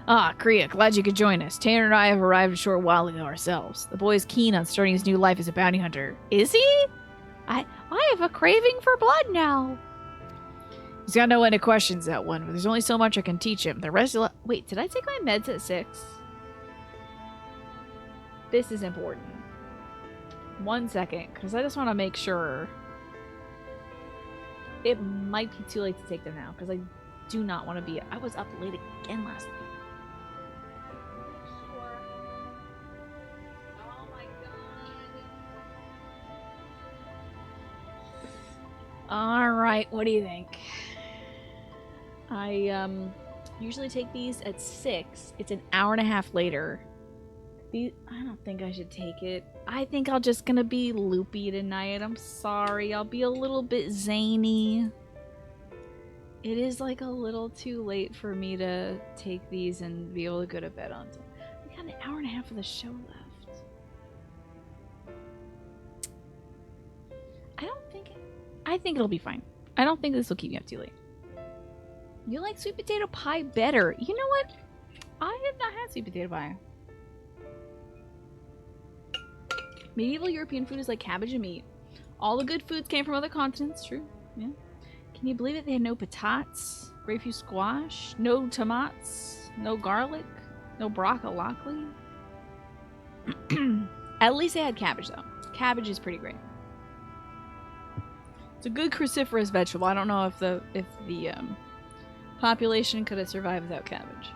Kriya, glad you could join us. Tanner and I have arrived a short while ago ourselves. The boy is keen on starting his new life as a bounty hunter. Is he? I have a craving for blood now. He's got no end of questions, that one, but there's only so much I can teach him. The rest of... Wait, did I take my meds at 6? This is important. 1 second, because I just want to make sure. It might be too late to take them now, because I do not want to be... I was up late again last night. Alright, what do you think? I usually take these at 6. It's an hour and a half later. I don't think I should take it. I think I'm just gonna be loopy tonight. I'm sorry. I'll be a little bit zany. It is like a little too late for me to take these and be able to go to bed on time. We got an hour and a half of the show left. I think it'll be fine. I don't think this will keep me up too late. You like sweet potato pie better. You know what? I have not had sweet potato pie. Medieval European food is like cabbage and meat. All the good foods came from other continents. True. Yeah. Can you believe it? They had no patates, very few squash, no tomatoes, no garlic, no broccoli. At least they had cabbage, though. Cabbage is pretty great. It's a good cruciferous vegetable. I don't know if the population could have survived without cabbage.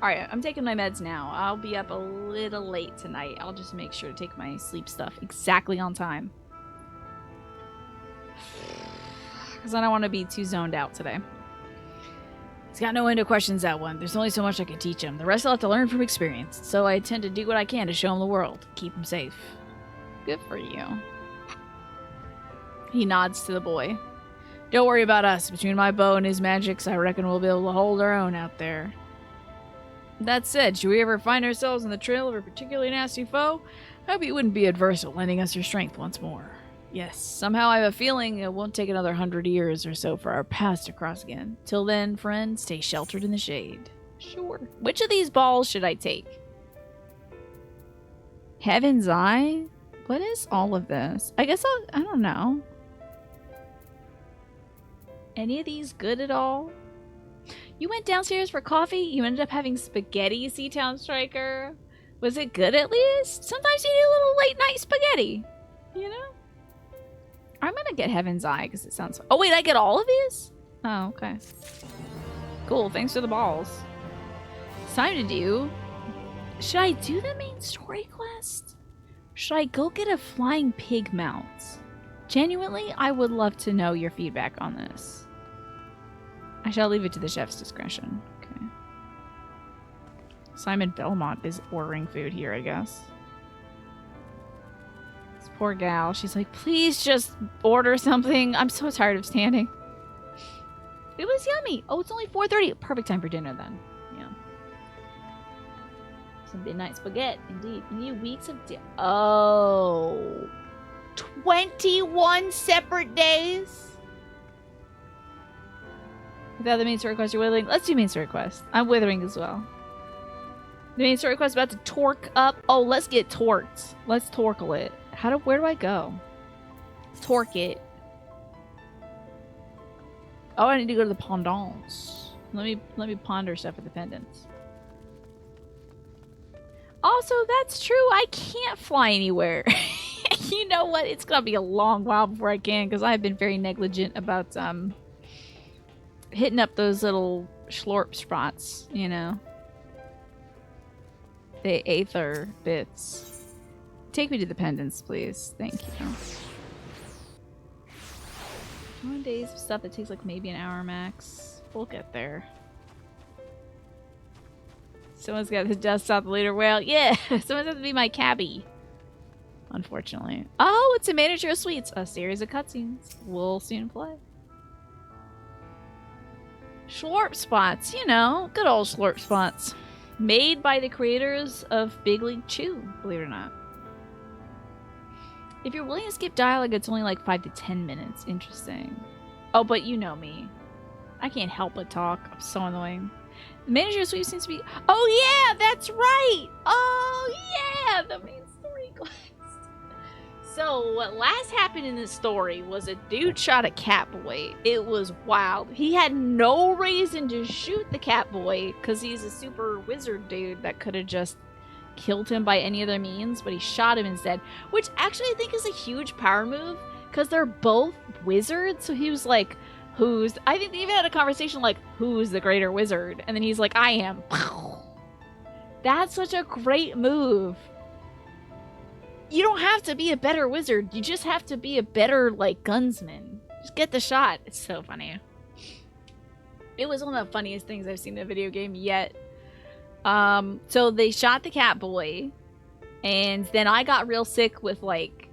Alright, I'm taking my meds now. I'll be up a little late tonight. I'll just make sure to take my sleep stuff exactly on time. Because I don't want to be too zoned out today. He's got no end of questions, that one. There's only so much I can teach him. The rest I'll have to learn from experience. So I tend to do what I can to show him the world. Keep him safe. Good for you. He nods to the boy. Don't worry about us. Between my bow and his magics, I reckon we'll be able to hold our own out there. That said, should we ever find ourselves on the trail of a particularly nasty foe, I hope you wouldn't be adverse to lending us your strength once more. Yes, somehow I have a feeling it won't take another 100 years or so for our paths to cross again. Till then, friend, stay sheltered in the shade. Sure. Which of these balls should I take? Heaven's Eye? What is all of this? I guess I don't know. Any of these good at all? You went downstairs for coffee? You ended up having spaghetti, Seatown Striker? Was it good at least? Sometimes you need a little late night spaghetti. You know? I'm gonna get Heaven's Eye because it sounds... Oh wait, I get all of these? Oh, okay. Cool, thanks for the balls. It's time to do... Should I do the main story quest? Should I go get a flying pig mount? Genuinely, I would love to know your feedback on this. I shall leave it to the chef's discretion. Okay. Simon Belmont is ordering food here, I guess. This poor gal, she's like, please just order something. I'm so tired of standing. It was yummy. Oh, it's only 4:30. Perfect time for dinner then. Yeah. Some midnight spaghetti, indeed. You need weeks of Oh. 21 separate days? Without the main story quest, you're withering. Let's do main story quest. I'm withering as well. The main story quest is about to torque up. Oh, let's get torqued. Let's torquel it. Where do I go? Torque it. Oh, I need to go to the pendants. Let me ponder stuff at the pendants. Also, that's true. I can't fly anywhere. You know what? It's gonna be a long while before I can because I've been very negligent about hitting up those little schlorp spots, you know. The aether bits. Take me to the pendants, please. Thank you. 1 days of stuff that takes like maybe an hour max. We'll get there. Someone's got to dust out the leader whale. Yeah, someone's got to be my cabbie. Unfortunately. Oh, it's a manager of sweets. A series of cutscenes. We'll soon play. Schlorp spots, you know, good old schlorp spots. Made by the creators of Big League Chew, believe it or not. If you're willing to skip dialogue, it's only like 5 to 10 minutes. Interesting. Oh, but you know me. I can't help but talk. I'm so annoying. The manager of sweets seems to be... Oh yeah, that's right! Oh yeah, the main story quest. So, what last happened in this story was a dude shot a Catboy. It was wild. He had no reason to shoot the Catboy because he's a super wizard dude that could have just killed him by any other means, but he shot him instead, which actually I think is a huge power move because they're both wizards. So he was like, I think they even had a conversation like, who's the greater wizard? And then he's like, I am. That's such a great move. You don't have to be a better wizard. You just have to be a better, like, gunsman. Just get the shot. It's so funny. It was one of the funniest things I've seen in a video game yet. So they shot the Catboy, and then I got real sick with, like,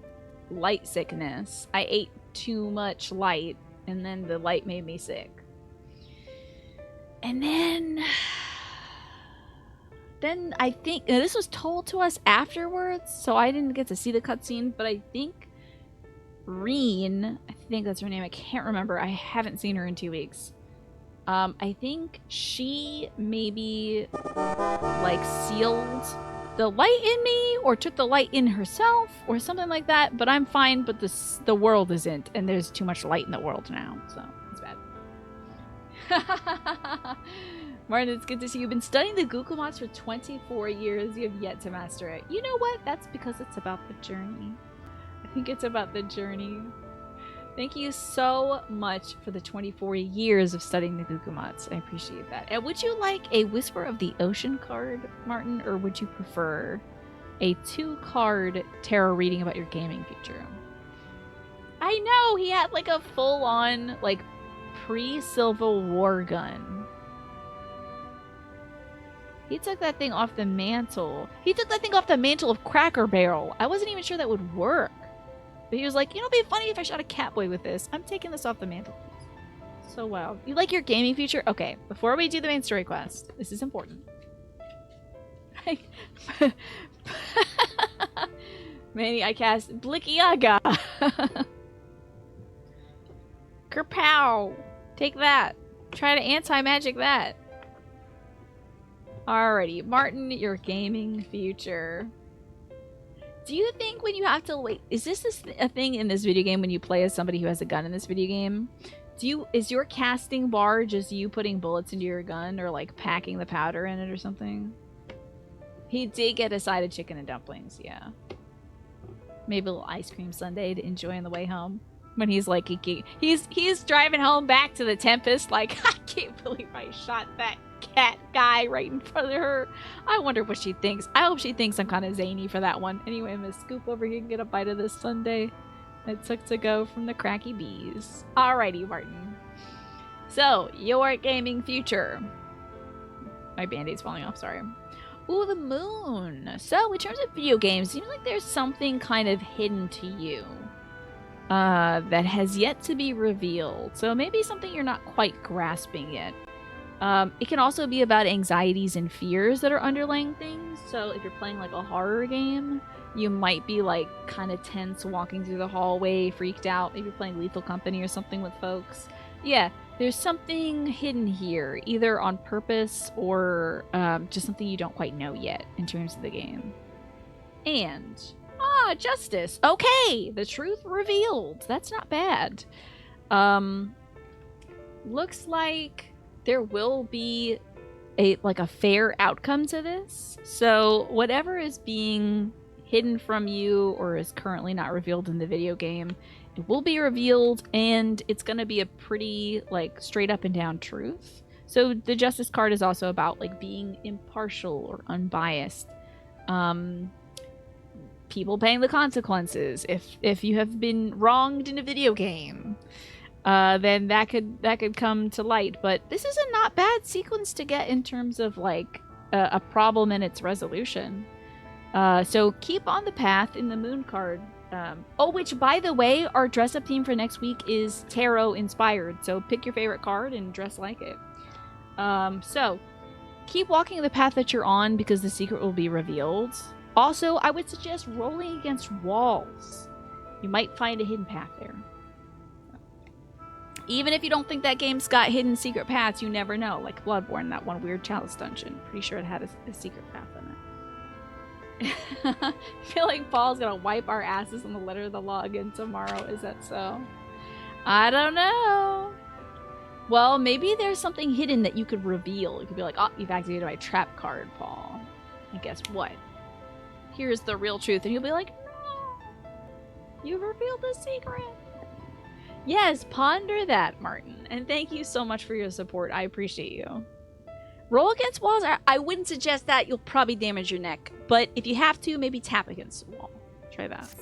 light sickness. I ate too much light, and then the light made me sick. And then I think, and this was told to us afterwards, so I didn't get to see the cutscene, but I think Reen, I think that's her name, I can't remember, I haven't seen her in 2 weeks. I think she maybe, like, sealed the light in me, or took the light in herself, or something like that, but I'm fine, but the world isn't, and there's too much light in the world now, so it's bad. Martin, it's good to see you. You've been studying the Google Mods for 24 years. You have yet to master it. You know what? That's because it's about the journey. I think it's about the journey. Thank you so much for the 24 years of studying the Google Mods. I appreciate that. And would you like a Whisper of the Ocean card, Martin? Or would you prefer a 2-card tarot reading about your gaming future? I know! He had like a full-on, like, pre-Civil War gun. He took that thing off the mantle. He took that thing off the mantle of Cracker Barrel. I wasn't even sure that would work. But he was like, you know, it'd be funny if I shot a Catboy with this. I'm taking this off the mantle. So wild. You like your gaming future? Okay, before we do the main story quest, this is important. Manny, I cast Blickiaga. Kerpow! Take that. Try to anti-magic that. Alrighty, Martin, your gaming future. Do you think when you have to wait, is this a thing in this video game when you play as somebody who has a gun in this video game? Is your casting bar just you putting bullets into your gun or like packing the powder in it or something? He did get a side of chicken and dumplings, yeah. Maybe a little ice cream sundae to enjoy on the way home. When he's like, he's driving home back to the Tempest like, I can't believe I shot that cat guy right in front of her. I wonder what she thinks. I hope she thinks I'm kind of zany for that one. Anyway, I'm gonna scoop over here and get a bite of this sundae that took to go from the Cracky Bees. Alrighty, Martin. So, your gaming future. My band-aid's falling off, sorry. Ooh, the moon. So, in terms of video games, it seems like there's something kind of hidden to you. That has yet to be revealed. So maybe something you're not quite grasping yet. It can also be about anxieties and fears that are underlying things. So if you're playing like a horror game, you might be like kind of tense walking through the hallway, freaked out. Maybe you're playing Lethal Company or something with folks. Yeah, there's something hidden here, either on purpose or just something you don't quite know yet in terms of the game. And... ah, justice. Okay, the truth revealed. That's not bad. Looks like there will be a fair outcome to this. So whatever is being hidden from you or is currently not revealed in the video game, it will be revealed, and it's going to be a pretty like straight up and down truth. So the justice card is also about like being impartial or unbiased. People paying the consequences. If you have been wronged in a video game, then that could come to light. But this is a not bad sequence to get in terms of like a problem and its resolution. So keep on the path in the moon card. Oh, which by the way, our dress up theme for next week is tarot inspired. So pick your favorite card and dress like it. So keep walking the path that you're on because the secret will be revealed. Also, I would suggest rolling against walls. You might find a hidden path there. Even if you don't think that game's got hidden secret paths, you never know. Like Bloodborne, that one weird chalice dungeon. Pretty sure it had a secret path in it. I feel like Paul's gonna wipe our asses on the letter of the law again tomorrow. Is that so? I don't know. Well, maybe there's something hidden that you could reveal. You could be like, oh, you've activated my trap card, Paul. And guess what? Here's the real truth. And you'll be like, no, you revealed the secret. Yes, ponder that, Martin. And thank you so much for your support. I appreciate you. Roll against walls. I wouldn't suggest that. You'll probably damage your neck. But if you have to, maybe tap against the wall. Try that.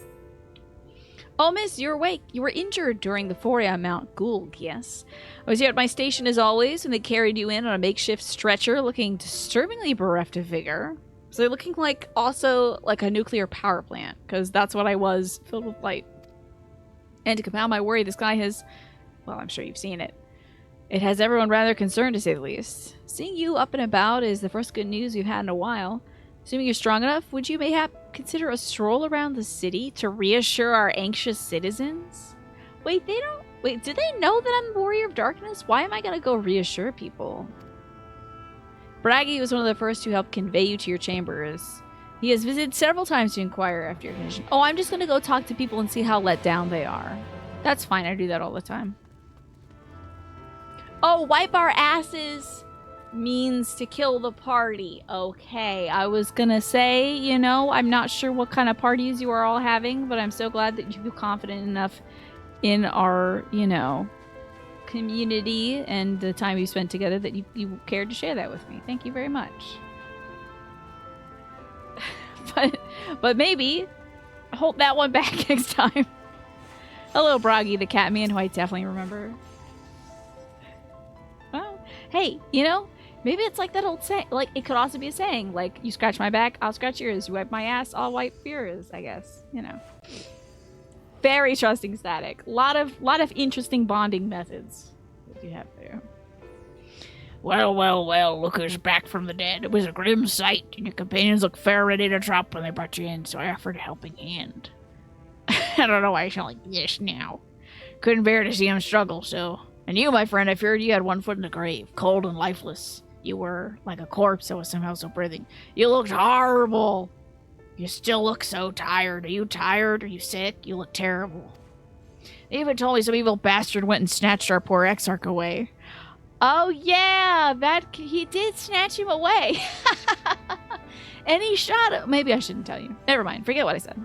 Oh, miss, you're awake. You were injured during the foray on Mount Gould, yes? I was here at my station as always when they carried you in on a makeshift stretcher looking disturbingly bereft of vigor. So they're looking like also like a nuclear power plant, because that's what I was, filled with light. And to compound my worry, this guy has, well, I'm sure you've seen it. It has everyone rather concerned, to say the least. Seeing you up and about is the first good news we've had in a while. Assuming you're strong enough, would you mayhap consider a stroll around the city to reassure our anxious citizens? Wait, do they know that I'm the Warrior of Darkness? Why am I gonna go reassure people? Braggy was one of the first who helped convey you to your chambers. He has visited several times to inquire after your condition. Oh, I'm just gonna go talk to people and see how let down they are. That's fine, I do that all the time. Oh, wipe our asses means to kill the party. Okay, I was gonna say, you know, I'm not sure what kind of parties you are all having, but I'm so glad that you feel confident enough in our, you know, community and the time you spent together that you cared to share that with me. Thank you very much. but maybe hold that one back next time. Hello, Broggy the Catman, who I definitely remember. Well, hey, you know, maybe it's like that old saying. Like, it could also be a saying, like, you scratch my back, I'll scratch yours. You wipe my ass, I'll wipe yours, I guess. You know. Very trusting Static. Lot of interesting bonding methods that you have there. Well, well, well, look who's back from the dead. It was a grim sight, and your companions looked fair ready to drop when they brought you in, so I offered a helping hand. I don't know why I sound like this now. Couldn't bear to see him struggle, so... And you, my friend, I feared you had one foot in the grave, cold and lifeless. You were like a corpse that was somehow still breathing. You looked horrible. You still look so tired. Are you tired? Are you sick? You look terrible. They even told me some evil bastard went and snatched our poor Exarch away. Oh, yeah, he did snatch him away. And he shot him. Maybe I shouldn't tell you. Never mind. Forget what I said.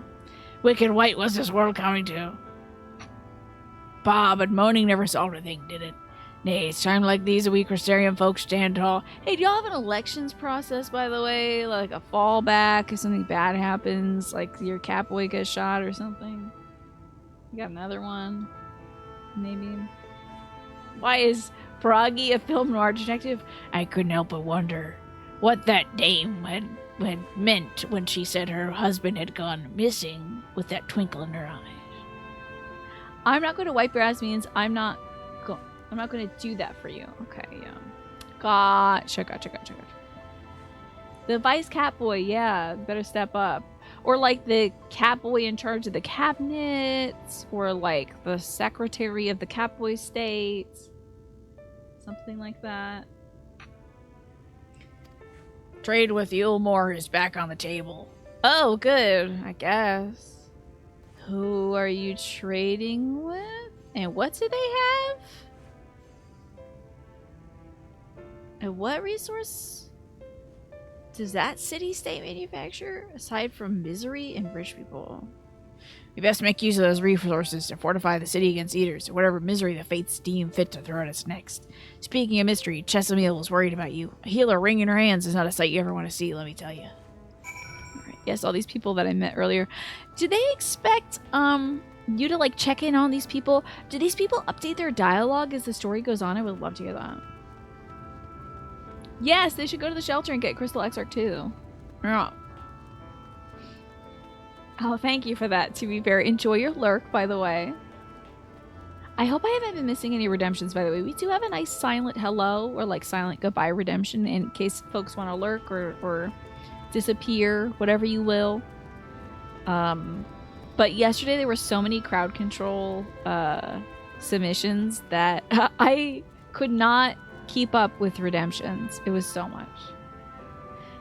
Wicked white was this world coming to. Bah, but moaning never solved a thing, did it? Nay, it's time like these that we Crystarian folks stand tall. Hey, do y'all have an elections process, by the way? Like a fallback if something bad happens? Like your Catboy gets shot or something? You got another one? Maybe? Why is Froggy a film noir detective? I couldn't help but wonder what that dame had meant when she said her husband had gone missing with that twinkle in her eyes. I'm not going to wipe your ass means I'm not going to do that for you. Okay, yeah. Gotcha. The Vice Catboy, yeah, better step up. Or like the Catboy in charge of the cabinets, or like the secretary of the Catboy state. Something like that. Trade with Yulmore is back on the table. Oh, good, I guess. Who are you trading with? And what do they have? And what resource does that city-state manufacture, aside from misery and rich people? We best make use of those resources to fortify the city against eaters, or whatever misery the fates deem fit to throw at us next. Speaking of mystery, Chesamil was worried about you. A healer wringing her hands is not a sight you ever want to see, let me tell you. Alright, yes, all these people that I met earlier. Do they expect, you to, like, check in on these people? Do these people update their dialogue as the story goes on? I would love to hear that. Yes, they should go to the shelter and get Crystal Exarch too. Yeah. Oh, thank you for that, to be fair. Enjoy your lurk, by the way. I hope I haven't been missing any redemptions, by the way. We do have a nice silent hello or like silent goodbye redemption in case folks want to lurk or disappear, whatever you will. But yesterday there were so many crowd control submissions that I could not keep up with redemptions. It was so much.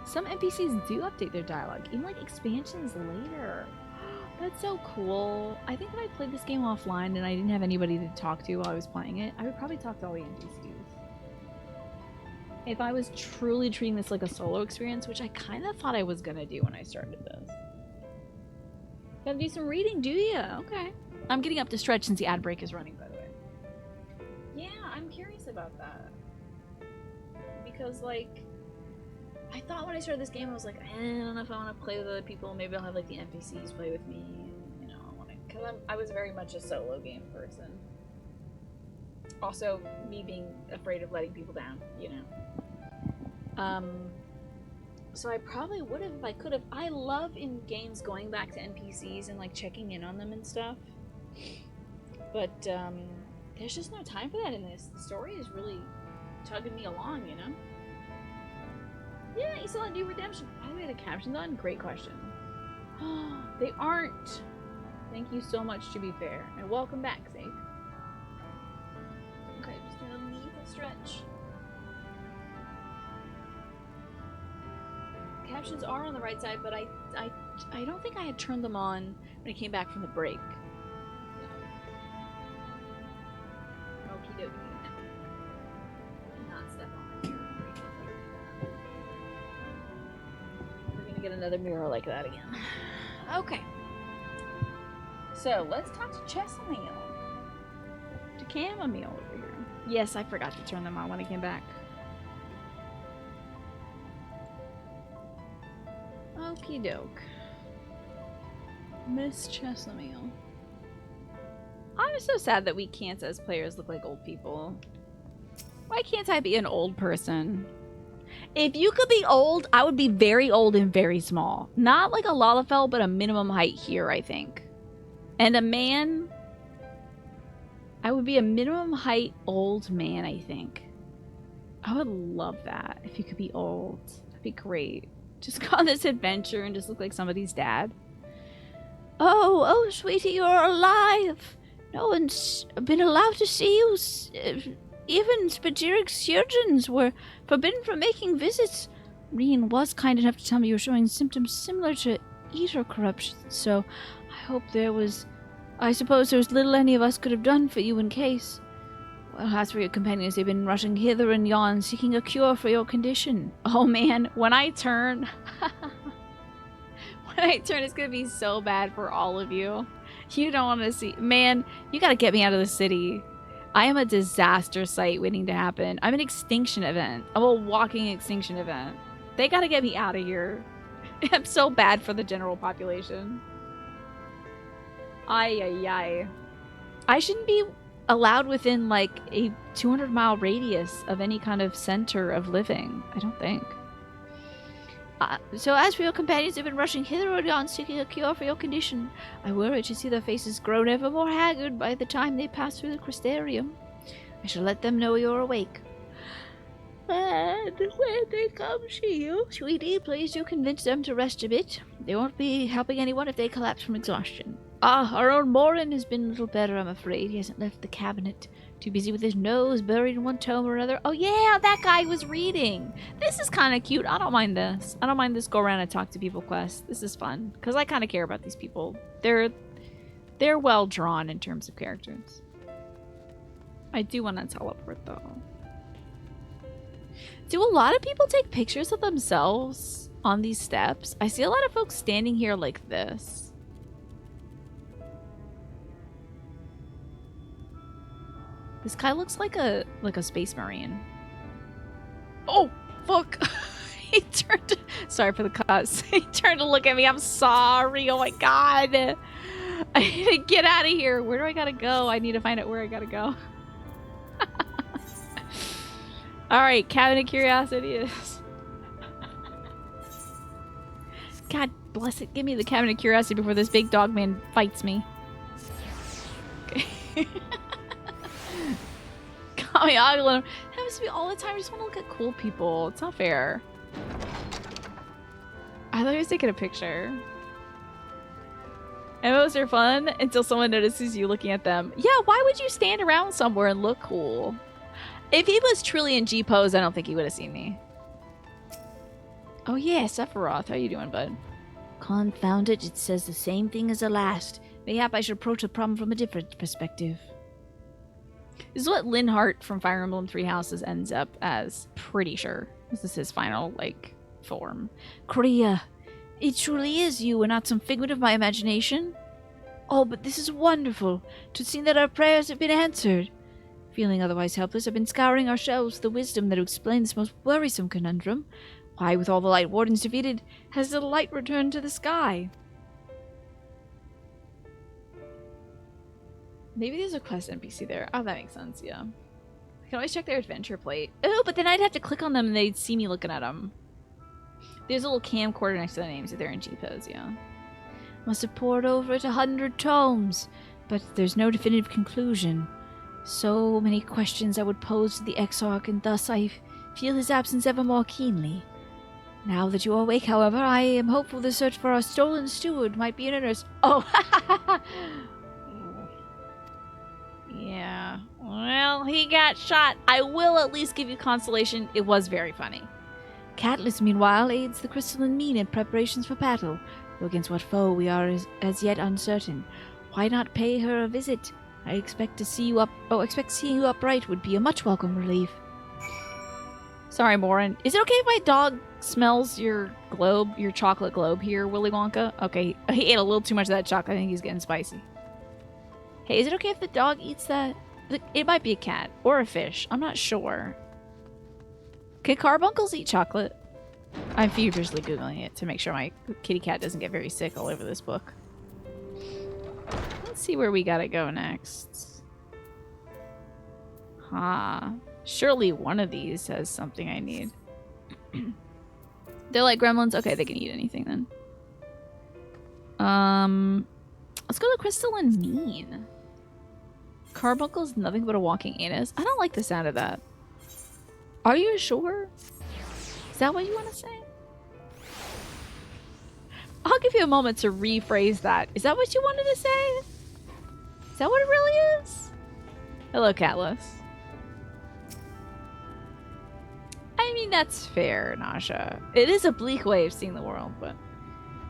Some NPCs do update their dialogue, even like expansions later. That's so cool. I think if I played this game offline and I didn't have anybody to talk to while I was playing it, I would probably talk to all the NPCs. If I was truly treating this like a solo experience, which I kind of thought I was gonna do when I started this. Gotta do some reading, do ya? Okay. I'm getting up to stretch since the ad break is running, by the way. Yeah, I'm curious about that. Because, like, I thought when I started this game, I was like, I don't know if I want to play with other people. Maybe I'll have, like, the NPCs play with me. You know, because I was very much a solo game person. Also, me being afraid of letting people down, you know. So I probably would have if I could have. I love in games going back to NPCs and like checking in on them and stuff. But there's just no time for that in this. The story is really tugging me along, you know? Yeah, you saw a new redemption. By the way, the captions on? Great question. They aren't. Thank you so much, to be fair. And welcome back, Safe. Okay, just gonna leave a stretch. Captions are on the right side, but I don't think I had turned them on when I came back from the break. So. Okie dokie. Not step on here. We're gonna get another mirror like that again. Okay. So let's talk to Chesamil. To Chamomile over here. Yes, I forgot to turn them on when I came back. Okie doke. Miss Chesamil. I'm so sad that we can't, as players, look like old people. Why can't I be an old person? If you could be old, I would be very old and very small. Not like a Lalafell, but a minimum height here, I think. And a man... I would be a minimum height old man, I think. I would love that if you could be old. That'd be great. Just go on this adventure and just look like somebody's dad. Oh, sweetie, you're alive. No one's been allowed to see you. Even spagyric surgeons were forbidden from making visits. Reen was kind enough to tell me you were showing symptoms similar to eater corruption, so I suppose there was little any of us could have done for you in case. Well, as for your companions, they've been rushing hither and yon, seeking a cure for your condition. Oh man, when I turn... when I turn, it's gonna be so bad for all of you. You don't want to see... Man, you gotta get me out of the city. I am a disaster site waiting to happen. I'm an extinction event. I'm a walking extinction event. They gotta get me out of here. I'm so bad for the general population. Ay. I shouldn't be allowed within like a 200-mile radius of any kind of center of living. I don't think. So as for your companions, they've been rushing hither and yon, seeking a cure for your condition. I worry to see their faces grown ever more haggard by the time they pass through the crystarium. I shall let them know you're awake. And when they come see you, sweetie, please do convince them to rest a bit. They won't be helping anyone if they collapse from exhaustion. Our own Morin has been a little better, I'm afraid. He hasn't left the cabinet. Too busy with his nose buried in one tome or another. Oh yeah, that guy was reading. This is kind of cute. I don't mind this. I don't mind this go around and talk to people quest. This is fun because I kind of care about these people. They're well drawn in terms of characters. I do want to teleport though. Do a lot of people take pictures of themselves on these steps? I see a lot of folks standing here like this. This guy looks like a space marine. Oh, fuck. He turned... Sorry for the cuss. He turned to look at me. I'm sorry. Oh my god. I need to get out of here. Where do I gotta go? I need to find out where I gotta go. Alright, cabinet curiosity is... God bless it. Give me the cabinet curiosity before this big dog man fights me. Okay. Got me ogling. It happens to me all the time. I just want to look at cool people. It's not fair. I thought he was taking a picture. MMOs are fun until someone notices you looking at them. Yeah, why would you stand around somewhere and look cool? If he was truly in G pose, I don't think he would have seen me. Oh yeah, Sephiroth. How you doing, bud? Confound it, it says the same thing as the last. Mayhap I should approach the problem from a different perspective. This is what Linhardt from Fire Emblem Three Houses ends up as. Pretty sure. This is his final, like, form. Korea, it truly is you and not some figment of my imagination. Oh, but this is wonderful. To see that our prayers have been answered. Feeling otherwise helpless, I've been scouring our shelves for the wisdom that would explain this most worrisome conundrum. Why, with all the Light Wardens defeated, has the light returned to the sky? Maybe there's a quest NPC there. Oh, that makes sense, yeah. I can always check their adventure plate. Oh, but then I'd have to click on them and they'd see me looking at them. There's a little camcorder next to the names if they're in G-pose, yeah. Must have pored over it 100 tomes, but there's no definitive conclusion. So many questions I would pose to the Exarch, and thus I feel his absence ever more keenly. Now that you are awake, however, I am hopeful the search for our stolen steward might be in earnest. Oh, yeah. Well, he got shot. I will at least give you consolation. It was very funny. Catless, meanwhile, aids the crystalline mean in preparations for battle. Though against what foe we are as yet uncertain. Why not pay her a visit? I expect to see you up. Oh, expect seeing you upright would be a much welcome relief. Sorry, Morin. Is it okay if my dog smells your globe, your chocolate globe here, Willy Wonka? Okay, he ate a little too much of that chocolate. I think he's getting spicy. Hey, is it okay if the dog eats that? It might be a cat or a fish. I'm not sure. Can carbuncles eat chocolate? I'm feverishly Googling it to make sure my kitty cat doesn't get very sick all over this book. Let's see where we gotta go next. Surely one of these has something I need. They're like gremlins? Okay, they can eat anything then. Let's go to Crystalline Mean. Carbuncle's nothing but a walking anus. I don't like the sound of that. Are you sure? Is that what you want to say? I'll give you a moment to rephrase that. Is that what you wanted to say? Is that what it really is? Hello, Catless. I mean, that's fair, Nasha. It is a bleak way of seeing the world, but...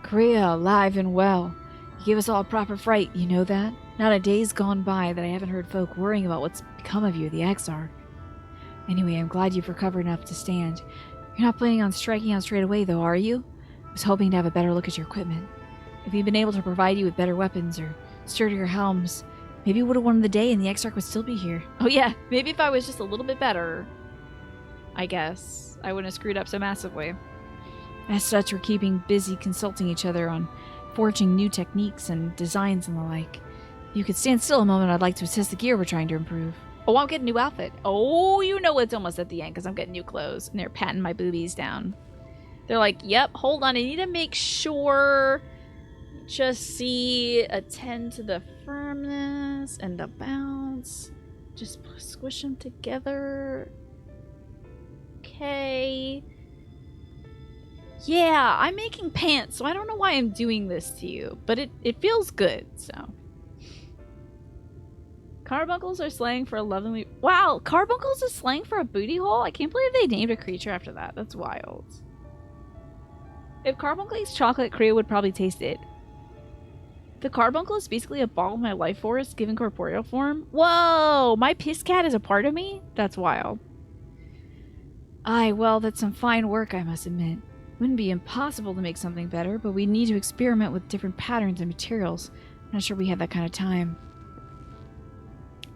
Korea, alive and well. You gave us all a proper fright, you know that? Not a day's gone by that I haven't heard folk worrying about what's become of you, the Exarch. Anyway, I'm glad you've recovered enough to stand. You're not planning on striking out straight away, though, are you? I was hoping to have a better look at your equipment. If we'd been able to provide you with better weapons or sturdier helms, maybe we would have won the day and the Exarch would still be here. Oh yeah, maybe if I was just a little bit better, I guess, I wouldn't have screwed up so massively. As such, we're keeping busy consulting each other on forging new techniques and designs and the like. If you could stand still a moment, I'd like to assess the gear we're trying to improve. Oh, I'm getting a new outfit. Oh, you know it's almost at the end because I'm getting new clothes. And they're patting my boobies down. They're like, yep, hold on. I need to make sure. Just see, attend to the firmness and the bounce. Just squish them together. Okay. Yeah, I'm making pants, so I don't know why I'm doing this to you. But it feels good, so. Carbuncles are slang for a lovely... Wow, carbuncles is slang for a booty hole? I can't believe they named a creature after that. That's wild. If carbuncle eats chocolate, Korea would probably taste it. The carbuncle is basically a ball of my life force given corporeal form. Whoa! My piss cat is a part of me? That's wild. Aye, well, that's some fine work, I must admit. It wouldn't be impossible to make something better, but we need to experiment with different patterns and materials. I'm not sure we have that kind of time.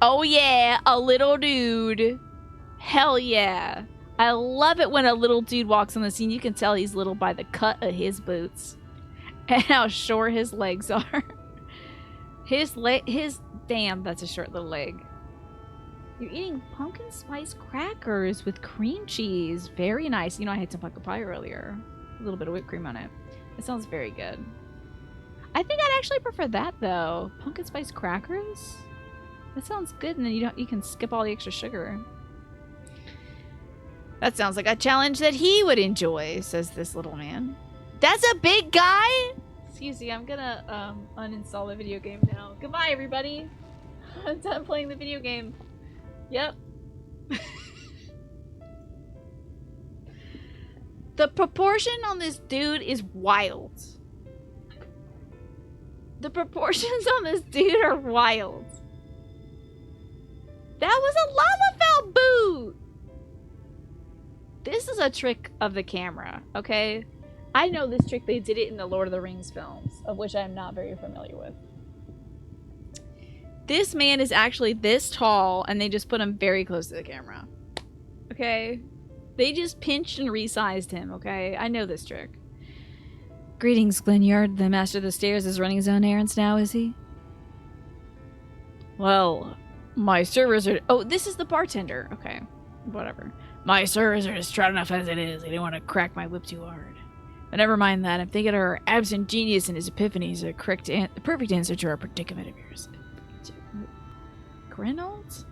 Oh yeah, a little dude. Hell yeah. I love it when a little dude walks on the scene. You can tell he's little by the cut of his boots. And how short his legs are. Damn, that's a short little leg. You're eating pumpkin spice crackers with cream cheese. Very nice. You know, I had some pumpkin pie earlier. A little bit of whipped cream on it. It sounds very good. I think I'd actually prefer that though. Pumpkin spice crackers? That sounds good, and then you can skip all the extra sugar. That sounds like a challenge that he would enjoy, says this little man. That's a big guy? Excuse me, I'm gonna uninstall the video game now. Goodbye, everybody. I'm done playing the video game. Yep. The proportion on this dude is wild. The proportions on this dude are wild. That was a lava felt boot! This is a trick of the camera, okay? I know this trick. They did it in the Lord of the Rings films, of which I'm not very familiar with. This man is actually this tall, and they just put him very close to the camera. Okay? They just pinched and resized him, okay? I know this trick. Greetings, Glenyard. The master of the stairs is running his own errands now, is he? Well... My servers are... Oh, this is the bartender. Okay. Whatever. My servers are distraught enough as it is. They didn't want to crack my whip too hard. But never mind that. I'm thinking our absent genius and his epiphanies are the perfect answer to our predicament of yours. Reynolds?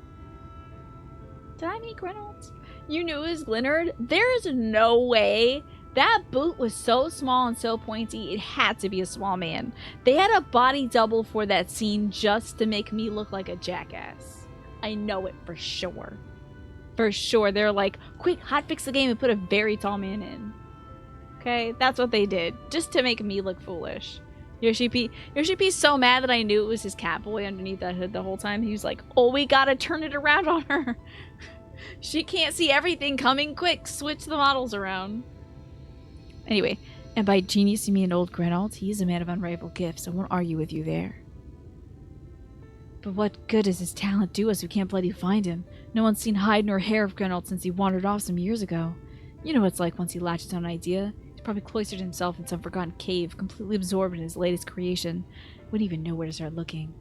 Did I meet Reynolds? You knew it was Glenard? There is no way. That boot was so small and so pointy, it had to be a small man. They had a body double for that scene just to make me look like a jackass. I know it for sure. For sure. They're like, quick, hotfix the game and put a very tall man in. Okay? That's what they did. Just to make me look foolish. Yoshipi's so mad that I knew it was his Catboy underneath that hood the whole time. He was like, oh, we gotta turn it around on her. She can't see everything coming. Quick, switch the models around. Anyway, and by genius you mean old Grenald? He is a man of unrivaled gifts. I won't argue with you there. But what good does his talent do us? We can't bloody find him. No one's seen hide nor hair of Grenald since he wandered off some years ago. You know what it's like once he latches on an idea. He's probably cloistered himself in some forgotten cave, completely absorbed in his latest creation. Wouldn't even know where to start looking.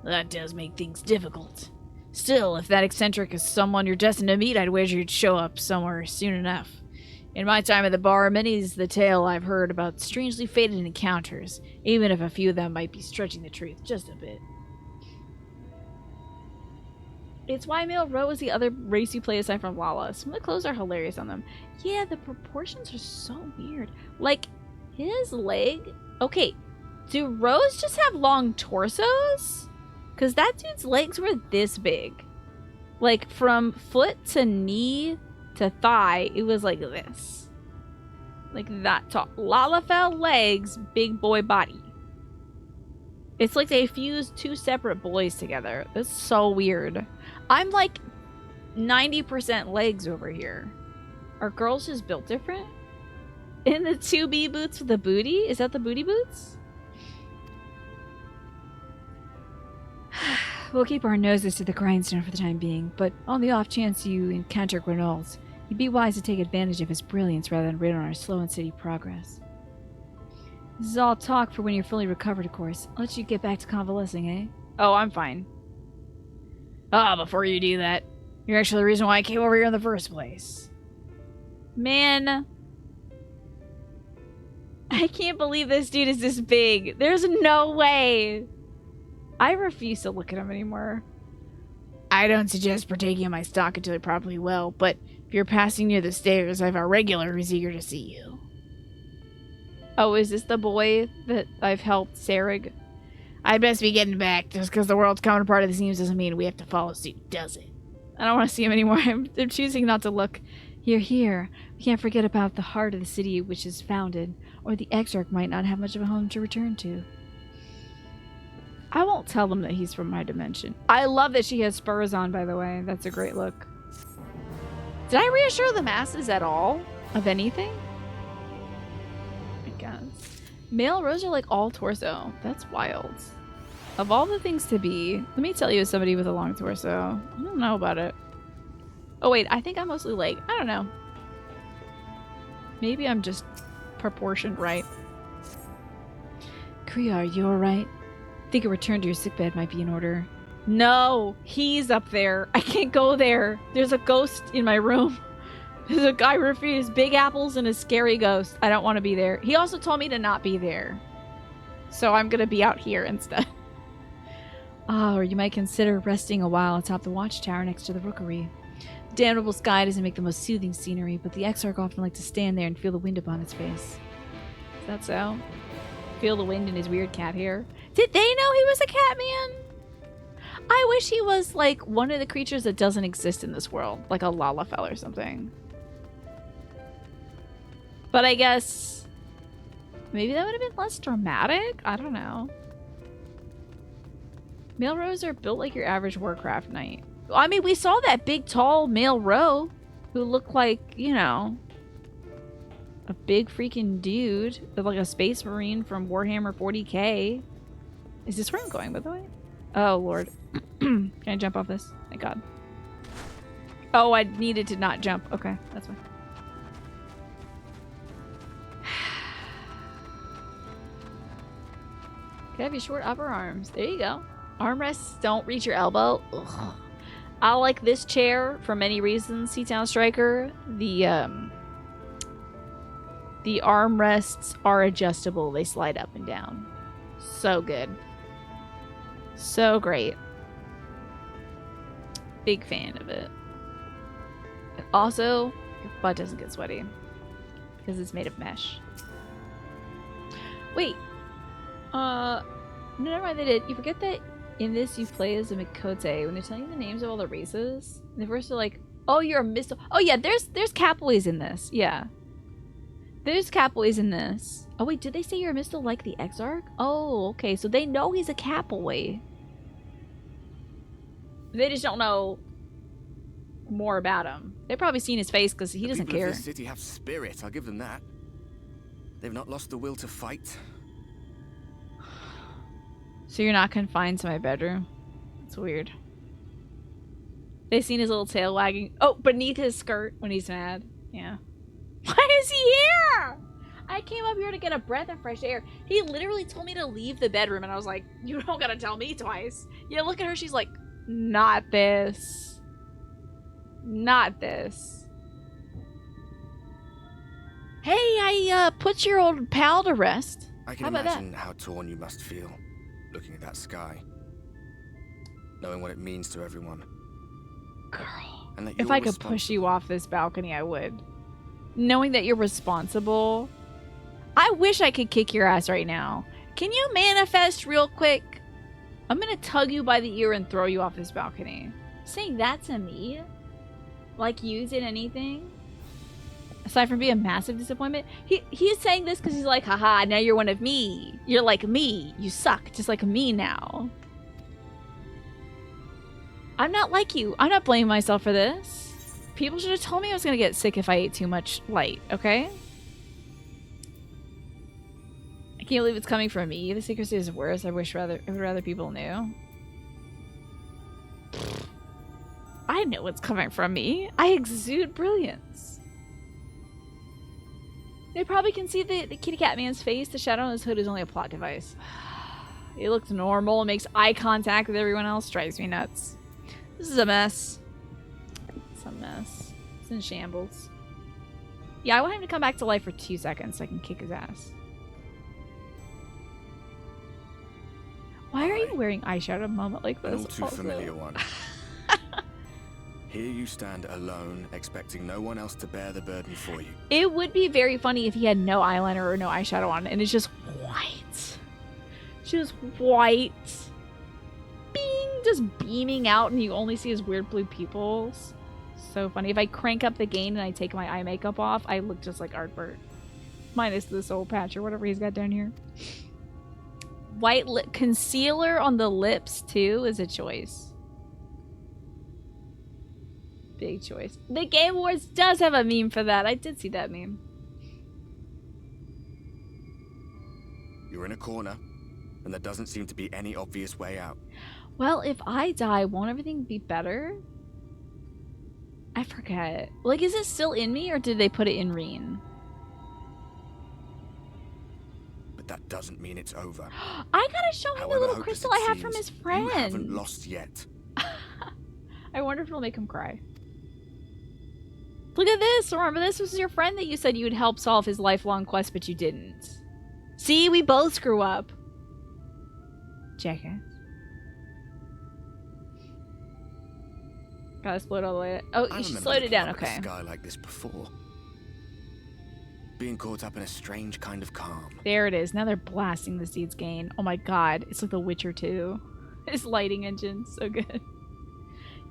That does make things difficult. Still, if that eccentric is someone you're destined to meet, I'd wager you'd show up somewhere soon enough. In my time at the bar, many's the tale I've heard about strangely fated encounters, even if a few of them might be stretching the truth just a bit. It's why Male Row is the other race you play aside from Lala. Some of the clothes are hilarious on them. Yeah, the proportions are so weird. Like, his leg... Okay, do Rows just have long torsos? Because that dude's legs were this big. Like, from foot to knee to thigh, it was like this. Like that tall. Lalafell legs, big boy body. It's like they fused two separate boys together. That's so weird. I'm like 90% legs over here. Are girls just built different? In the 2B boots with the booty? Is that the booty boots? We'll keep our noses to the grindstone for the time being, but on the off chance you encounter Grenolds, you'd be wise to take advantage of his brilliance rather than raid on our slow and steady progress. This is all talk for when you're fully recovered, of course. I'll let you get back to convalescing, eh? Oh, I'm fine. Ah, before you do that, you're actually the reason why I came over here in the first place. Man. I can't believe this dude is this big. There's no way. I refuse to look at him anymore. I don't suggest partaking in my stock until you're properly well, but if you're passing near the stairs, I have a regular who's eager to see you. Oh, is this the boy that I've helped, Sarig? I'd best be getting back. Just because the world's coming apart at the seams doesn't mean we have to follow suit, does it? I don't want to see him anymore. I'm choosing not to look. Here. We can't forget about the heart of the city which is founded, or the Exarch might not have much of a home to return to. I won't tell them that he's from my dimension. I love that she has spurs on, by the way. That's a great look. Did I reassure the masses at all of anything? I guess. Male rows are like all torso. That's wild. Of all the things to be, let me tell you as somebody with a long torso. I don't know about it. Oh wait, I think I'm mostly leg. I don't know. Maybe I'm just proportioned right. Kriar, you alright? I think a return to your sickbed might be in order. No, he's up there. I can't go there. There's a ghost in my room. There's a guy refused big apples and a scary ghost. I don't want to be there. He also told me to not be there. So I'm going to be out here instead. Or you might consider resting a while atop the watchtower next to the rookery. The damnable sky doesn't make the most soothing scenery, but the Exarch often like to stand there and feel the wind upon its face. Is that so? Feel the wind in his weird cat hair. Did they know he was a cat man? I wish he was like one of the creatures that doesn't exist in this world, like a Lalafell or something. But I guess maybe that would have been less dramatic. I don't know. Male rows are built like your average Warcraft knight. I mean, we saw that big, tall male row who looked like, you know, a big freaking dude with like a space marine from Warhammer 40k. Is this where I'm going, by the way? Oh, Lord. Can I jump off this? Thank God. Oh, I needed to not jump. Okay, that's fine. Can I have your short upper arms? There you go. Armrests don't reach your elbow. Ugh. I like this chair for many reasons, Seatown Striker. The armrests are adjustable. They slide up and down. So good. So great. Big fan of it. Also, your butt doesn't get sweaty because it's made of mesh. Wait. No, never mind, they did. You forget that in this you play as a Mikote. When they're telling you the names of all the races, the first are like, oh, you're a Mistle. Oh yeah, there's Catboys in this. Yeah. There's Catboys in this. Oh wait, did they say you're a Mistle like the Exarch? Oh, okay, so they know he's a Catboy. They just don't know more about him. They've probably seen his face because he doesn't care. The city have spirit, I'll give them that. They've not lost the will to fight. So you're not confined to my bedroom? That's weird. They've seen his little tail wagging. Oh, beneath his skirt when he's mad. Yeah. Why is he here? I came up here to get a breath of fresh air. He literally told me to leave the bedroom, and I was like, you don't gotta tell me twice. Yeah, look at her. She's like, not this. Not this. Hey, I put your old pal to rest. I can imagine how torn you must feel, looking at that sky. Knowing what it means to everyone. Girl, And that if you're I could push you off this balcony, I would. Knowing that you're responsible. I wish I could kick your ass right now. Can you manifest real quick? I'm gonna tug you by the ear and throw you off this balcony. Saying that to me? Like you did anything? Aside from being a massive disappointment? He's saying this because he's like, haha, now you're one of me. You're like me. You suck, just like me now. I'm not like you. I'm not blaming myself for this. People should have told me I was gonna get sick if I ate too much light, okay? I can't believe it's coming from me. The secrecy is worse. I would rather people knew. I know it's coming from me. I exude brilliance. They probably can see the kitty cat man's face. The shadow on his hood is only a plot device. He looks normal, makes eye contact with everyone else, drives me nuts. This is a mess. It's a mess. It's in shambles. Yeah, I want him to come back to life for 2 seconds so I can kick his ass. Why are you wearing eyeshadow at a moment like this? An all too familiar one. Here you stand alone, expecting no one else to bear the burden for you. It would be very funny if he had no eyeliner or no eyeshadow on, and it's just white. Just white. Bing! Just beaming out, and you only see his weird blue pupils. So funny. If I crank up the gain and I take my eye makeup off, I look just like Artbert. Minus the soul patch or whatever he's got down here. White lip concealer on the lips too is a choice. Big choice. The Game Awards does have a meme for that. I did see that meme. You're in a corner, and there doesn't seem to be any obvious way out. Well, if I die, won't everything be better? I forget. Like, is it still in me, or did they put it in Reen? But that doesn't mean it's over. I gotta show him However the little hopeless crystal it I have from seems, his friend. You haven't lost yet. I wonder if it'll make him cry. Look at this! Remember, this was your friend that you said you would help solve his lifelong quest, but you didn't. See, we both screw up. Jackass. Gotta slow it all the way. Oh, you slowed it down, okay. A sky like this before. Being caught up in a strange kind of calm. There it is. Now they're blasting the Seed's Gain. Oh my god, it's like The Witcher 2. His lighting engine, so good.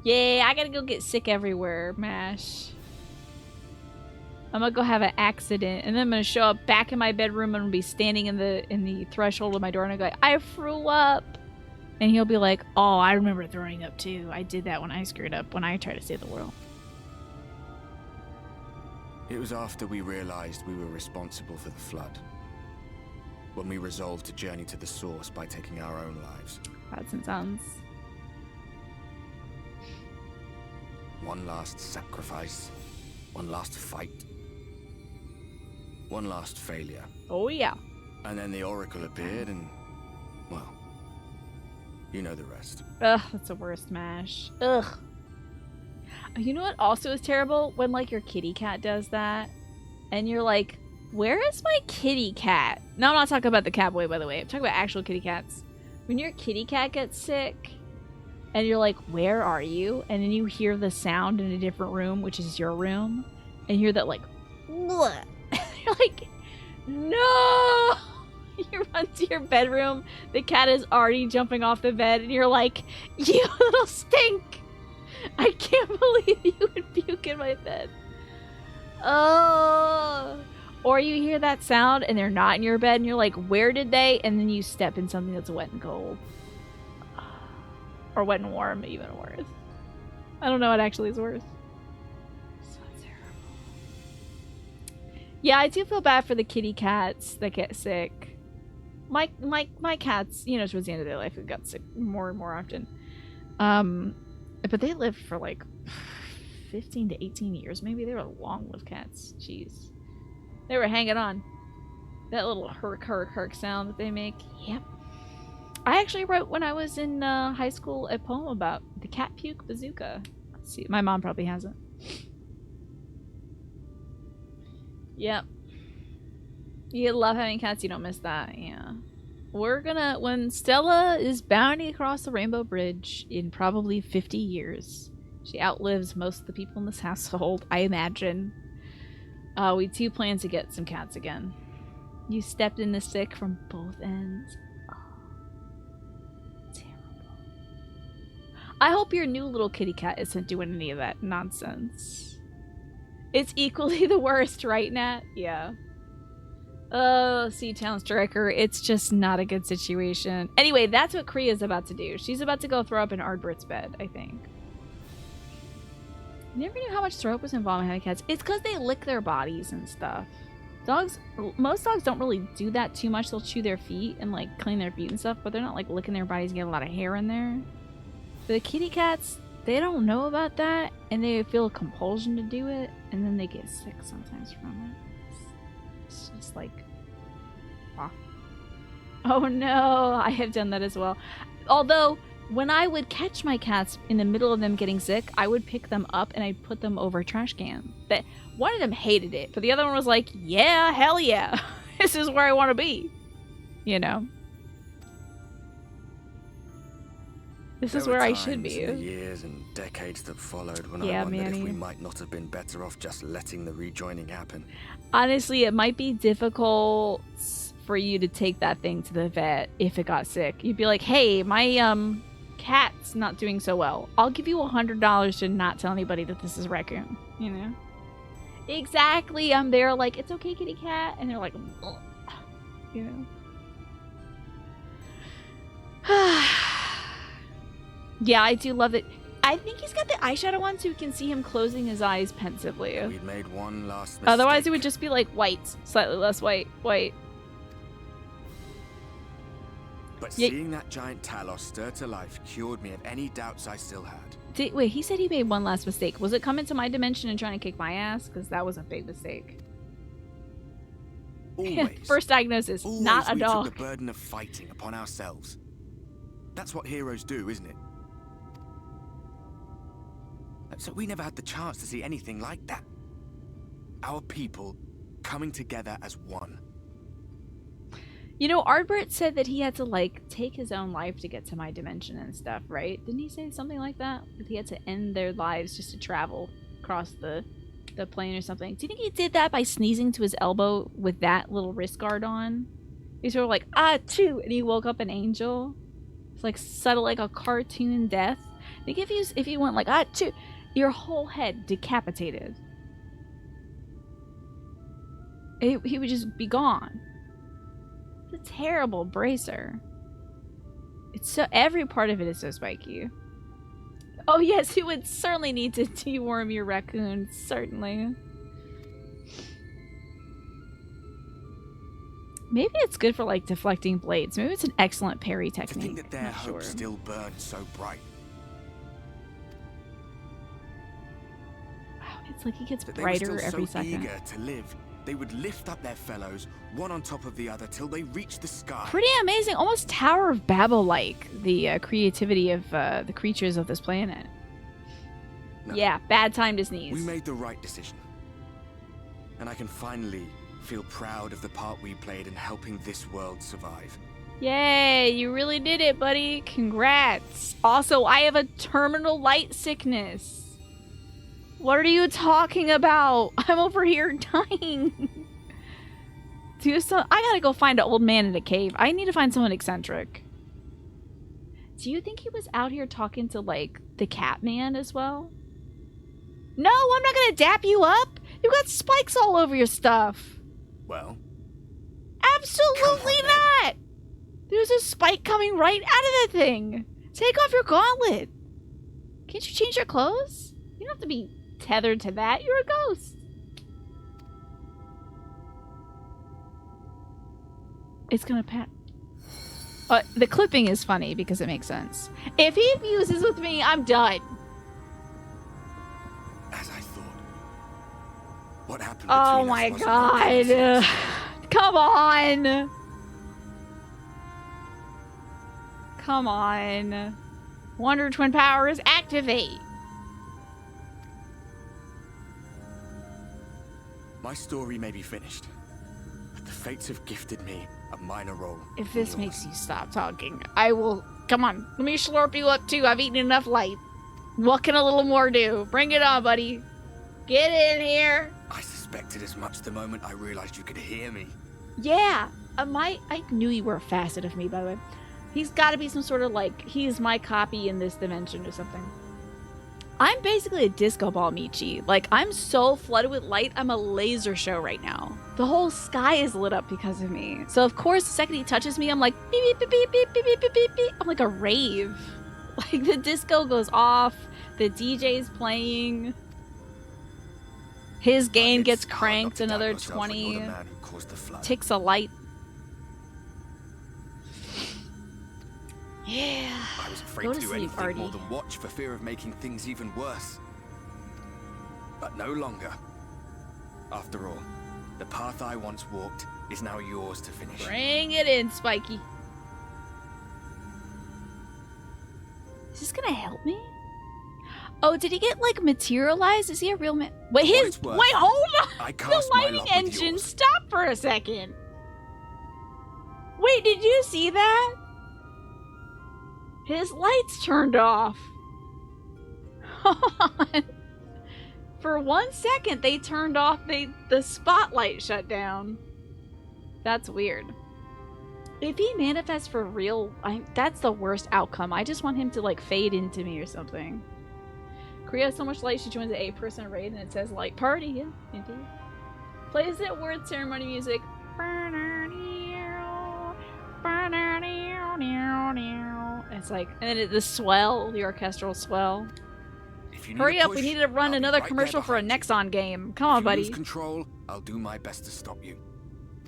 Yeah, I gotta go get sick everywhere, MASH. I'm gonna go have an accident, and then I'm gonna show up back in my bedroom and I'm gonna be standing in the threshold of my door, and I go, I threw up, and he'll be like, oh, I remember throwing up too. I did that when I screwed up, when I tried to save the world. It was after we realized we were responsible for the flood, when we resolved to journey to the source by taking our own lives. That's intense. One last sacrifice, one last fight, one last failure. Oh yeah. And then the Oracle appeared and, well, you know the rest. Ugh, that's the worst, MASH. Ugh. You know what also is terrible? When, like, your kitty cat does that, and you're like, where is my kitty cat? No, I'm not talking about the Catboy, by the way. I'm talking about actual kitty cats. When your kitty cat gets sick, and you're like, where are you? And then you hear the sound in a different room, which is your room, and you hear that, like, bleh. You're like, no! You run to your bedroom, the cat is already jumping off the bed, and you're like, you little stink! I can't believe you would puke in my bed. Oh. Or you hear that sound and they're not in your bed and you're like, where did they? And then you step in something that's wet and cold. Or wet and warm, even worse. I don't know what actually is worse. So terrible. Yeah, I do feel bad for the kitty cats that get sick. My cats, you know, towards the end of their life, have got sick more and more often. But they lived for like 15 to 18 years. Maybe they were long-lived cats. Jeez. They were hanging on. That little herk, herk, herk sound that they make. Yep. I actually wrote when I was in high school a poem about the cat puke bazooka. Let's see. My mom probably hasn't. Yep. You love having cats. You don't miss that. Yeah. We're gonna, when Stella is bounding across the Rainbow Bridge in probably 50 years, She outlives most of the people in this household, I imagine. We do plan to get some cats again. You stepped in the sick from both ends. Oh, terrible. I hope your new little kitty cat isn't doing any of that nonsense. It's equally the worst, right, Nat? Yeah. Oh, Seatown Striker, it's just not a good situation. Anyway, that's what Kria's about to do. She's about to go throw up in Ardbert's bed, I think. Never knew how much throw up was involved in having cats. It's because they lick their bodies and stuff. Most dogs don't really do that too much. They'll chew their feet and like clean their feet and stuff, but they're not like licking their bodies and get a lot of hair in there. But the kitty cats, they don't know about that, and they feel a compulsion to do it, and then they get sick sometimes from it. It's just like, oh no, I have done that as well. Although, when I would catch my cats in the middle of them getting sick, I would pick them up and I'd put them over a trash can. But one of them hated it, but the other one was like, yeah, hell yeah. This is where I want to be. You know? This is where I should be. There were years and decades that followed when I wondered if we might not have been better off just letting the rejoining happen. Honestly, it might be difficult for you to take that thing to the vet if it got sick. You'd be like, hey, my cat's not doing so well. I'll give you $100 to not tell anybody that this is Raccoon. You know? Exactly. I'm there like, it's okay, kitty cat. And they're like, ugh. You know? Yeah, I do love it. I think he's got the eyeshadow on so you can see him closing his eyes pensively. We'd made one last mistake. Otherwise, it would just be like white. Slightly less white. But seeing that giant Talos stir to life cured me of any doubts I still had. Wait, he said he made one last mistake. Was it coming to my dimension and trying to kick my ass? Because that was a big mistake. Always. First diagnosis, not a dog. We took the burden of fighting upon ourselves. That's what heroes do, isn't it? So we never had the chance to see anything like that. Our people coming together as one. You know, Ardbert said that he had to, like, take his own life to get to my dimension and stuff, right? Didn't he say something like that? That he had to end their lives just to travel across the plane or something. Do you think he did that by sneezing to his elbow with that little wrist guard on? He's sort of like, achoo! And he woke up an angel. It's like subtle, like a cartoon death. I think if you went like, achoo! Your whole head decapitated. He would just be gone. It's a terrible bracer. It's so, every part of it is so spiky. Oh yes, you would certainly need to deworm your raccoon, certainly. Maybe it's good for like deflecting blades. Maybe it's an excellent parry technique. To think that their hope still burned so bright. Wow, it's like he gets brighter every second. Eager to live. They would lift up their fellows, one on top of the other, till they reached the sky. Pretty amazing, almost Tower of Babel-like, the creativity of the creatures of this planet. No, yeah, bad time to sneeze. We made the right decision. And I can finally feel proud of the part we played in helping this world survive. Yay, you really did it, buddy. Congrats. Also, I have a terminal light sickness. What are you talking about? I'm over here dying. I gotta go find an old man in a cave. I need to find someone eccentric. Do you think he was out here talking to, like, the cat man as well? No, I'm not gonna dap you up. You got spikes all over your stuff. Well? Absolutely not. There's a spike coming right out of the thing. Take off your gauntlet. Can't you change your clothes? You don't have to be tethered to that. You're a ghost. It's gonna pat. The clipping is funny because it makes sense. If he fuses with me, I'm done. As I thought. What happened? Oh my god. Come on. Come on. Wonder Twin powers activate. My story may be finished, but the fates have gifted me a minor role. If this makes you stop talking, I will... Come on, let me slurp you up too. I've eaten enough light. What can a little more do? Bring it on, buddy. Get in here. I suspected as much the moment I realized you could hear me. Yeah. I knew you were a facet of me, by the way. He's got to be some sort of, like, he's my copy in this dimension or something. I'm basically a disco ball, Michi. Like, I'm so flooded with light, I'm a laser show right now. The whole sky is lit up because of me. So, of course, the second he touches me, I'm like, beep, beep, beep, beep, beep, beep, beep, beep, beep. I'm like a rave. Like, the disco goes off, the DJ's playing. His gain gets cranked another 20 ticks of light. Yeah. I was afraid to do anything more than watch for fear of making things even worse. But no longer. After all, the path I once walked is now yours to finish. Bring it in, Spiky. Is this gonna help me? Oh, did he get, like, materialized? Is he a real man? Wait, wait, hold on! The lighting engine stopped for a second. Wait, did you see that? His lights turned off. Hold on. For 1 second, they turned off. The spotlight shut down. That's weird. If he manifests for real, that's the worst outcome. I just want him to, like, fade into me or something. Korea has so much light, she joins the 8-person raid and it says light party. Yeah, indeed. Plays it word ceremony music. It's like, and then the swell, the orchestral swell. Hurry up, we need to run another commercial for a Nexon game. Come on, buddy. If you lose control, I'll do my best to stop you.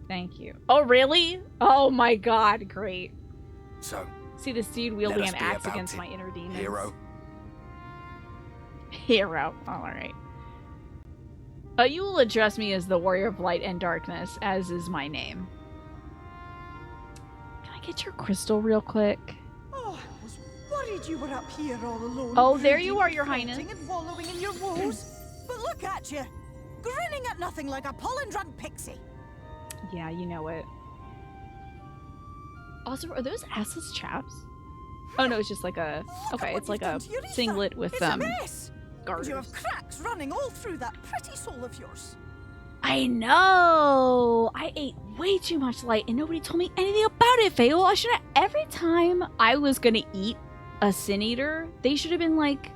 Thank you. Oh, really? Oh my god, great. So, see this dude wielding an axe against my inner demons. Hero. Hero. Oh, alright. You will address me as the Warrior of Light and Darkness, as is my name. Can I get your crystal real quick? Oh, I was worried you were up here all alone. Oh, there you are, Your Highness. And wallowing in your woes. But look at you, grinning at nothing like a pollen-drunk pixie. Yeah, you know it. Also, are those assless chaps? Oh no, it's just like a... Okay, it's like a singlet with garters. You have cracks running all through that pretty soul of yours. I know! I ate way too much light and nobody told me anything about it, Fael. I should have... Every time I was gonna eat a Sin Eater, they should have been like...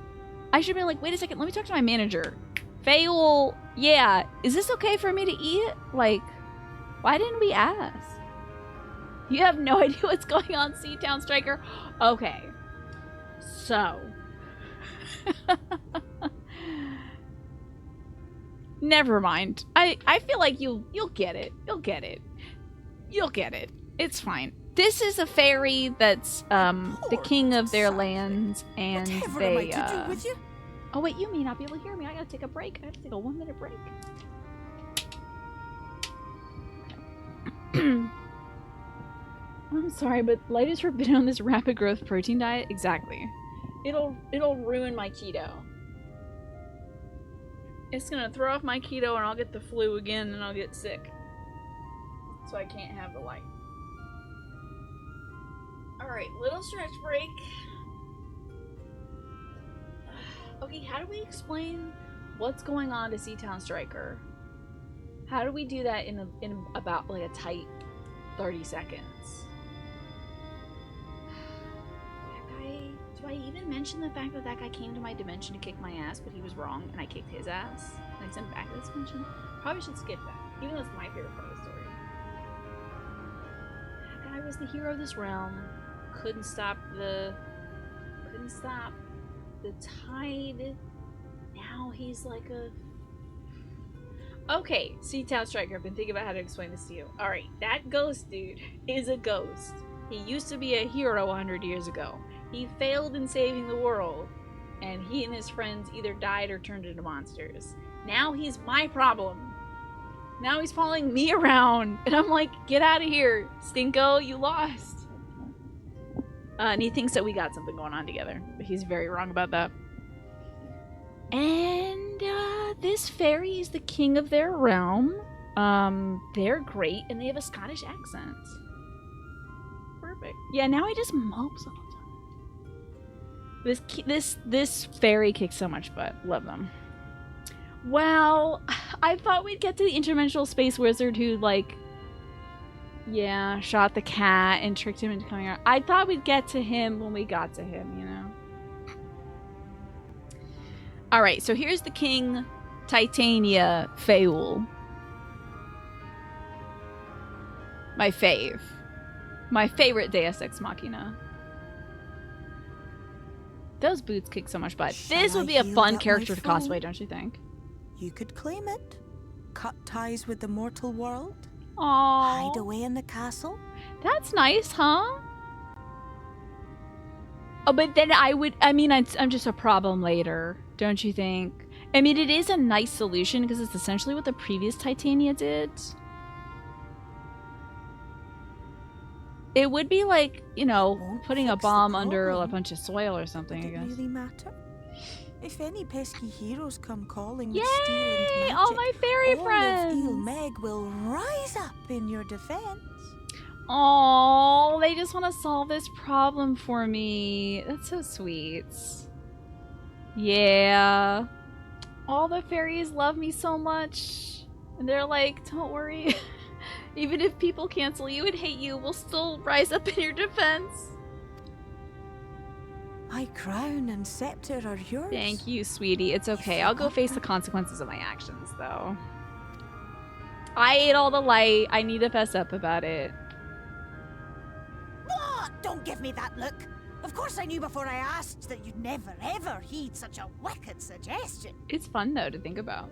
I should have been like, wait a second, let me talk to my manager. Fael, yeah, is this okay for me to eat? Like, why didn't we ask? You have no idea what's going on, Seatown Striker? Okay. So... Never mind. I feel like you'll get it. You'll get it. You'll get it. It's fine. This is a fairy that's the king of their lands, and whatever they am I to do with you? Oh wait, you may not be able to hear me. I gotta take a break. I have to take a 1-minute break. I'm sorry, but light is forbidden on this rapid growth protein diet. Exactly. It'll ruin my keto. It's gonna throw off my keto and I'll get the flu again and I'll get sick. So I can't have the light. Alright, little stretch break. Okay, how do we explain what's going on to Seatown Striker? How do we do that in about like a tight 30 seconds? Do I even mention the fact that that guy came to my dimension to kick my ass, but he was wrong, and I kicked his ass? And I sent him back to this dimension? Probably should skip that, even though it's my favorite part of the story. That guy was the hero of this realm. Couldn't stop the tide. Now he's like a... Okay, Seatown Striker, I've been thinking about how to explain this to you. Alright, that ghost dude is a ghost. He used to be a hero 100 years ago. He failed in saving the world, and he and his friends either died or turned into monsters. Now he's my problem. Now he's following me around, and I'm like, get out of here, Stinko, you lost. And he thinks that we got something going on together, but he's very wrong about that. And this fairy is the king of their realm. They're great, and they have a Scottish accent. Perfect. Yeah, now he just mopes all the time. This fairy kicks so much butt. Love them. Well, I thought we'd get to the interdimensional space wizard who, like, yeah, shot the cat and tricked him into coming out. I thought we'd get to him when we got to him, you know? Alright, so here's the King Titania Feul. My fave. My favorite Deus Ex Machina. Those boots kick so much butt. This would be a fun character to cosplay, don't you think? You could claim it. Cut ties with the mortal world. Aww. Hide away in the castle. That's nice, huh? Oh, but then I'm just a problem later, don't you think? I mean, it is a nice solution because it's essentially what the previous Titania did. It would be like, you know, putting a bomb under a bunch of soil or something, I guess. Does it really matter? If any pesky heroes come calling Yay! with steel and magic, All my fairy all friends! of Il Meg will rise up in your defense. Oh, they just want to solve this problem for me. That's so sweet. Yeah. All the fairies love me so much. And they're like, don't worry. Even if people cancel you and hate you, we'll still rise up in your defense. My crown and scepter are yours. Thank you, sweetie. It's okay. I'll go face the consequences of my actions, though. I ate all the light. I need to fess up about it. What? Don't give me that look. Of course I knew before I asked that you'd never ever heed such a wicked suggestion. It's fun, though, to think about.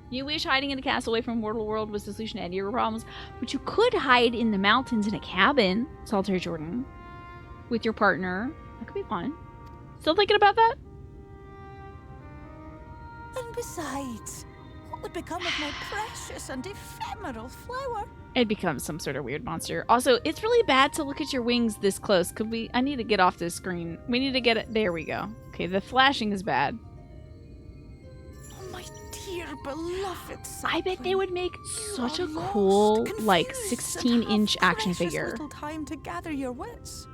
You wish hiding in a castle away from mortal world was the solution to any of your problems, but you could hide in the mountains in a cabin, Solitary Jordan, with your partner. That could be fun. Still thinking about that? And besides, what would become of my precious and ephemeral flower? It becomes some sort of weird monster. Also, it's really bad to look at your wings this close. Could we? I need to get off this screen. We need to get it. There we go. Okay, the flashing is bad. Oh, my dear beloved I bet they would make such a lost, cool, like, confused, 16-inch and have action precious figure. little time to gather your wits.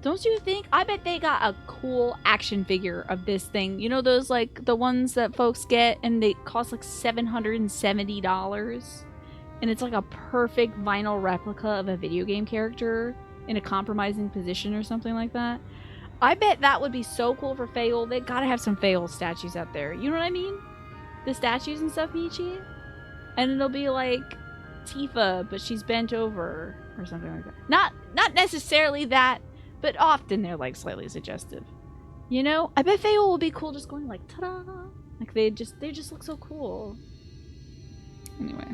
Don't you think? I bet they got a cool action figure of this thing. You know those, like, the ones that folks get and they cost like $770? And it's like a perfect vinyl replica of a video game character in a compromising position or something like that. I bet that would be so cool for Feul. They gotta have some Feul statues out there. You know what I mean? The statues and stuff, Michi? And it'll be like Tifa, but she's bent over or something like that. Not necessarily that, but often they're like slightly suggestive. You know? I bet Feul will be cool just going like ta-da. Like they just look so cool. Anyway.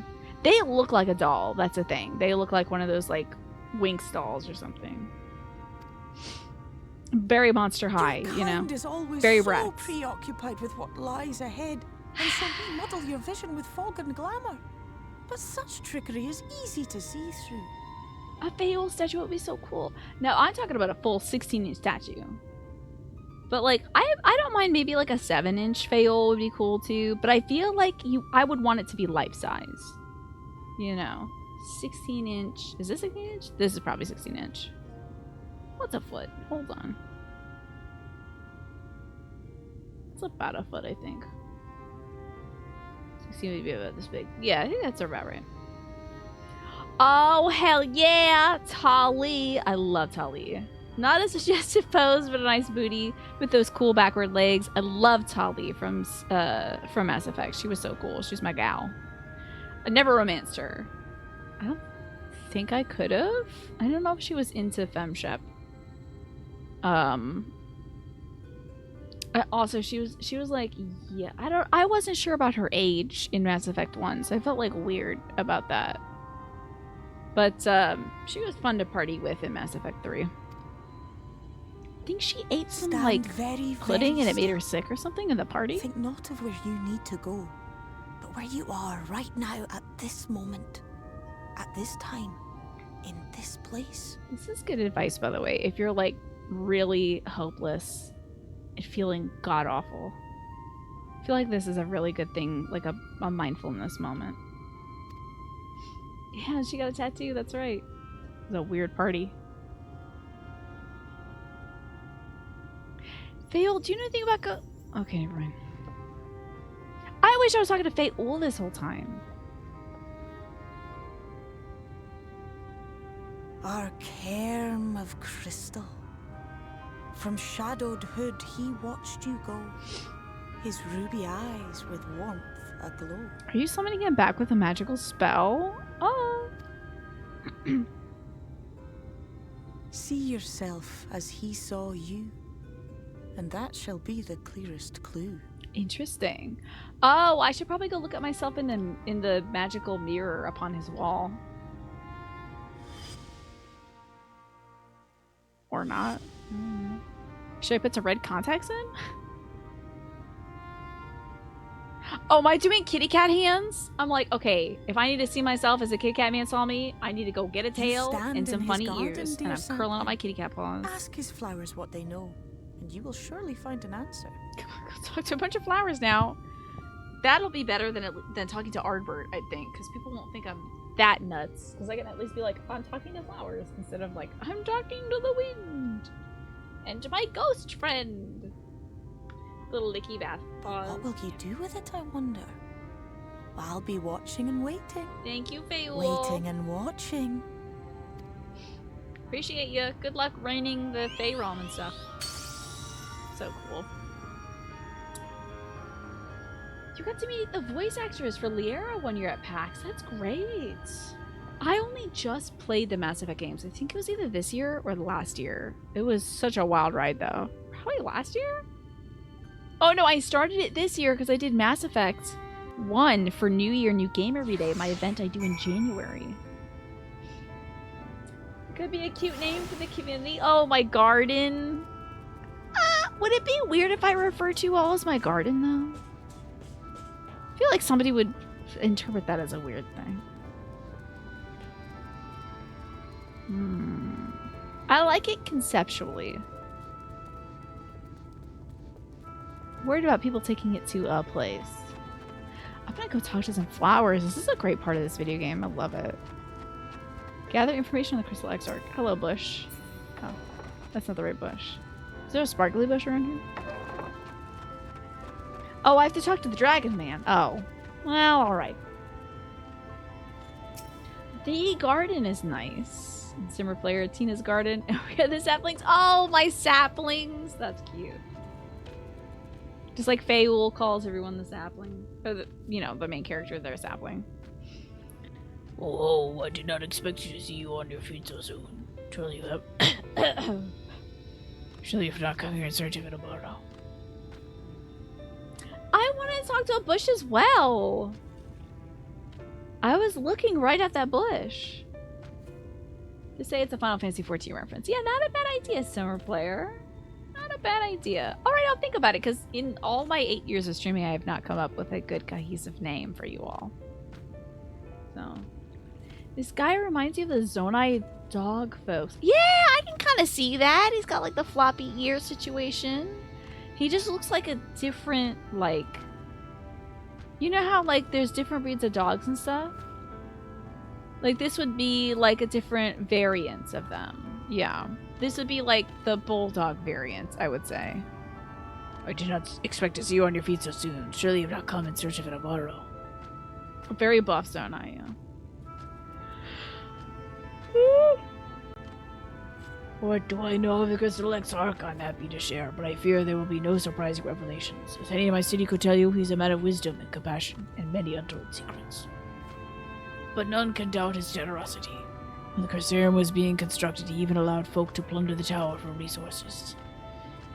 They look like a doll, that's a thing. They look like one of those like Winx dolls or something. Very Monster High, you know? Is always very so Bratz. preoccupied with what lies ahead, and so we muddle your vision with fog and glamour. But such trickery is easy to see through. A Feul statue would be so cool. Now, I'm talking about a full 16-inch statue. But, like, I don't mind maybe, like, a 7-inch Feul would be cool, too. But I feel like I would want it to be life-size. You know. 16-inch. Is this 16-inch? This is probably 16-inch. What's a foot? Hold on. It's about a foot, I think. 16 would be about this big. Yeah, I think that's about right. Oh, hell yeah! Tali! I love Tali. Not a suggestive pose, but a nice booty with those cool backward legs. I love Tali from Mass Effect. She was so cool. She was my gal. I never romanced her. I don't think I could have. I don't know if she was into FemShep. Also, she was like, yeah, I wasn't sure about her age in Mass Effect 1, so I felt like weird about that. But she was fun to party with in Mass Effect 3. I think she ate some like pudding and it made her sick or something in the party. Think not of where you need to go, but where you are right now at this moment, at this time, in this place. This is good advice, by the way, if you're like really hopeless and feeling god awful. I feel like this is a really good thing, like a mindfulness moment. Yeah, she got a tattoo, that's right. It was a weird party. Faye, do you know anything about Okay, never mind. I wish I was talking to Faye this whole time. Our cairn of crystal. From shadowed hood he watched you go, his ruby eyes with warmth aglow. Are you summoning him back with a magical spell? Oh. See yourself as he saw you, and that shall be the clearest clue. Interesting. Oh, I should probably go look at myself in the magical mirror upon his wall. Or not. Should I put some red contacts in? Oh, am I doing kitty cat hands? I'm like, okay, if I need to see myself as a kitty cat man saw me, I need to go get a tail and some funny ears. And I'm curling up my kitty cat paws. Ask his flowers what they know, and you will surely find an answer. Go talk to a bunch of flowers now. That'll be better than talking to Ardbert, I think, because people won't think I'm that nuts. Because I can at least be like, I'm talking to flowers instead of like, I'm talking to the wind and to my ghost friend. Little licky bath paws. What will you do with it, I wonder? I'll be watching and waiting. Thank you, Faye. Waiting and watching. Appreciate you. Good luck raining the Faye ROM and stuff. So cool. You got to meet the voice actress for Liera when you're at PAX. That's great. I only just played the Mass Effect games. I think it was either this year or last year. It was such a wild ride, though. Probably last year? Oh, no, I started it this year because I did Mass Effect 1 for New Year, New Game Every Day, my event I do in January. Could be a cute name for the community. Oh, my garden. Would it be weird if I refer to you all as my garden, though? I feel like somebody would interpret that as a weird thing. I like it conceptually. Worried about people taking it to a place. I'm gonna go talk to some flowers. This is a great part of this video game. I love it. Gather information on the Crystal Exarch. Hello, bush. Oh, that's not the right bush. Is there a sparkly bush around here? Oh, I have to talk to the dragon man. Oh. Well, alright. The garden is nice. Simmer player, Tina's garden. Oh, yeah, the saplings. Oh, my saplings. That's cute. Just like Fayeul calls everyone the sapling. Or the, you know, the main character, their sapling. Oh, I did not expect to see you on your feet so soon. Surely you have... Surely you've not come here in search of it tomorrow. I wanted to talk to a bush as well. I was looking right at that bush. To say it's a Final Fantasy XIV reference. Yeah, not a bad idea, Summer Player. Not a bad idea. Alright, I'll think about it, because in all my 8 years of streaming, I have not come up with a good cohesive name for you all. So... This guy reminds you of the Zonai dog folks. Yeah, I can kind of see that. He's got like the floppy ear situation. He just looks like a different, like... You know how like there's different breeds of dogs and stuff? Like this would be like a different variant of them. Yeah. This would be like the bulldog variant, I would say. I did not expect to see you on your feet so soon. Surely you've not come in search of it tomorrow. Very buff Zonai, yeah. What do I know of the Crystal Exarch? I'm happy to share, but I fear there will be no surprising revelations. As any in my city could tell you, he's a man of wisdom and compassion, and many untold secrets. But none can doubt his generosity. When the Crusarum was being constructed, he even allowed folk to plunder the tower for resources.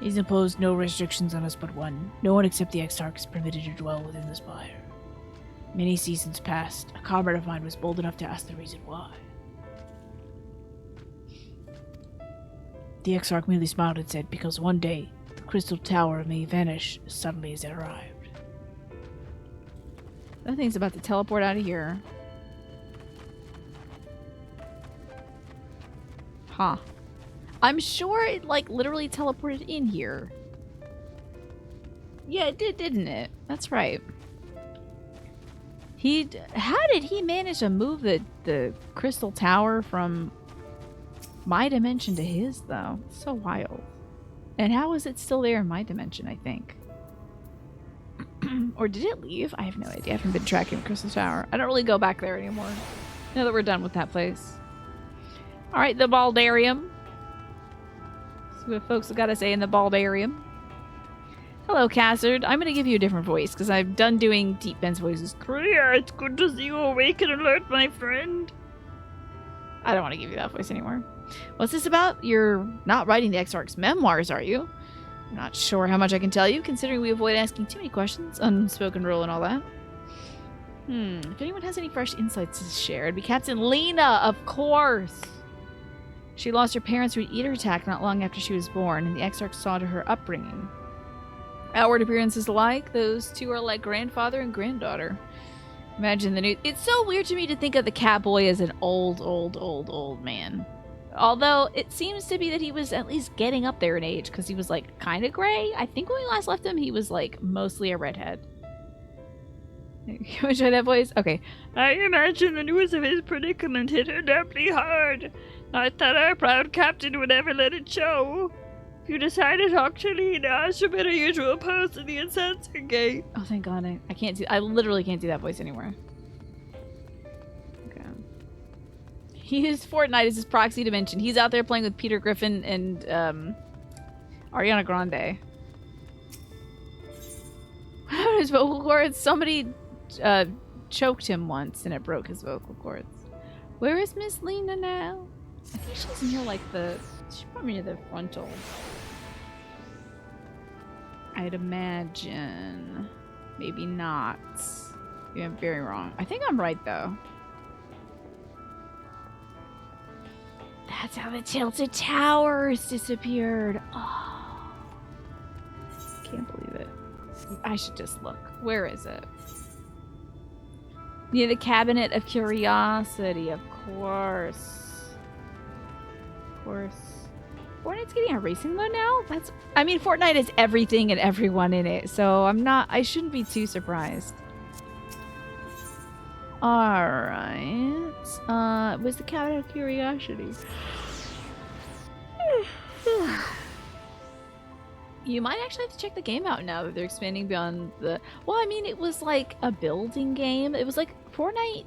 He's imposed no restrictions on us but one. No one except the Exarch is permitted to dwell within the spire. Many seasons passed. A comrade of mine was bold enough to ask the reason why. The Exarch merely smiled and said, because one day, the crystal tower may vanish as suddenly as it arrived. That thing's about to teleport out of here. Huh. I'm sure it, like, literally teleported in here. Yeah, it did, didn't it? That's right. How did he manage to move the crystal tower from my dimension to his, though? It's so wild. And how is it still there in my dimension, I think? Or did it leave? I have no idea. I haven't been tracking Crystal Tower. I don't really go back there anymore. Now that we're done with that place. Alright, the Baldarium. See what folks have got to say in the Baldarium. Hello, Cassard. I'm going to give you a different voice because I'm done doing Deep Ben's voices. Korea, it's good to see you awake and alert, my friend. I don't want to give you that voice anymore. What's this about? You're not writing the Exarch's memoirs, are you? I'm not sure how much I can tell you, considering we avoid asking too many questions, unspoken rule and all that. If anyone has any fresh insights to share, it'd be Captain Lena, of course. She lost her parents to an eater attack not long after she was born, and the Exarch saw to her upbringing. Outward appearances alike, those two are like grandfather and granddaughter. Imagine the new... It's so weird to me to think of the Catboy as an old man. Although, it seems to be that he was at least getting up there in age, because he was, like, kind of gray. I think when we last left him, he was, like, mostly a redhead. You enjoy that voice? Okay. I imagine the news of his predicament hit her doubly hard. Not that our proud captain would ever let it show. If you decide to talk to Lena, she'll be her usual post in the Incensor Gate. Oh, thank God. I can't do... I literally can't do that voice anymore. Okay. He used Fortnite as his proxy dimension. He's out there playing with Peter Griffin and, Ariana Grande. What happened to his vocal cords? Somebody, choked him once and it broke his vocal cords. Where is Miss Lena now? I think she's near, like, she's probably near the frontal. I'd imagine. Maybe not. Maybe I'm very wrong. I think I'm right, though. That's how the Tilted Towers disappeared. Oh. Can't believe it. I should just look. Where is it? Near the Cabinet of Curiosity, of course. Of course. Fortnite's getting a racing mode now? I mean, Fortnite is everything and everyone in it, so I shouldn't be too surprised. Alright. Was the Cabinet of Curiosity? You might actually have to check the game out now that they're expanding beyond the... Well, I mean, it was like a building game. It was like Fortnite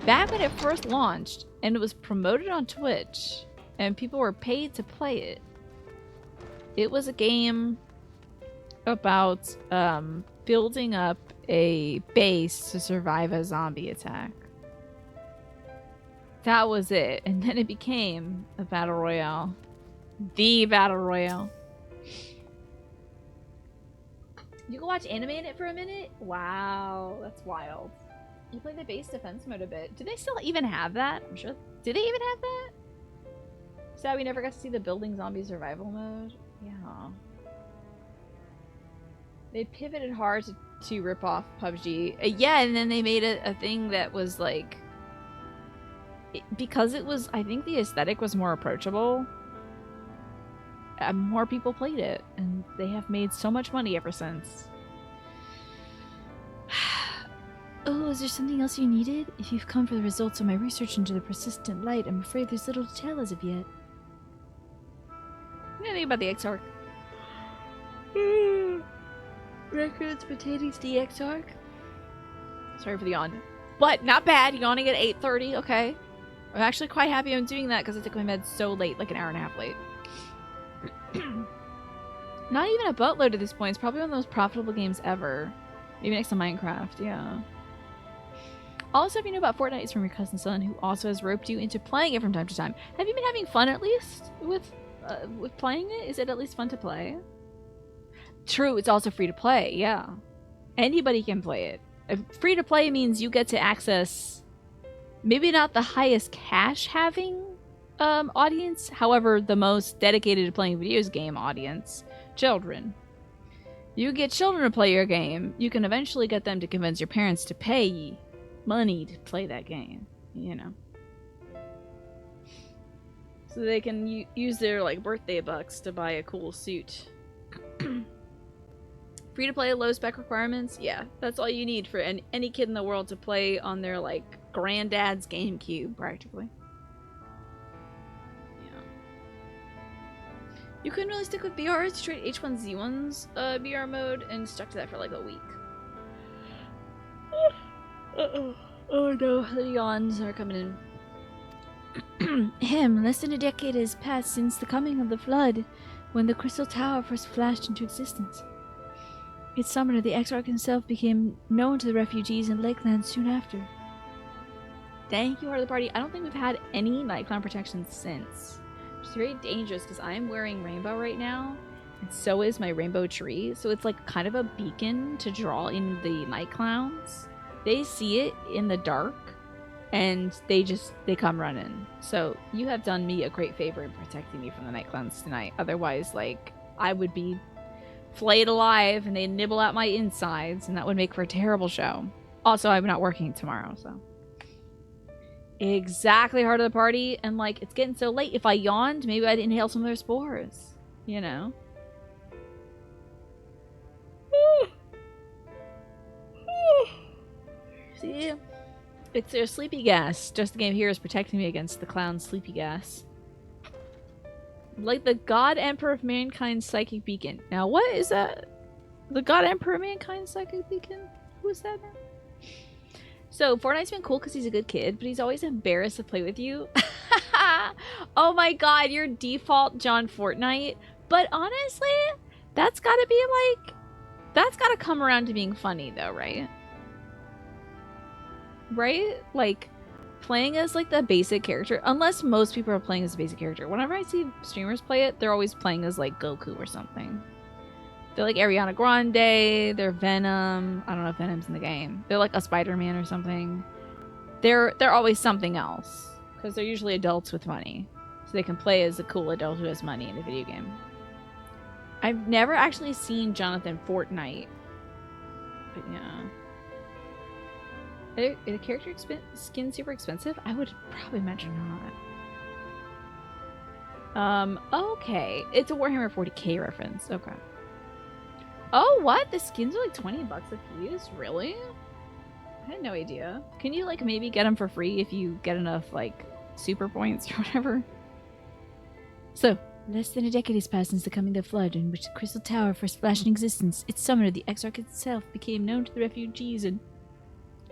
back when it first launched, and it was promoted on Twitch, and people were paid to play it. It was a game about building up a base to survive a zombie attack. That was it. And then it became a battle royale. The battle royale. You can watch anime in it for a minute? Wow, that's wild. You play the base defense mode a bit. Do they still even have that? I'm sure. Do they even have that? Sad we never got to see the building zombie survival mode. Yeah. They pivoted hard to rip off PUBG. Yeah, and then they made a thing that was like... because it was... I think the aesthetic was more approachable. More people played it, and they have made so much money ever since. Oh, is there something else you needed? If you've come for the results of my research into the persistent light, I'm afraid there's little to tell as of yet. What do you think about the Exarch? Records pertaining to the Exarch? Sorry for the yawn. But not bad, yawning at 8:30, okay. I'm actually quite happy I'm doing that because I took my meds so late, like an hour and a half late. Not even a boatload at this point. It's probably one of the most profitable games ever. Maybe next to Minecraft, yeah. All the stuff you know about Fortnite is from your cousin son, who also has roped you into playing it from time to time. Have you been having fun at least with playing it? Is it at least fun to play? True, it's also free to play, yeah. Anybody can play it. Free to play means you get to access maybe not the highest cash having audience, however, the most dedicated to playing videos game audience, children. You get children to play your game, you can eventually get them to convince your parents to pay money to play that game, you know. So they can use their, like, birthday bucks to buy a cool suit. Free to play, low spec requirements? Yeah, that's all you need for any kid in the world to play on their, like, granddad's GameCube, practically. You couldn't really stick with BRs. You tried H1Z1's BR mode and stuck to that for like a week. Uh-oh. Oh no, the yawns are coming in. Less than a decade has passed since the coming of the flood, when the Crystal Tower first flashed into existence. Its summoner, the Exarch himself, became known to the refugees in Lakeland soon after. Thank you, Heart of the Party. I don't think we've had any Night Clown protection since. Which is very dangerous because I'm wearing rainbow right now, and so is my rainbow tree. So it's like kind of a beacon to draw in the Night Clowns. They see it in the dark, and they come running. So you have done me a great favor in protecting me from the Night Clowns tonight. Otherwise, like, I would be flayed alive and they'd nibble at my insides, and that would make for a terrible show. Also, I'm not working tomorrow, so. Exactly, Heart of the Party. And like, it's getting so late. If I yawned, maybe I'd inhale some of their spores. You know? See? It's their sleepy gas. Just the game here is protecting me against the clown's sleepy gas. Like the God Emperor of Mankind's Psychic Beacon. Now, what is that? The God Emperor of Mankind's Psychic Beacon? Who is that now? So, Fortnite's been cool because he's a good kid, but he's always embarrassed to play with you. Oh my god, your default John Fortnite. But honestly, that's gotta be like... That's gotta come around to being funny though, right? Right? Like, playing as like the basic character, unless most people are playing as a basic character. Whenever I see streamers play it, they're always playing as like Goku or something. They're like Ariana Grande, they're Venom. I don't know if Venom's in the game. They're like a Spider-Man or something. They're always something else. Because they're usually adults with money. So they can play as a cool adult who has money in a video game. I've never actually seen Jonathan Fortnite. But yeah. Is the character skin super expensive? I would probably imagine not. Okay. It's a Warhammer 40k reference. Okay. Oh, what? The skins are like 20 bucks a piece? Really? I had no idea. Can you like maybe get them for free if you get enough like super points or whatever? So, less than a decade has passed since the coming of the flood, in which the Crystal Tower first flashed in existence. Its summoner, the Exarch itself, became known to the refugees in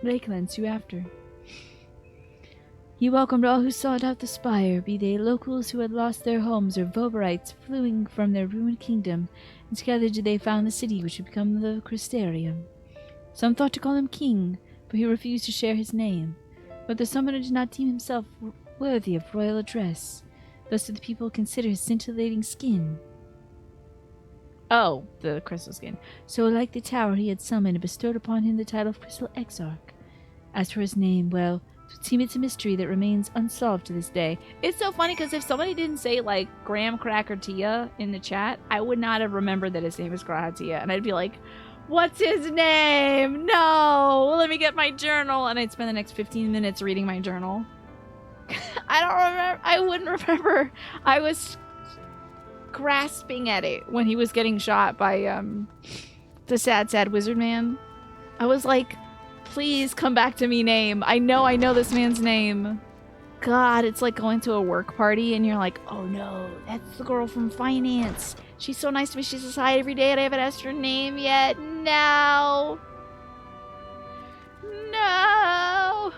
Lakeland soon after. He welcomed all who sought out the spire, be they locals who had lost their homes or Voberites fleeing from their ruined kingdom, and together did they found the city which would become the Crystarium. Some thought to call him king, but he refused to share his name. But the summoner did not deem himself worthy of royal address. Thus did the people consider his scintillating skin. Oh, the crystal skin. So like the tower he had summoned and bestowed upon him the title of Crystal Exarch. As for his name, well, it would seem it's a mystery that remains unsolved to this day. It's so funny because if somebody didn't say like Graham Cracker Tia in the chat, I would not have remembered that his name is Grahatia, and I'd be like, what's his name? No, let me get my journal. And I'd spend the next 15 minutes reading my journal. I don't remember. I wouldn't remember. I was grasping at it when he was getting shot by the sad wizard man. I was like, please come back to me, name. I know this man's name. God, it's like going to a work party and you're like, oh no, that's the girl from finance. She's so nice to me. She says hi every day and I haven't asked her name yet. No. No.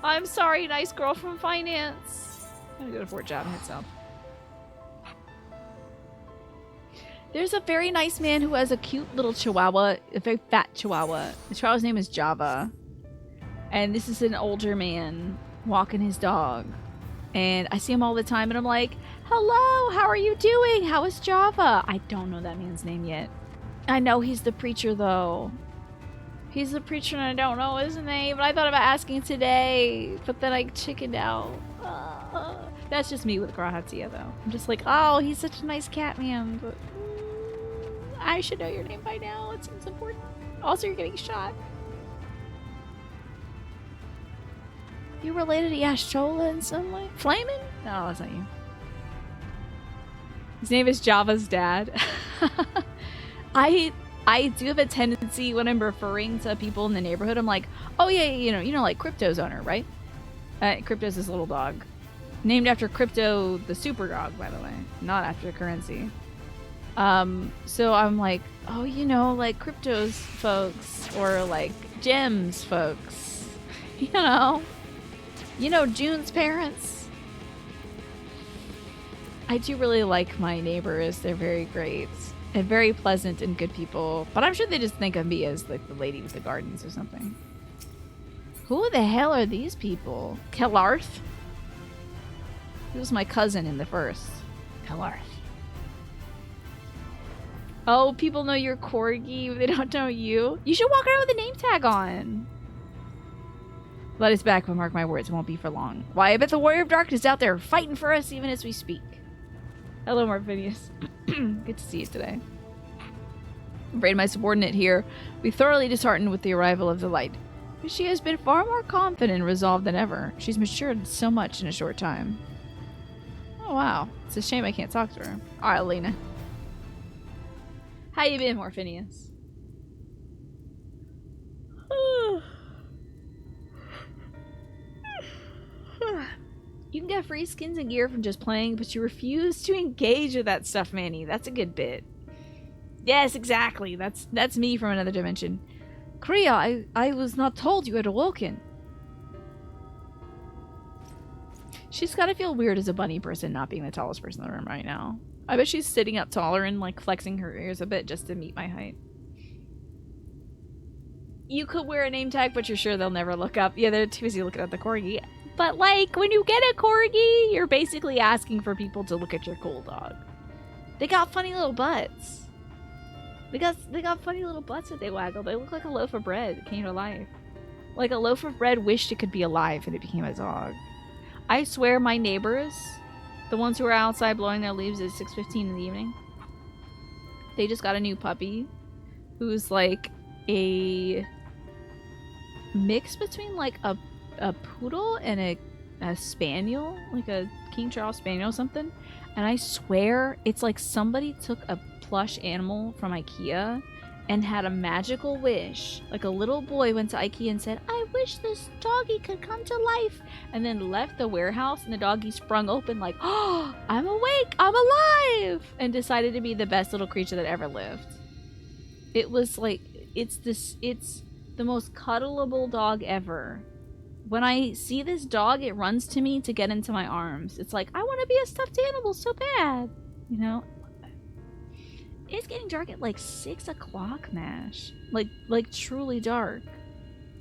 I'm sorry, nice girl from finance. I'm gonna go to Fort Job and head south. There's a very nice man who has a cute little chihuahua, a very fat chihuahua. The chihuahua's name is Java. And this is an older man walking his dog. And I see him all the time and I'm like, hello, how are you doing? How is Java? I don't know that man's name yet. I know he's the preacher though. He's the preacher and I don't know his name. But I thought about asking today, but then I chickened out. That's just me with Grahatia though. I'm just like, oh, he's such a nice cat man. But I should know your name by now. It seems important. Also, you're getting shot. You related to Yashola in some way? Flamin'? No, that's not you. His name is Java's dad. I do have a tendency when I'm referring to people in the neighborhood, I'm like, oh yeah, you know, like Crypto's owner, right? Crypto's this little dog. Named after Crypto the super dog, by the way. Not after currency. So I'm like, oh, you know, like Crypto's folks or like Gem's folks. You know, June's parents. I do really like my neighbors. They're very great and very pleasant and good people. But I'm sure they just think of me as like the lady with the gardens or something. Who the hell are these people? Kelarth? He was my cousin in the first. Kelarth. Oh, people know you're Corgi. They don't know you. You should walk around with a name tag on. Let us back, but mark my words, it won't be for long. Why, I bet the Warrior of Darkness is out there fighting for us even as we speak. Hello, Morphinius. Good to see you today. I'm afraid my subordinate here will be thoroughly disheartened with the arrival of the light. But she has been far more confident and resolved than ever. She's matured so much in a short time. Oh, wow. It's a shame I can't talk to her. Alright, Lena. How you been, Morphinius? You can get free skins and gear from just playing, but you refuse to engage with that stuff, Manny. That's a good bit. Yes, exactly. That's me from another dimension. Kriya, I was not told you had awoken. She's gotta feel weird as a bunny person not being the tallest person in the room right now. I bet she's sitting up taller and like flexing her ears a bit just to meet my height. You could wear a name tag, but you're sure they'll never look up. Yeah, they're too busy looking at the corgi. But like, when you get a corgi, you're basically asking for people to look at your cool dog. They got funny little butts. They got funny little butts that they waggle. They look like a loaf of bread that came to life. Like a loaf of bread wished it could be alive and it became a dog. I swear my neighbors, the ones who are outside blowing their leaves at 6:15 in the evening, they just got a new puppy who's like a mix between like a poodle and a spaniel, like a King Charles spaniel or something. And I swear it's like somebody took a plush animal from IKEA and had a magical wish. Like a little boy went to IKEA and said, I wish this doggy could come to life, and then left the warehouse, and the doggy sprung open like, oh, I'm awake, I'm alive, and decided to be the best little creature that ever lived. It was like, it's the most cuddleable dog ever. When I see this dog, it runs to me to get into my arms. It's like, I want to be a stuffed animal so bad. You know? It's getting dark at like 6 o'clock, Mash. Like truly dark.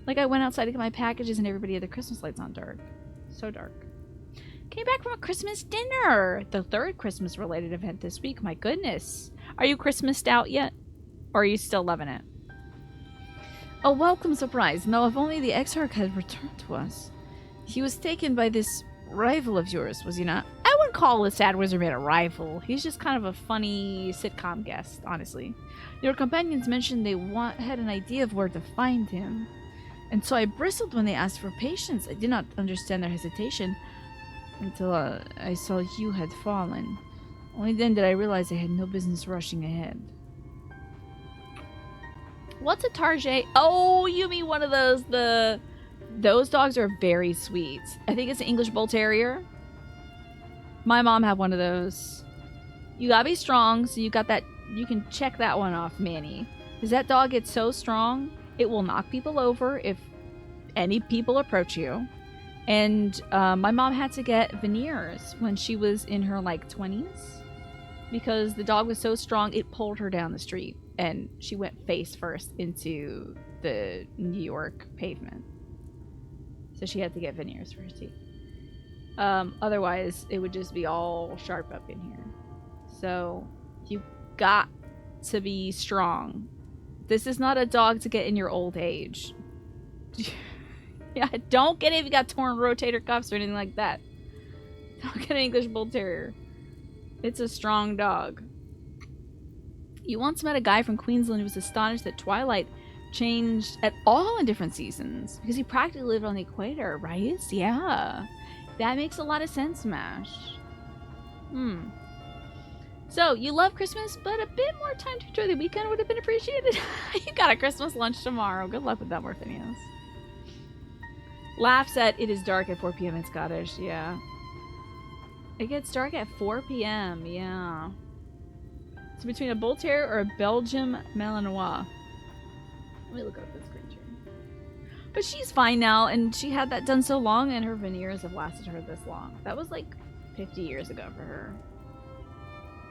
Like I went outside to get my packages and everybody had the Christmas lights on dark. So dark. Came back from a Christmas dinner. The third Christmas related event this week. My goodness. Are you Christmased out yet? Or are you still loving it? A welcome surprise. No, if only the Exarch had returned to us. He was taken by this rival of yours, was he not? I wouldn't call the Sad Wizard Man a rival. He's just kind of a funny sitcom guest, honestly. Your companions mentioned they had an idea of where to find him. And so I bristled when they asked for patience. I did not understand their hesitation until I saw you had fallen. Only then did I realize I had no business rushing ahead. What's a Target? Oh, you mean one of those, those dogs are very sweet. I think it's an English Bull Terrier. My mom had one of those. You gotta be strong, so you got that, you can check that one off, Manny. Because that dog gets so strong, it will knock people over if any people approach you. And my mom had to get veneers when she was in her like 20s. Because the dog was so strong, it pulled her down the street. And she went face first into the New York pavement. So she had to get veneers for her teeth. Otherwise, it would just be all sharp up in here. So, you got to be strong. This is not a dog to get in your old age. Yeah, don't get it if you got torn rotator cuffs or anything like that. Don't get an English Bull Terrier. It's a strong dog. You once met a guy from Queensland who was astonished that twilight changed at all in different seasons because he practically lived on the equator, right? Yeah. That makes a lot of sense, Mash. So, you love Christmas, but a bit more time to enjoy the weekend would have been appreciated. You got a Christmas lunch tomorrow. Good luck with that, Morphinius. Laughs at it is dark at 4 p.m. in Scottish. Yeah. It gets dark at 4 p.m. Yeah. It's between a Bull Terrier or a Belgian Malinois. Let me look up this creature. But she's fine now, and she had that done so long, and her veneers have lasted her this long. That was like 50 years ago for her.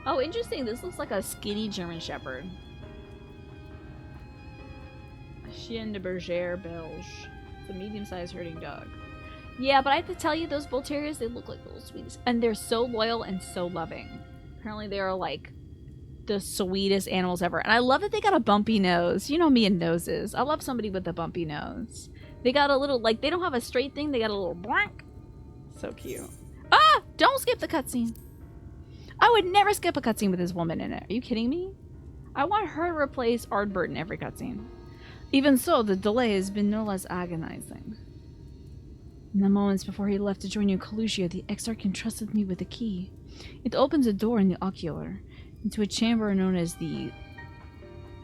Oh, interesting. This looks like a skinny German Shepherd. A Chien de Bergère Belge. It's a medium-sized herding dog. Yeah, but I have to tell you, those Bull Terriers, they look like little sweeties. And they're so loyal and so loving. Apparently they are like the sweetest animals ever. And I love that they got a bumpy nose. You know me and noses. I love somebody with a bumpy nose. They got a little, like, they don't have a straight thing. They got a little blank. So cute. Ah! Don't skip the cutscene. I would never skip a cutscene with this woman in it. Are you kidding me? I want her to replace Ardbert in every cutscene. Even so, the delay has been no less agonizing. In the moments before he left to join you in Calusia, the Exarch entrusted me with a key. It opens a door in the ocular into a chamber known as the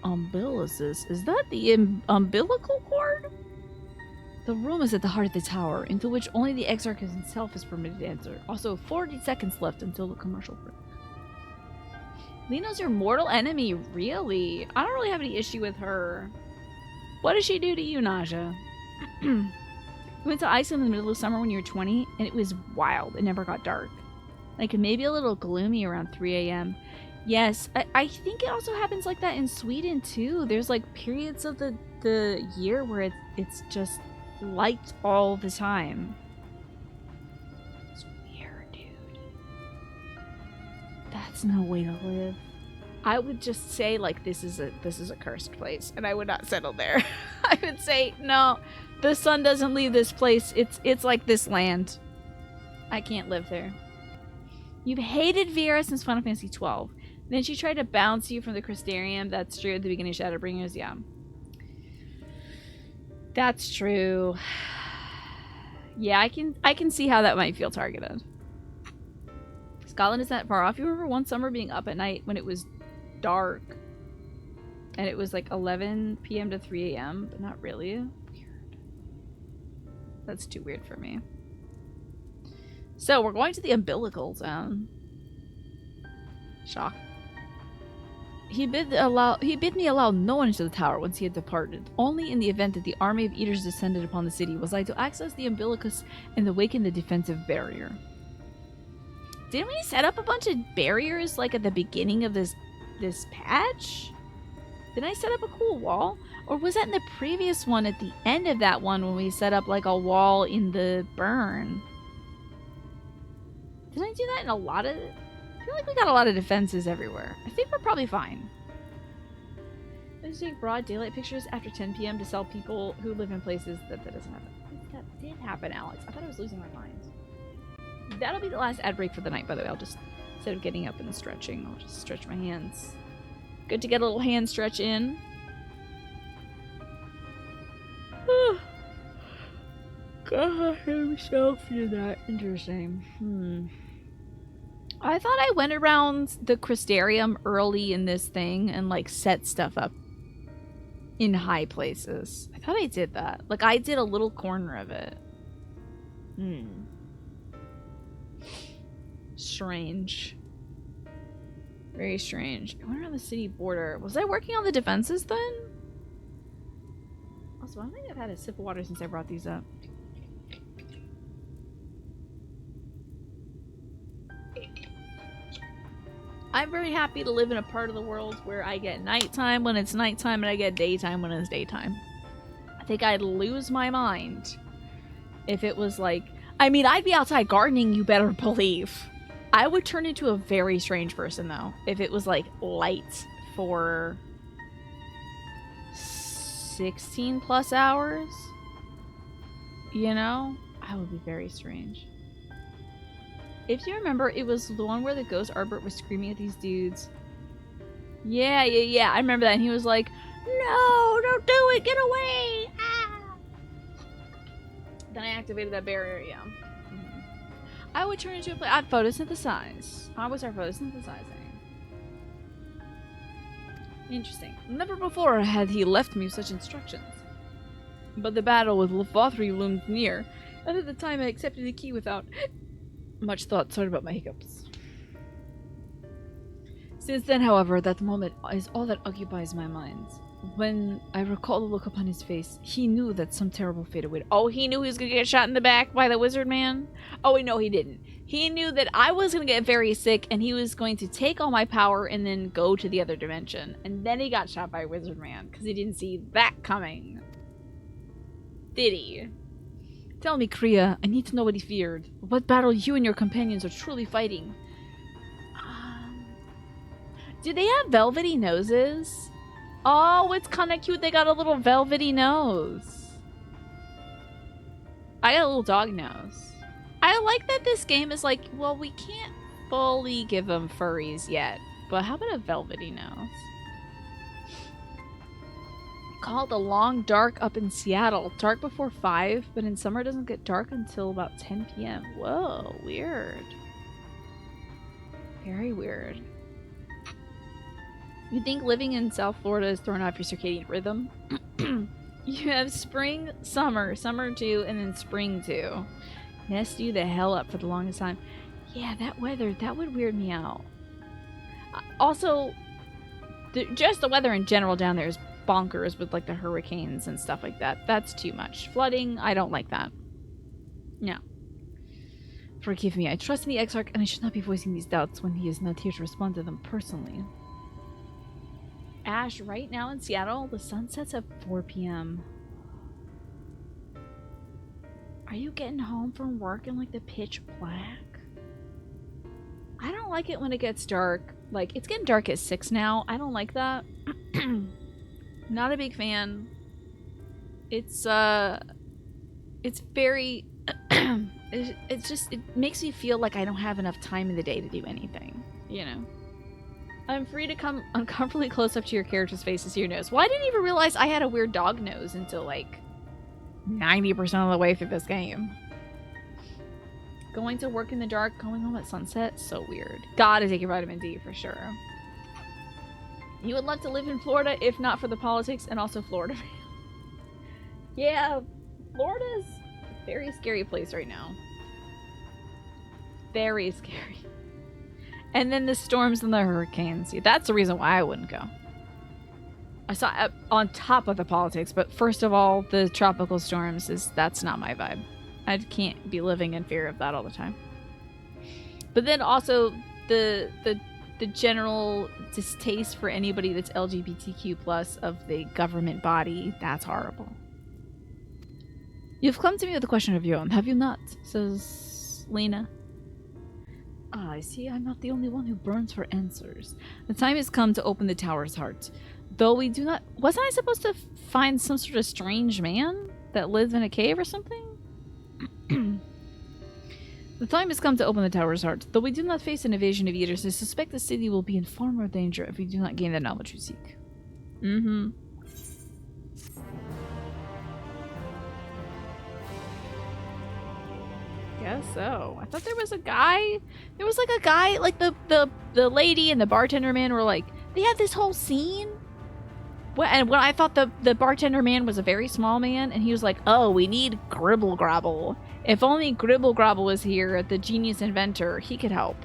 umbilicus. Is that the umbilical cord? The room is at the heart of the tower, into which only the Exarch himself is permitted to enter. Also, 40 seconds left until the commercial break. Lino's your mortal enemy? Really? I don't really have any issue with her. What does she do to you, Naja? We went to Iceland in the middle of summer when you were 20, and it was wild. It never got dark. Like, maybe a little gloomy around 3 a.m. Yes, I think it also happens like that in Sweden, too. There's, like, periods of the year where it's just light all the time. It's weird, dude. That's no way to live. I would just say, like, this is a cursed place, and I would not settle there. I would say, no, the sun doesn't leave this place. It's like this land. I can't live there. You've hated Vera since Final Fantasy XII. Then she tried to bounce you from the Crystarium. That's true at the beginning of Shadowbringers, yeah. That's true. Yeah, I can see how that might feel targeted. Scotland isn't that far off. You remember one summer being up at night when it was dark. And it was like 11 p.m. to 3 a.m. But not really. Weird. That's too weird for me. So, we're going to the umbilical zone. Shock. He bid me allow no one into the tower once he had departed. Only in the event that the army of eaters descended upon the city was I to access the umbilicus and awaken the defensive barrier. Didn't we set up a bunch of barriers like at the beginning of this patch? Didn't I set up a cool wall? Or was that in the previous one at the end of that one when we set up like a wall in the burn? Didn't I do that in a lot of... I feel like we got a lot of defenses everywhere. I think we're probably fine. Let's take broad daylight pictures after 10 p.m. to sell people who live in places that doesn't happen. That did happen, Alex. I thought I was losing my mind. That'll be the last ad break for the night, by the way. I'll just, instead of getting up and stretching, I'll just stretch my hands. Good to get a little hand stretch in. God himself did that. Interesting. I thought I went around the Crystarium early in this thing and like set stuff up in high places. I thought I did that. Like I did a little corner of it. Strange. Very strange. I went around the city border. Was I working on the defenses then? Also, I don't think I've had a sip of water since I brought these up. I'm very happy to live in a part of the world where I get nighttime when it's nighttime and I get daytime when it's daytime. I think I'd lose my mind if it was like... I mean, I'd be outside gardening, you better believe. I would turn into a very strange person, though, if it was, like, light for 16 plus hours. You know? I would be very strange. If you remember, it was the one where the ghost Ardbert was screaming at these dudes. Yeah. I remember that. And he was like, no, don't do it. Get away. Ah. Then I activated that barrier, yeah. I would turn into a play. I'd photosynthesize. I would start photosynthesizing. Interesting. Never before had he left me such instructions. But the battle with Lothari loomed near. And at the time I accepted the key without Much thought. Sorry about my hiccups. Since then, however, that moment is all that occupies my mind. When I recall the look upon his face, he knew that some terrible fate awaited. Oh, he knew he was gonna get shot in the back by the wizard man? Oh, wait, no, he didn't. He knew that I was gonna get very sick, and he was going to take all my power and then go to the other dimension. And then he got shot by a wizard man, because he didn't see that coming. Did he? Tell me, Kriya, I need to know what he feared. What battle you and your companions are truly fighting. Do they have velvety noses? Oh, it's kind of cute. They got a little velvety nose. I got a little dog nose. I like that this game is like, well, we can't fully give them furries yet, but how about a velvety nose? Called the long dark up in Seattle. Dark before 5, but in summer it doesn't get dark until about 10 p.m. Whoa, weird. Very weird. You think living in South Florida is throwing off your circadian rhythm? You have spring, summer, summer 2, and then spring 2. Messed you the hell up for the longest time. Yeah, that weather, that would weird me out. Also, just the weather in general down there is bonkers with like the hurricanes and stuff like that. That's too much. Flooding, I don't like that. No. Forgive me, I trust in the Exarch and I should not be voicing these doubts when he is not here to respond to them personally. Ash, right now in Seattle, the sun sets at 4 p.m. Are you getting home from work in like the pitch black? I don't like it when it gets dark. Like, it's getting dark at 6 now. I don't like that. Not a big fan. It's very it's just, it makes me feel like I don't have enough time in the day to do anything, you know. I'm free to come uncomfortably close up to your character's face to see your nose. Well, I didn't even realize I had a weird dog nose until like 90% of the way through this game. Going to work in the dark, going home at sunset, so weird. Gotta take your vitamin D for sure. You would love to live in Florida if not for the politics and also Florida. Yeah, Florida's a very scary place right now. Very scary. And then the storms and the hurricanes. Yeah, that's the reason why I wouldn't go. I saw on top of the politics, but first of all, the tropical storms that's not my vibe. I can't be living in fear of that all the time. But then also the general distaste for anybody that's LGBTQ+ of the government body, that's horrible. You've come to me with a question of your own, have you not? Says Lena. Ah, I see I'm not the only one who burns for answers. The time has come to open the tower's heart. Though we do not... Wasn't I supposed to find some sort of strange man that lives in a cave or something? The time has come to open the tower's heart. Though we do not face an invasion of eaters, I suspect the city will be in far more danger if we do not gain the knowledge we seek. Mm-hmm. Guess so. I thought there was a guy. There was like a guy, like the lady and the bartender man were like, they had this whole scene. And when I thought the bartender man was a very small man, and he was like, oh, we need Gribble Grabble. If only Gribble Grabble was here, the genius inventor, he could help.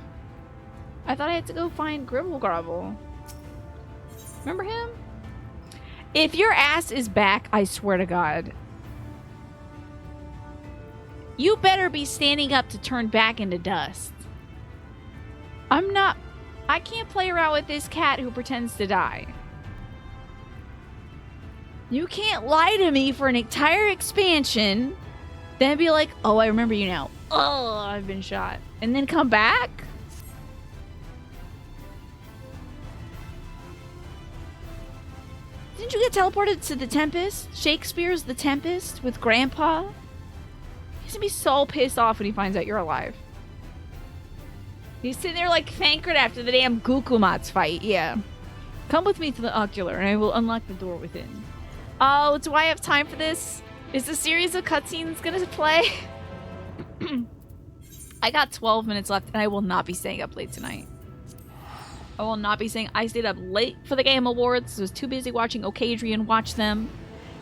I thought I had to go find Gribble Grabble. Remember him? If your ass is back, I swear to God, you better be standing up to turn back into dust. I can't play around with this cat who pretends to die. You can't lie to me for an entire expansion, then be like, oh, I remember you now. Oh, I've been shot. And then come back? Didn't you get teleported to the Tempest? Shakespeare's The Tempest with Grandpa? He's gonna be so pissed off when he finds out you're alive. He's sitting there like Thancred after the damn Gukumats fight, yeah. Come with me to the ocular and I will unlock the door within. Oh, do I have time for this? Is the series of cutscenes gonna play? I got 12 minutes left and I will not be staying up late tonight. I will not be staying. I stayed up late for the Game Awards. I was too busy watching Okadrian watch them.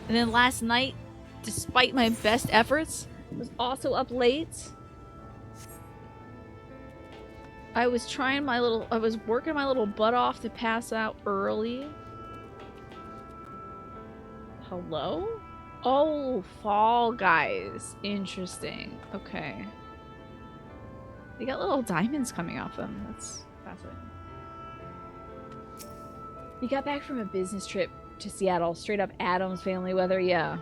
And then last night, despite my best efforts, I was also up late. I was working my little butt off to pass out early. Hello? Oh, Fall Guys. Interesting. Okay. They got little diamonds coming off them. That's fascinating. We got back from a business trip to Seattle. Straight up Adam's family weather. Yeah.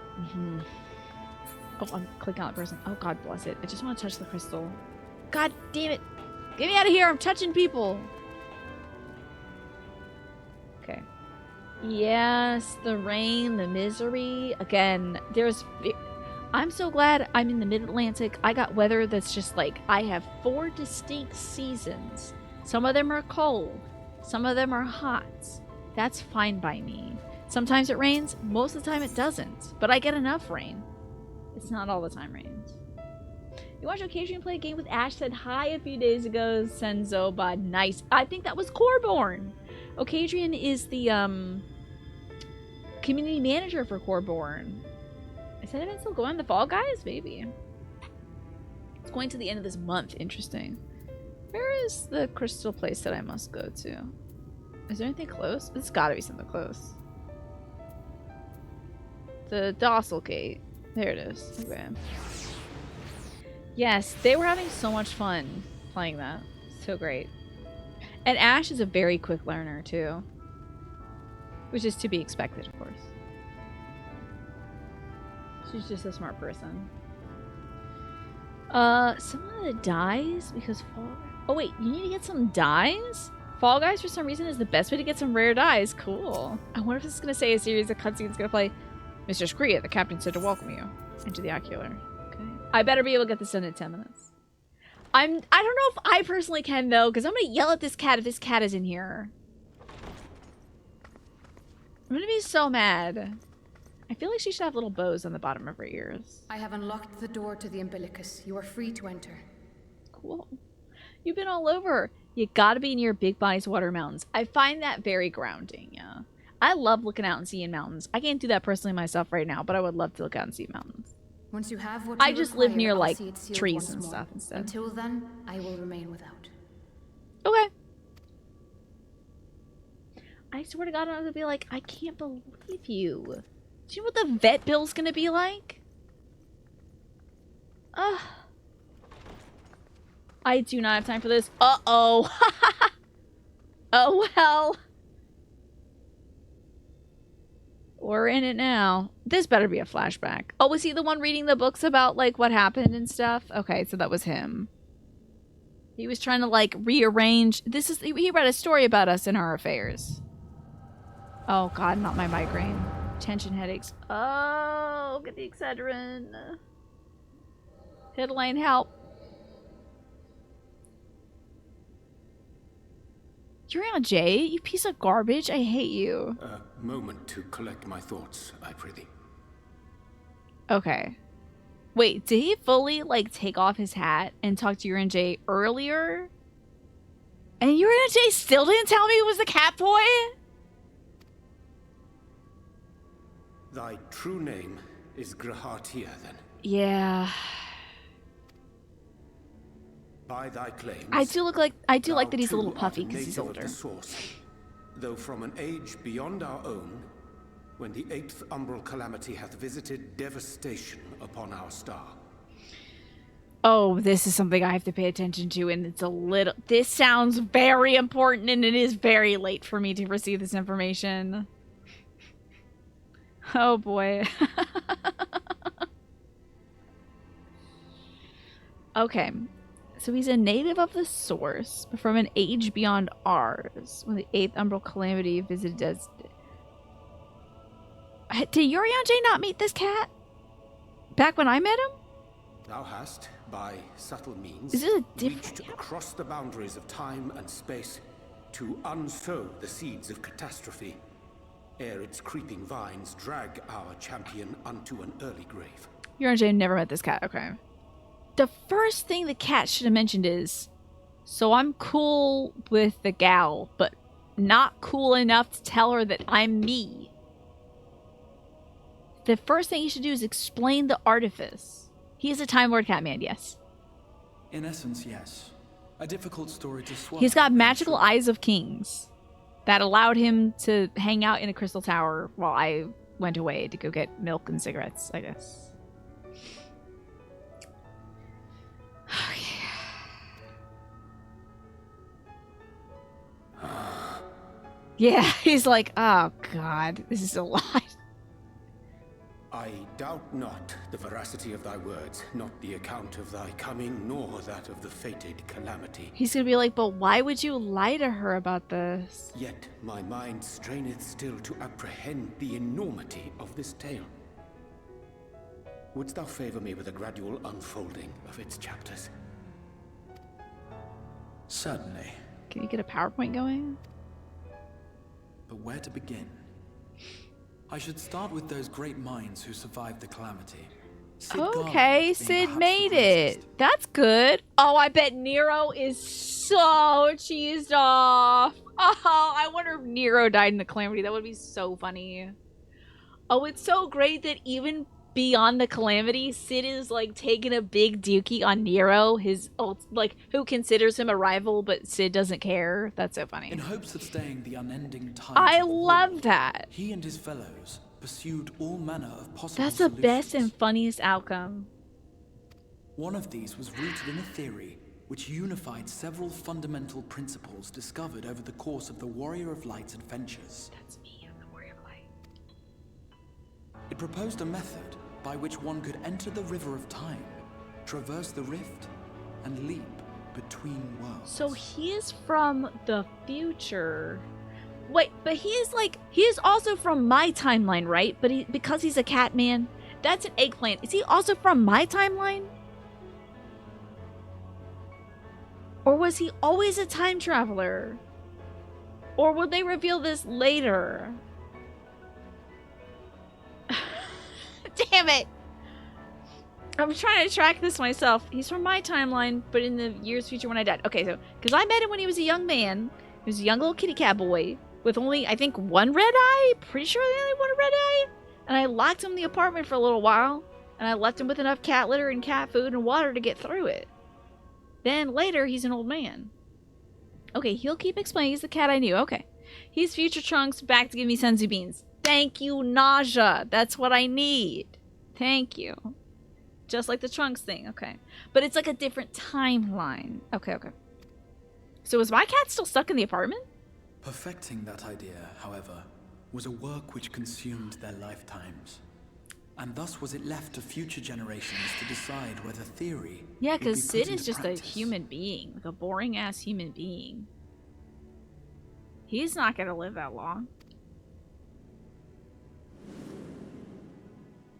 Oh, I'm clicking on that person. Oh, God bless it. I just want to touch the crystal. God damn it. Get me out of here. I'm touching people. Okay. Yes, the rain, the misery. Again, I'm so glad I'm in the mid-Atlantic. I got weather that's just like, I have 4 distinct seasons. Some of them are cold. Some of them are hot. That's fine by me. Sometimes it rains. Most of the time it doesn't. But I get enough rain. It's not all the time rains. You watched Occasion play a game with Ash said hi a few days ago. Senzo Bod. Nice. I think that was Corborn. Ocadrian is the community manager for Corborn. Is that event still going? The Fall Guys? Maybe. It's going to the end of this month. Interesting. Where is the crystal place that I must go to? Is there anything close? It's gotta be something close. The Docile Gate. There it is. Okay. Yes, they were having so much fun playing that. So great. And Ash is a very quick learner, too. Which is to be expected, of course. She's just a smart person. Someone that dies because Fall... Oh, wait, you need to get some dyes? Fall Guys, for some reason, is the best way to get some rare dyes. Cool. I wonder if this is going to say a series of cutscenes going to play Mr. Scria, the captain said to welcome you into the Ocular. Okay. I better be able to get this done in 10 minutes. I don't know if I personally can, though, because I'm going to yell at this cat if this cat is in here. I'm going to be so mad. I feel like she should have little bows on the bottom of her ears. I have unlocked the door to the umbilicus. You are free to enter. Cool. You've been all over. You gotta be near Big Bodies Water Mountains. I find that very grounding, yeah. I love looking out and seeing mountains. I can't do that personally myself right now, but I would love to look out and see mountains. Once you have what I just live near, I'll like, see it sealed trees once and more. stuff instead. Until then, I will remain without. Okay. I swear to God, I'm gonna be like, I can't believe you. Do you know what the vet bill's gonna be like? Ugh. I do not have time for this. Uh-oh. Oh, well. We're in it now. This better be a flashback. Oh, was he the one reading the books about, like, what happened and stuff? Okay, so that was him. He was trying to, like, rearrange. He read a story about us and our affairs. Oh, God, not my migraine. Tension headaches. Oh, get the Excedrin. Headline help. Urion J, you piece of garbage. I hate you. A moment to collect my thoughts, I prithee. Okay. Wait, did he fully, like, take off his hat and talk to Urion J earlier? And Urion J still didn't tell me it was the Catboy? Thy true name is Grahatia, then. Yeah. By thy claims, I do like that he's a little too puffy art because he's native of older. the source, though from an age beyond our own, when the 8th umbral calamity hath visited devastation upon our star. Oh, this is something I have to pay attention to, and it's a little... This sounds very important, and it is very late for me to receive this information. Oh, boy. Okay. So he's a native of the source, but from an age beyond ours, when the 8th umbral calamity visited us. Did Urion J not meet this cat? Back when I met him? Thou hast, by subtle means, Is this a different reached cat? across the boundaries of time and space to unsow the seeds of catastrophe, ere its creeping vines drag our champion unto an early grave. Urion J never met this cat. Okay. The first thing the cat should have mentioned is, so I'm cool with the gal, but not cool enough to tell her that I'm me. The first thing he should do is explain the artifice. He is a Time Lord Catman, yes. In essence, yes. A difficult story to swallow. He's got magical eyes of kings that allowed him to hang out in a crystal tower while I went away to go get milk and cigarettes, I guess. Yeah, he's like, oh god, this is a lot. I doubt not the veracity of thy words, not the account of thy coming, nor that of the fated calamity. He's gonna be like, but why would you lie to her about this? Yet my mind straineth still to apprehend the enormity of this tale. Wouldst thou favor me with a gradual unfolding of its chapters? Certainly. Can you get a PowerPoint going? But where to begin? I should start with those great minds who survived the calamity. Okay, Sid made it. That's good. Oh, I bet Nero is so cheesed off. Oh, I wonder if Nero died in the calamity. That would be so funny. Oh, it's so great that even beyond the calamity, Sid is like taking a big dookie on Nero, his like who considers him a rival, but Sid doesn't care. That's so funny. In hopes of staying the unending tide. I love that. He and his fellows pursued all manner of possible That's the solutions. best and funniest outcome. One of these was rooted in a theory which unified several fundamental principles discovered over the course of the Warrior of Light's adventures. That's me, I'm the Warrior of Light. It proposed a method by which one could enter the river of time, traverse the rift, and leap between worlds. So he is from the future. Wait, but he is also from my timeline, right? But because he's a cat man, that's an eggplant. Is he also from my timeline? Or was he always a time traveler? Or will they reveal this later? Damn it! I'm trying to track this myself. He's from my timeline, but in the years future when I died. Okay, so, because I met him when he was a young man. He was a young little kitty cat boy with only, I think, one red eye. Pretty sure they only one red eye. And I locked him in the apartment for a little while. And I left him with enough cat litter and cat food and water to get through it. Then later, he's an old man. Okay, he'll keep explaining. He's the cat I knew. Okay. He's Future Trunks back to give me senzu beans. Thank you, Nausea. That's what I need. Thank you. Just like the Trunks thing. Okay. But it's like a different timeline. Okay, okay. So is my cat still stuck in the apartment? Perfecting that idea, however, was a work which consumed their lifetimes. And thus was it left to future generations to decide whether theory. Yeah, because Sid into is just practice. a human being. Like a boring ass human being. He's not gonna live that long.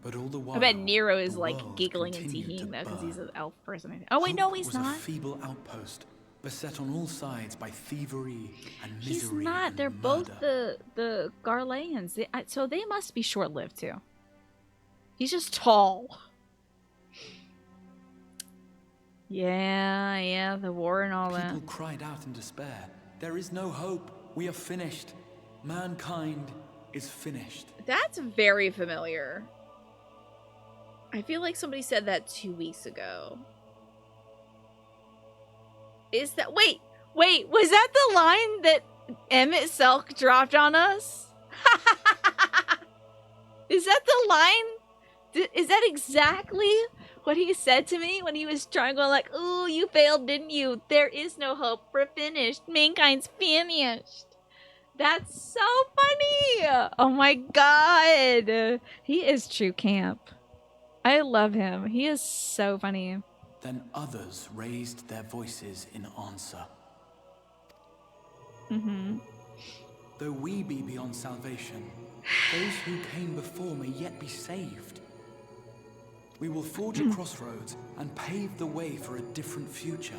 But all the while, I bet Nero is the like world giggling and continued to teeing though, because he's burn. an elf person. Oh wait, no, Hope he's was not. A feeble outpost, beset on all sides by thievery and misery. He's not. and They're both murder. the Garleans. So they must be short-lived too. He's just tall. Yeah, the war and all that. People cried out in despair. There is no hope. We are finished. Mankind is finished. That's very familiar. I feel like somebody said that 2 weeks ago. Is that... Wait! Was that the line that Emmett Selk dropped on us? Is that the line? Is that exactly what he said to me when he was trying going like, ooh, you failed, didn't you? There is no hope. We're finished. Mankind's finished. That's so funny. Oh my god. He is true camp. I love him. He is so funny. Then others raised their voices in answer. Mm-hmm. Though we be beyond salvation, those who came before may yet be saved. We will forge a crossroads and pave the way for a different future.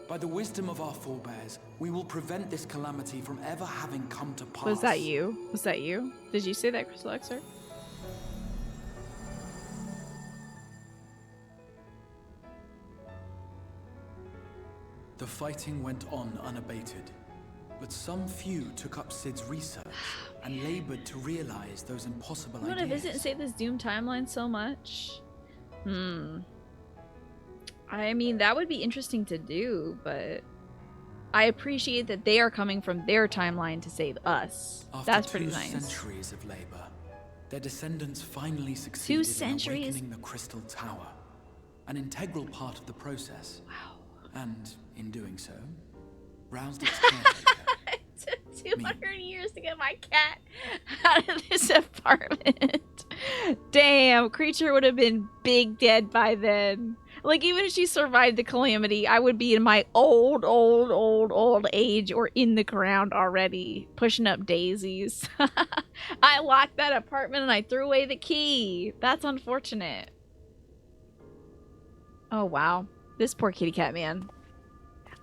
By the wisdom of our forebears, we will prevent this calamity from ever having come to pass. Was that you? Was that you? Did you say that, Crystal Exer? The fighting went on unabated, but some few took up Sid's research and labored to realize those impossible You want ideas. to visit and save this Doom timeline so much? I mean, that would be interesting to do, but I appreciate that they are coming from their timeline to save us. After That's pretty 2 nice. centuries of labor, their descendants finally succeeded in awakening the Crystal Tower, an integral part of the process. Wow. And in doing so, roused its caretaker. It took 200 years to get my cat out of this apartment. Damn, creature would have been big dead by then. Like, even if she survived the calamity, I would be in my old age or in the ground already, pushing up daisies. I locked that apartment and I threw away the key. That's unfortunate. Oh, wow. This poor kitty cat, man.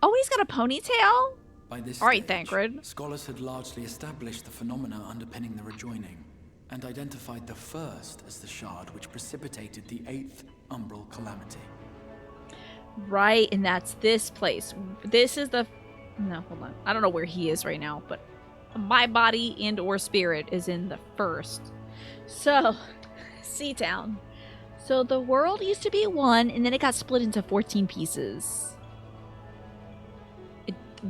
Oh, he's got a ponytail? By this All right, stage, Thancred. scholars had largely established the phenomena underpinning the rejoining, and identified the first as the shard which precipitated the 8th umbral calamity. Right, and that's this place. This is the... No, hold on. I don't know where he is right now, but my body and or spirit is in the first. So, Seatown. So the world used to be one, and then it got split into 14 pieces.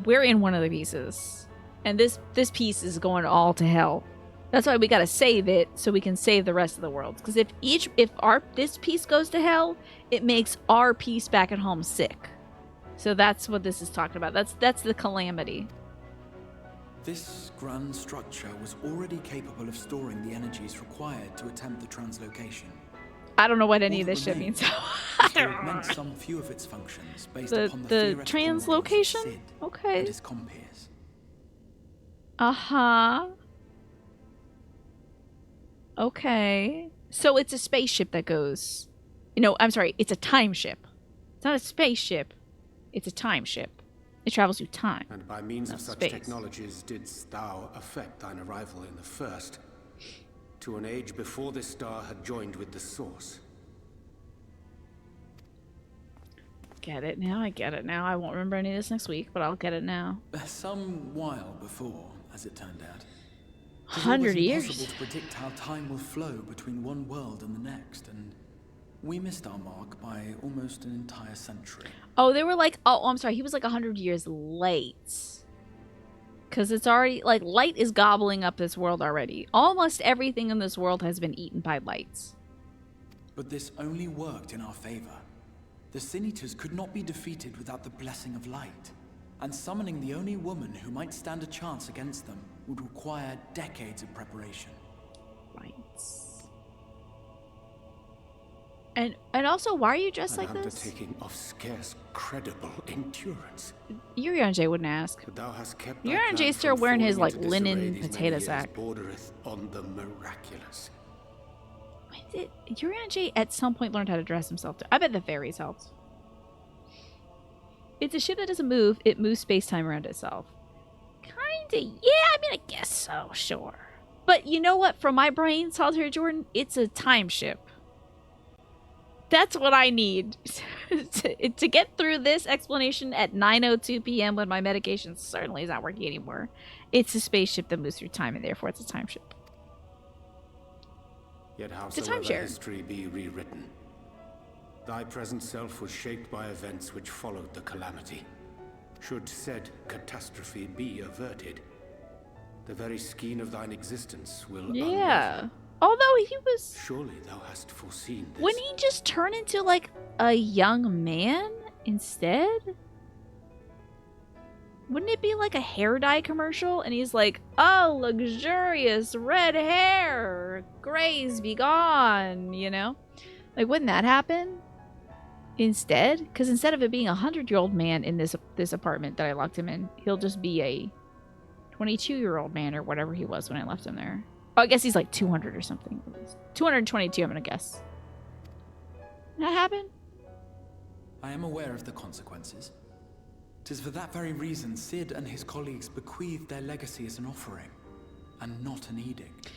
We're in one of the pieces. And this piece is going all to hell. That's why we gotta save it, so we can save the rest of the world. Because if this piece goes to hell, it makes our piece back at home sick. So that's what this is talking about. That's the calamity. This grand structure was already capable of storing the energies required to attempt the translocation. I don't know what any All of that this shit means. remained to augment some few of its functions based upon the theoretical translocation? models of Sid Okay. and his compeers. Uh-huh. Okay. So it's a spaceship that goes... No, I'm sorry. It's a time ship. It's not a spaceship. It's a time ship. It travels through time. And by means of such space. technologies didst thou effect thine arrival in the first, to an age before this star had joined with the source. Get it now. I get it now. I won't remember any of this next week, but I'll get it now. Some while before, as it turned out. 100 years. It's impossible to predict how time will flow between one world and the next, and we missed our mark by almost an entire century. Oh, they were like... Oh, I'm sorry. He was like 100 years late. Because it's already... Like, light is gobbling up this world already. Almost everything in this world has been eaten by lights. But this only worked in our favor. The Sin Eaters could not be defeated without the blessing of light, and summoning the only woman who might stand a chance against them would require decades of preparation. Lights. And also, why are you dressed like An this? undertaking of scarce credible endurance. Urian J wouldn't ask. But thou hast kept Urian thy J's plan still from wearing his, falling like, into linen disarray these potato many years sack. bordereth on the miraculous. When did Urian J at some point learned how to dress himself? I bet the fairies helped. It's a ship that doesn't move. It moves space-time around itself. Kinda, yeah, I mean, I guess so, sure. But you know what? From my brain, Solitary Jordan, it's a time ship. That's what I need to get through this explanation at 9:02 p.m. when my medication certainly is not working anymore. It's a spaceship that moves through time, and therefore it's a time ship. Yet a howsoever timeshare. history be rewritten, thy present self was shaped by events which followed the calamity. Should said catastrophe be averted, the very skein of thine existence will Yeah. unravel. Although he was... Surely thou hast foreseen this. Wouldn't he just turn into, like, a young man instead? Wouldn't it be like a hair dye commercial? And he's like, oh, luxurious red hair, grays be gone, you know? Like, wouldn't that happen instead? Because instead of it being a 100-year-old man in this apartment that I locked him in, he'll just be a 22-year-old man or whatever he was when I left him there. Oh, I guess he's like 200 or something. 222, I'm gonna guess. Did that happen? I am aware of the consequences. 'Tis for that very reason Sid and his colleagues bequeathed their legacy as an offering, and not an edict.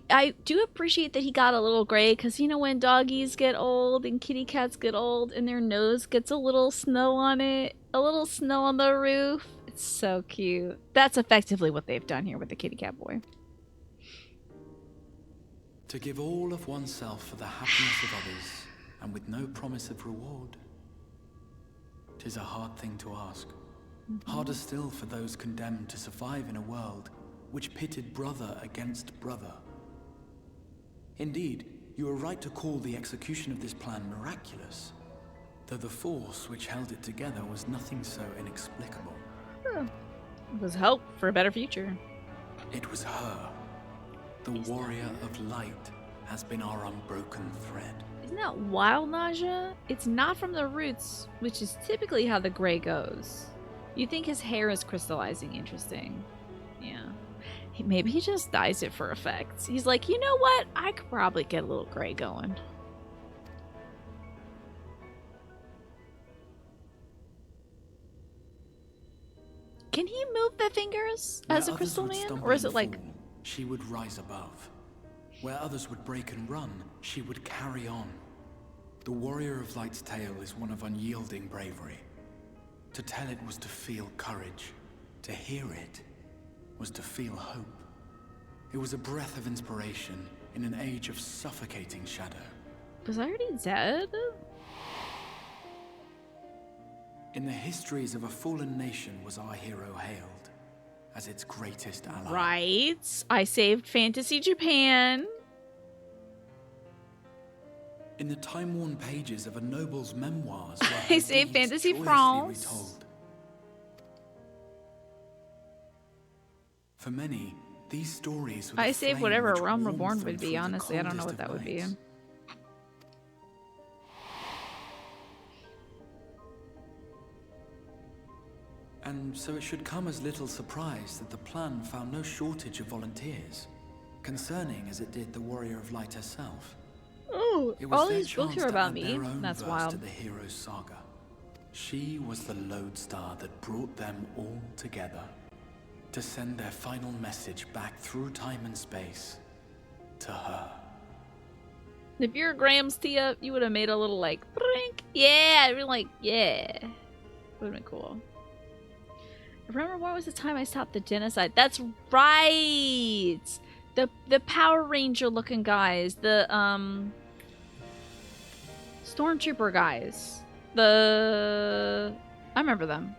I do appreciate that he got a little gray, because you know when doggies get old and kitty cats get old and their nose gets a little snow on it, a little snow on the roof. It's so cute. That's effectively what they've done here with the kitty cat boy. To give all of oneself for the happiness of others, and with no promise of reward. 'Tis a hard thing to ask. Harder still for those condemned to survive in a world which pitted brother against brother. Indeed, you are right to call the execution of this plan miraculous, though the force which held it together was nothing so inexplicable. It was hope for a better future. It was her. The warrior of light has been our unbroken thread. Isn't that wild, Naja? It's not from the roots, which is typically how the gray goes. You think his hair is crystallizing. Interesting. Yeah. Maybe he just dyes it for effect. He's like, you know what? I could probably get a little gray going. Can he move the fingers as a crystal man? Or is it like... Fall, she would rise above. Where others would break and run, she would carry on. The warrior of light's tale is one of unyielding bravery. To tell it was to feel courage. To hear it was to feel hope. It was a breath of inspiration in an age of suffocating shadow. Was I already dead? In the histories of a fallen nation was our hero hailed as its greatest ally. Right. I saved Fantasy Japan. In the time-worn pages of a noble's memoirs, I saved Fantasy France. Retold. For many, these stories were I the saved flame whatever which Realm warmed Reborn them would be, through the honestly. I don't know what coldest that would be. of nights. And so it should come as little surprise that the plan found no shortage of volunteers, concerning as it did the Warrior of Light herself. Oh, It was all their these books chance are to about add me. their own That's verse wild. to the hero's saga. She was the lodestar that brought them all together to send their final message back through time and space to her. If you're Graham's Tia, you would have made a little like, brink. Yeah, really like, yeah. Would have been cool. Remember what was the time I stopped the genocide? That's right. The Power Ranger looking guys, the Stormtrooper guys, I remember them.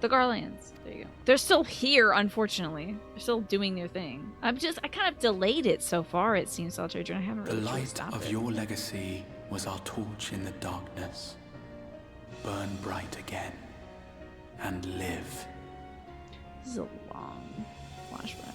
The Garlands. There you go. They're still here, unfortunately. They're still doing their thing. I kind of delayed it so far. It seems, Saltridge, and I haven't really The truly light stopped of it. your legacy was our torch in the darkness. Burn bright again and live. This is a long flashback.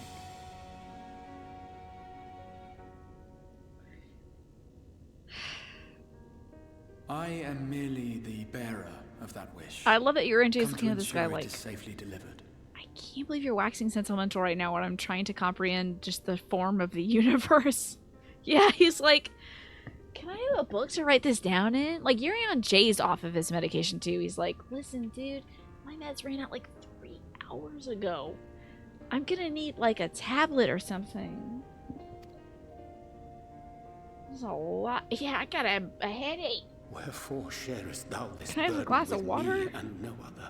I am merely the bearer of that wish. I love that you're into Come looking to at this guy ensure it like, is safely delivered. I can't believe you're waxing sentimental right now when I'm trying to comprehend just the form of the universe. Yeah, he's like, can I have a book to write this down in? Like, Urion J's off of his medication too. He's like, listen, dude, my meds ran out like 3 hours ago. I'm gonna need like a tablet or something. There's a lot. Yeah, I got a headache. Wherefore sharest thou this Can I have a burden glass of with water? me and no other?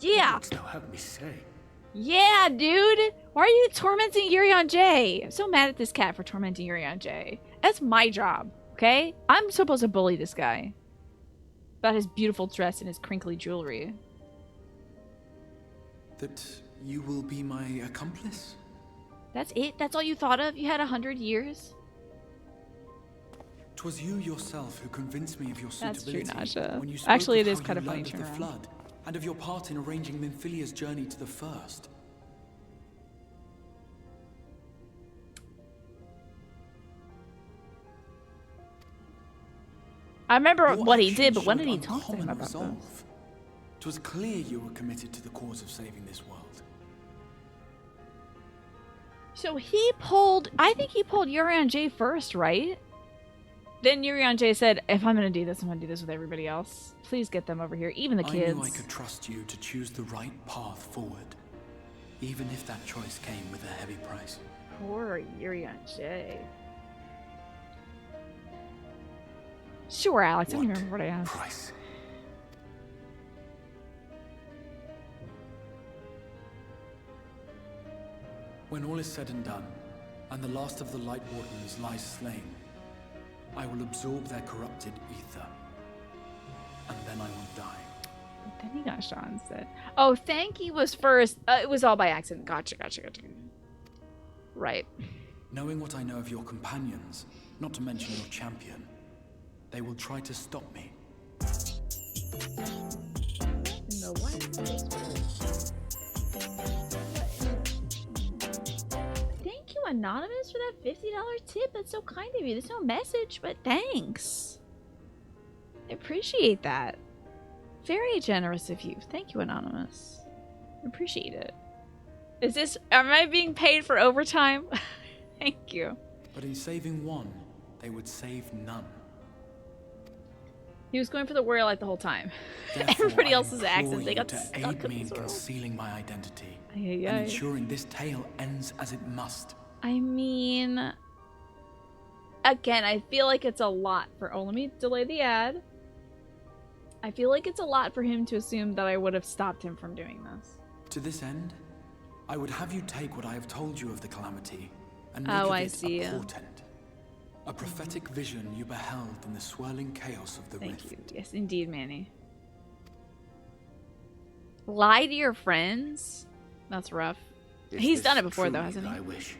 Yeah. What wouldst thou have me say? Yeah, dude! Why are you tormenting Urion J? I'm so mad at this cat for tormenting Urion J. That's my job, okay? I'm supposed to bully this guy. About his beautiful dress and his crinkly jewelry. That you will be my accomplice? That's it? That's all you thought of? You had 100 years? 'Twas you yourself who convinced me of your That's true, suitability Nasha. when you spoke Actually, of it is how kind you of funny learned of the turnaround. flood and of your part in arranging Minfilia's journey to the First. I remember Your what he actions did, but when showed did he talk to him uncommon about this? resolve. 'Twas clear you were committed to the cause of saving this world. So he pulled, I think he pulled Urion J first, right? Then Urion J said, if I'm going to do this, I'm going to do this with everybody else. Please get them over here, even the kids. I knew I could trust you to choose the right path forward, even if that choice came with a heavy price. Poor Urion J. Sure, Alex, I don't What remember what I asked. price? When all is said and done, and the last of the Light Wardens lies slain, I will absorb their corrupted ether. And then I will die. Then he got shot instead. Oh, Thanky was first. It was all by accident. Gotcha. Right. Knowing what I know of your companions, not to mention your champion, they will try to stop me. No, what? Thank you, Anonymous, for that $50 tip. That's so kind of you. There's no message, but thanks. I appreciate that. Very generous of you. Thank you, Anonymous. I appreciate it. Am I being paid for overtime? Thank you. But in saving one, they would save none. He was going for the warrior light the whole time. Therefore, Everybody I else's implore accents, they you got to stuck aid in me in this world. concealing my identity Ay. and ensuring this tale ends as it must. I mean, again, I feel like it's a lot for... Oh, let me delay the ad. I feel like it's a lot for him to assume that I would have stopped him from doing this. To this end, I would have you take what I have told you of the calamity and make Oh, of I it see. a portent. A prophetic vision you beheld in the swirling chaos of the Thank rift. you. Yes, indeed, Manny. Lie to your friends? That's rough. Is He's this done it before, though, truly hasn't he? thy wish?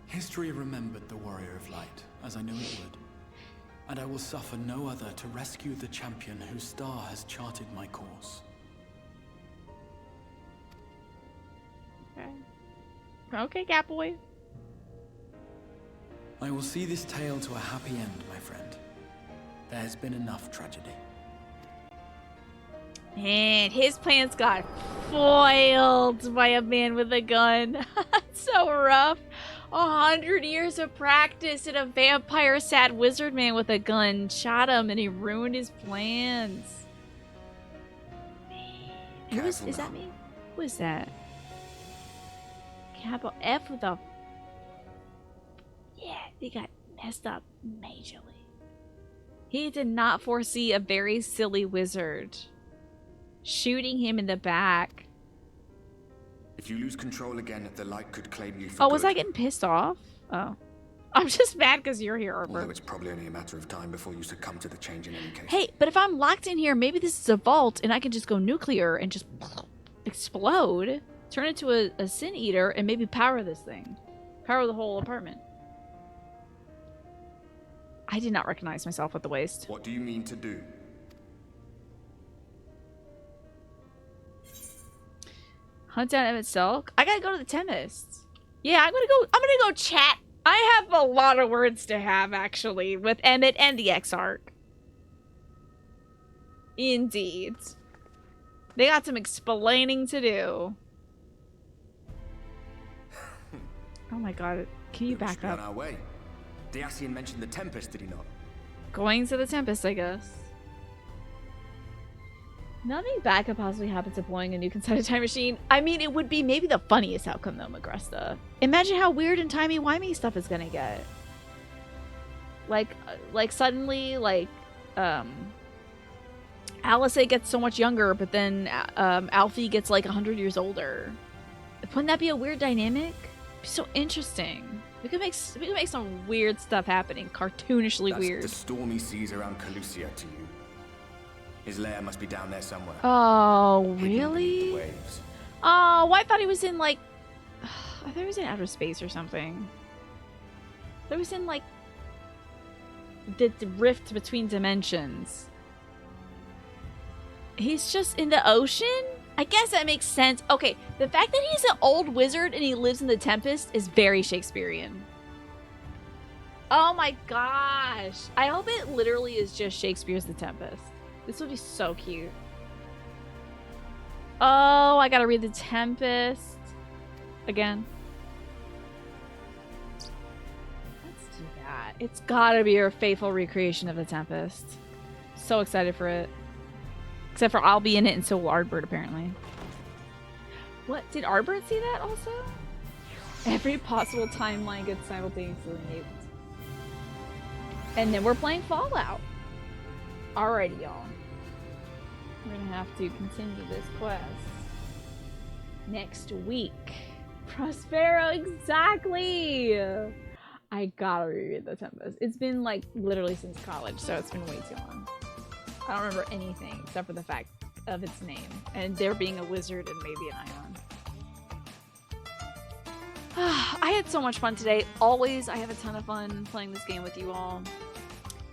History remembered the Warrior of Light, as I knew it would. And I will suffer no other to rescue the champion whose star has charted my course. Okay, Catboy. I will see this tale to a happy end, my friend. There has been enough tragedy. And his plans got foiled by a man with a gun. So rough. 100 years of practice and a vampire sad wizard man with a gun shot him and he ruined his plans. Man. Is that me? Who is that? Capital F with a... Yeah, they got messed up majorly. He did not foresee a very silly wizard shooting him in the back. If you lose control again, the light could claim you for Oh, good. was I getting pissed off? Oh. I'm just mad because you're here, Arbor. Although it's probably only a matter of time before you succumb to the change in any case. Hey, but if I'm locked in here, maybe this is a vault and I can just go nuclear and just explode, turn into a sin eater, and maybe power this thing. Power the whole apartment. I did not recognize myself at the waist. What do you mean to do? Hunt down Emmett Silk. I gotta go to the Tempest. Yeah, I'm gonna go chat. I have a lot of words to have, actually, with Emmett and the Exarch. Indeed. They got some explaining to do. Oh my god. Can you We back must be on up? our way. Diassian mentioned the Tempest, did he not? Going to the Tempest, I guess. Nothing bad could possibly happen to blowing a nuke inside a time machine. I mean, it would be maybe the funniest outcome, though, Magresta. Imagine how weird and timey-wimey stuff is gonna get. Like suddenly, Alice gets so much younger, but then Alfie gets like 100 years older. Wouldn't that be a weird dynamic? It'd be so interesting. We could make some weird stuff happening, cartoonishly That's weird. the stormy seas around Calusia to you. His lair must be down there somewhere. Oh, hidden beneath the really? waves. Oh, I thought he was in like... I thought he was in outer space or something. I thought he was in like... the rift between dimensions. He's just in the ocean? I guess that makes sense. Okay, the fact that he's an old wizard and he lives in the Tempest is very Shakespearean. Oh my gosh. I hope it literally is just Shakespeare's The Tempest. This would be so cute. Oh, I gotta read The Tempest again. Let's do that. It's gotta be a faithful recreation of The Tempest. So excited for it. Except for I'll be in it and so will Ardbert, apparently. What? Did Ardbert see that also? Every possible timeline gets simultaneously nuked. And then we're playing Fallout. Alrighty, y'all. We're gonna have to continue this quest next week. Prospero, exactly. I gotta reread the Tempest. It's been like literally since college, so it's been way too long. I don't remember anything except for the fact of its name and there being a wizard and maybe an ion. I had so much fun today. Always, I have a ton of fun playing this game with you all.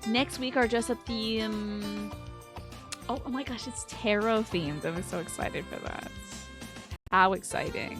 Next week, our dress up theme. Oh my gosh, it's tarot themed. I'm so excited for that. How exciting.